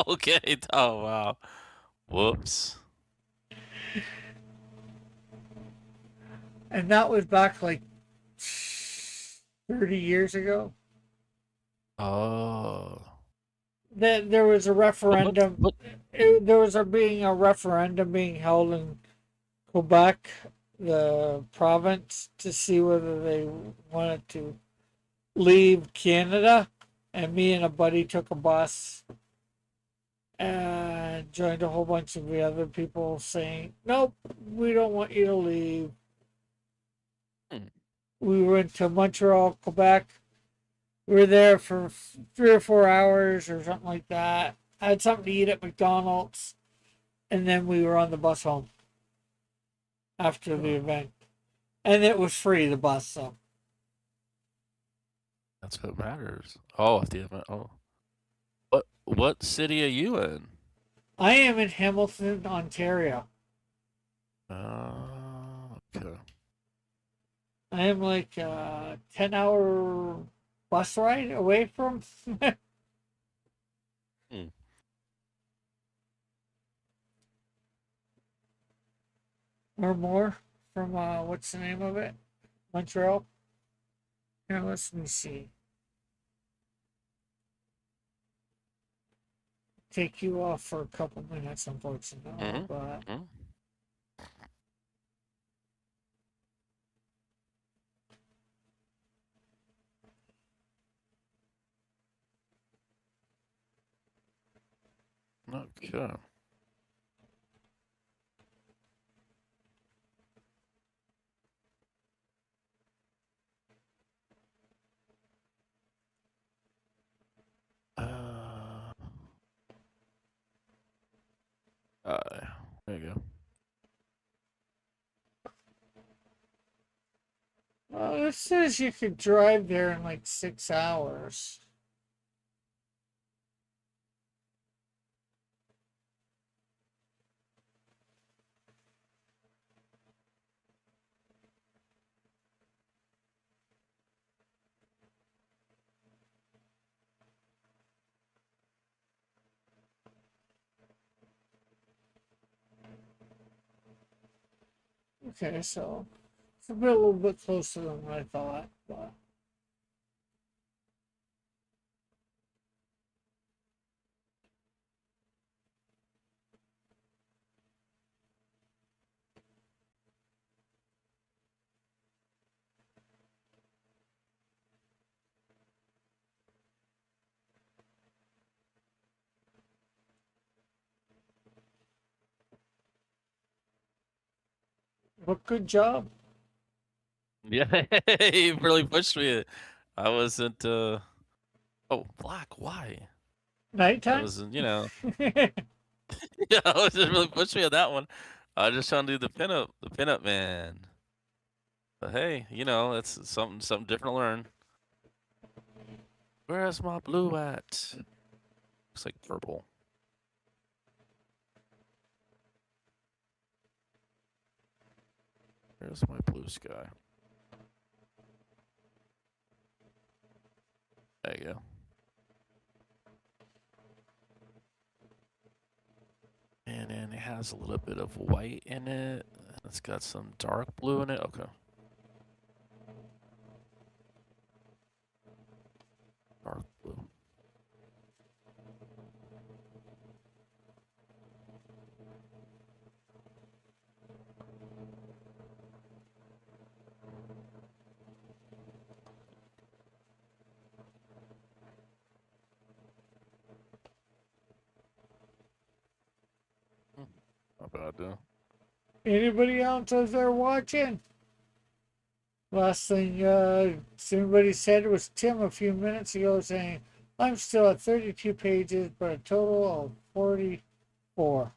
okay. Oh, wow. Whoops. and that was back like 30 years ago. Oh. That there was a referendum. What? There was being a referendum being held in Quebec, the province, to see whether they wanted to leave Canada. And me and a buddy took a bus and joined a whole bunch of the other people saying, "Nope, we don't want you to leave." Hmm. We went to Montreal, Quebec. We were there for 3 or 4 hours or something like that. Had something to eat at McDonald's, and then we were on the bus home after the event. And it was free, the bus, so. That's what matters. Oh, at the event. Oh. What city are you in? I am in Hamilton, Ontario. Okay. I am like a 10-hour bus ride away from. Hmm. Or more from, what's the name of it? Montreal? Here, let me see. Take you off for a couple minutes, unfortunately, Mm-hmm. but. Mm-hmm. Okay. Uh, there you go. Well, it says you could drive there in like 6 hours. Okay, so it's a little bit closer than what I thought, but. But good job. Yeah, you really pushed me. I wasn't. Oh, black. Why? I Nighttime? wasn't. Yeah, I was just really pushing me on that one. I was just trying to do the pinup man. But hey, that's something different to learn. Where's my blue at? Looks like purple. Where's my blue sky? There you go. And then it has a little bit of white in it. It's got some dark blue in it. Okay. Dark blue. Not bad, though. Anybody else out there watching? Last thing somebody said was Tim a few minutes ago saying, I'm still at 32 pages, but a total of 44.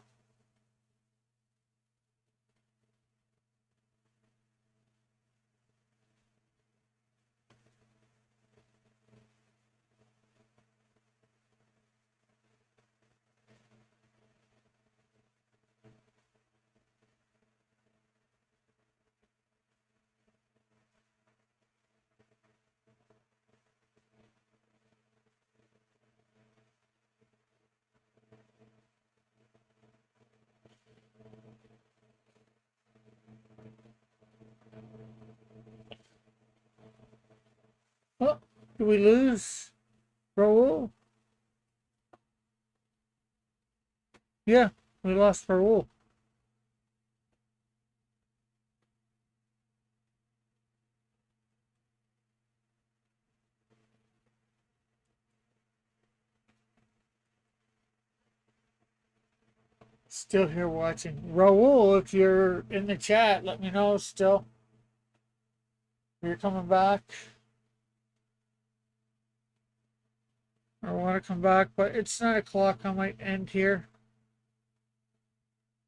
Did we lose Raul? Yeah, we lost Raul. Still here watching. Raul, if you're in the chat, let me know still. If you're coming back. I want to come back, but it's 9 o'clock. I might end here.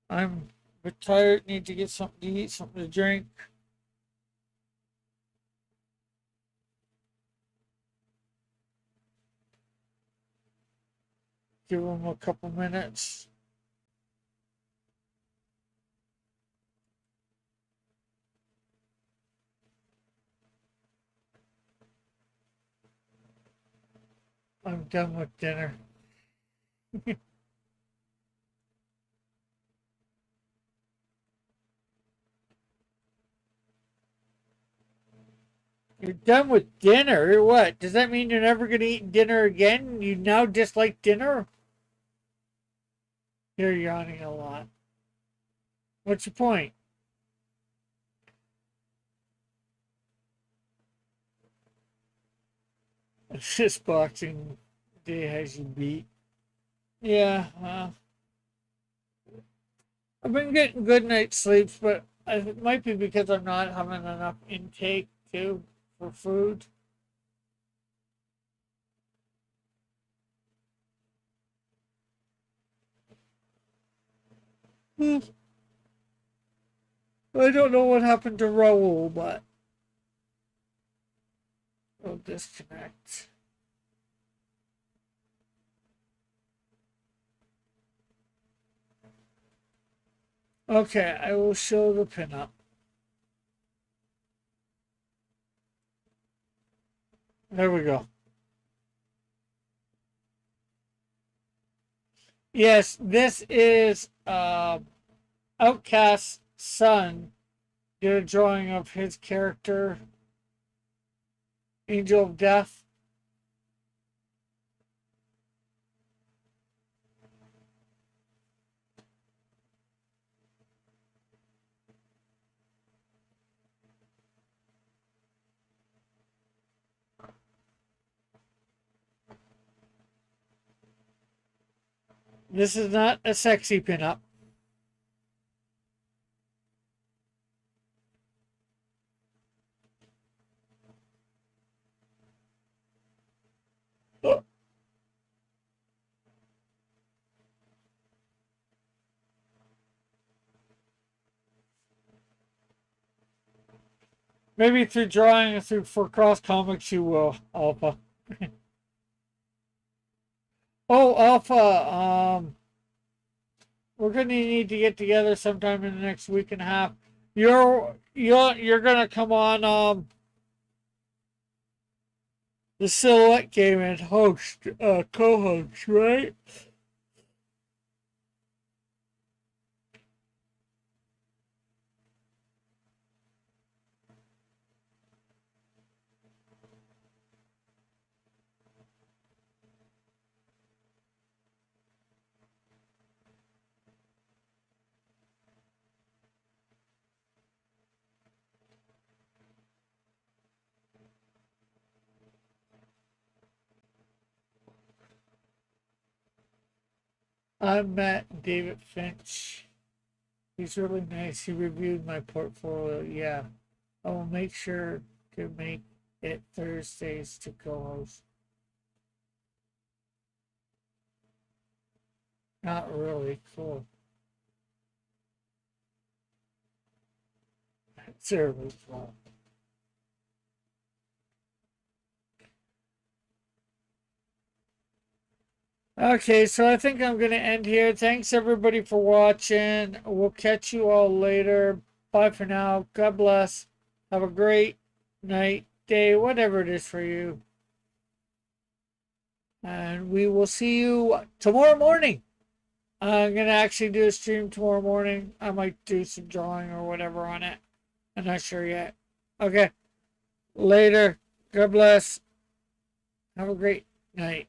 I'm a bit tired, need to get something to eat, something to drink. Give them a couple minutes. I'm done with dinner. You're done with dinner? What? Does that mean you're never going to eat dinner again? You now dislike dinner? You're yawning a lot. What's your point? This Boxing Day has you beat. Yeah, I've been getting good night's sleeps, but it might be because I'm not having enough intake too for food. I don't know what happened to Raul, but we'll disconnect. Okay, I will show the pinup. There we go. Yes, this is Outcast's son. Did a drawing of his character, Angel of Death. This is not a sexy pinup. Maybe through drawing through for Cross Comics you will, Alpha. Oh, Alpha, we're gonna need to get together sometime in the next week and a half. You're gonna come on the Silhouette Game and host co-host, right? I met David Finch. He's really nice. He reviewed my portfolio. Yeah, I will make sure to make it Thursdays to co-host. Not really cool. It's early fall. Okay, so I think I'm going to end here. Thanks everybody for watching. We'll catch you all later. Bye for now. God bless. Have a great night, day, whatever it is for you. And we will see you tomorrow morning. I'm going to actually do a stream tomorrow morning. I might do some drawing or whatever on it. I'm not sure yet. Okay. Later. God bless. Have a great night.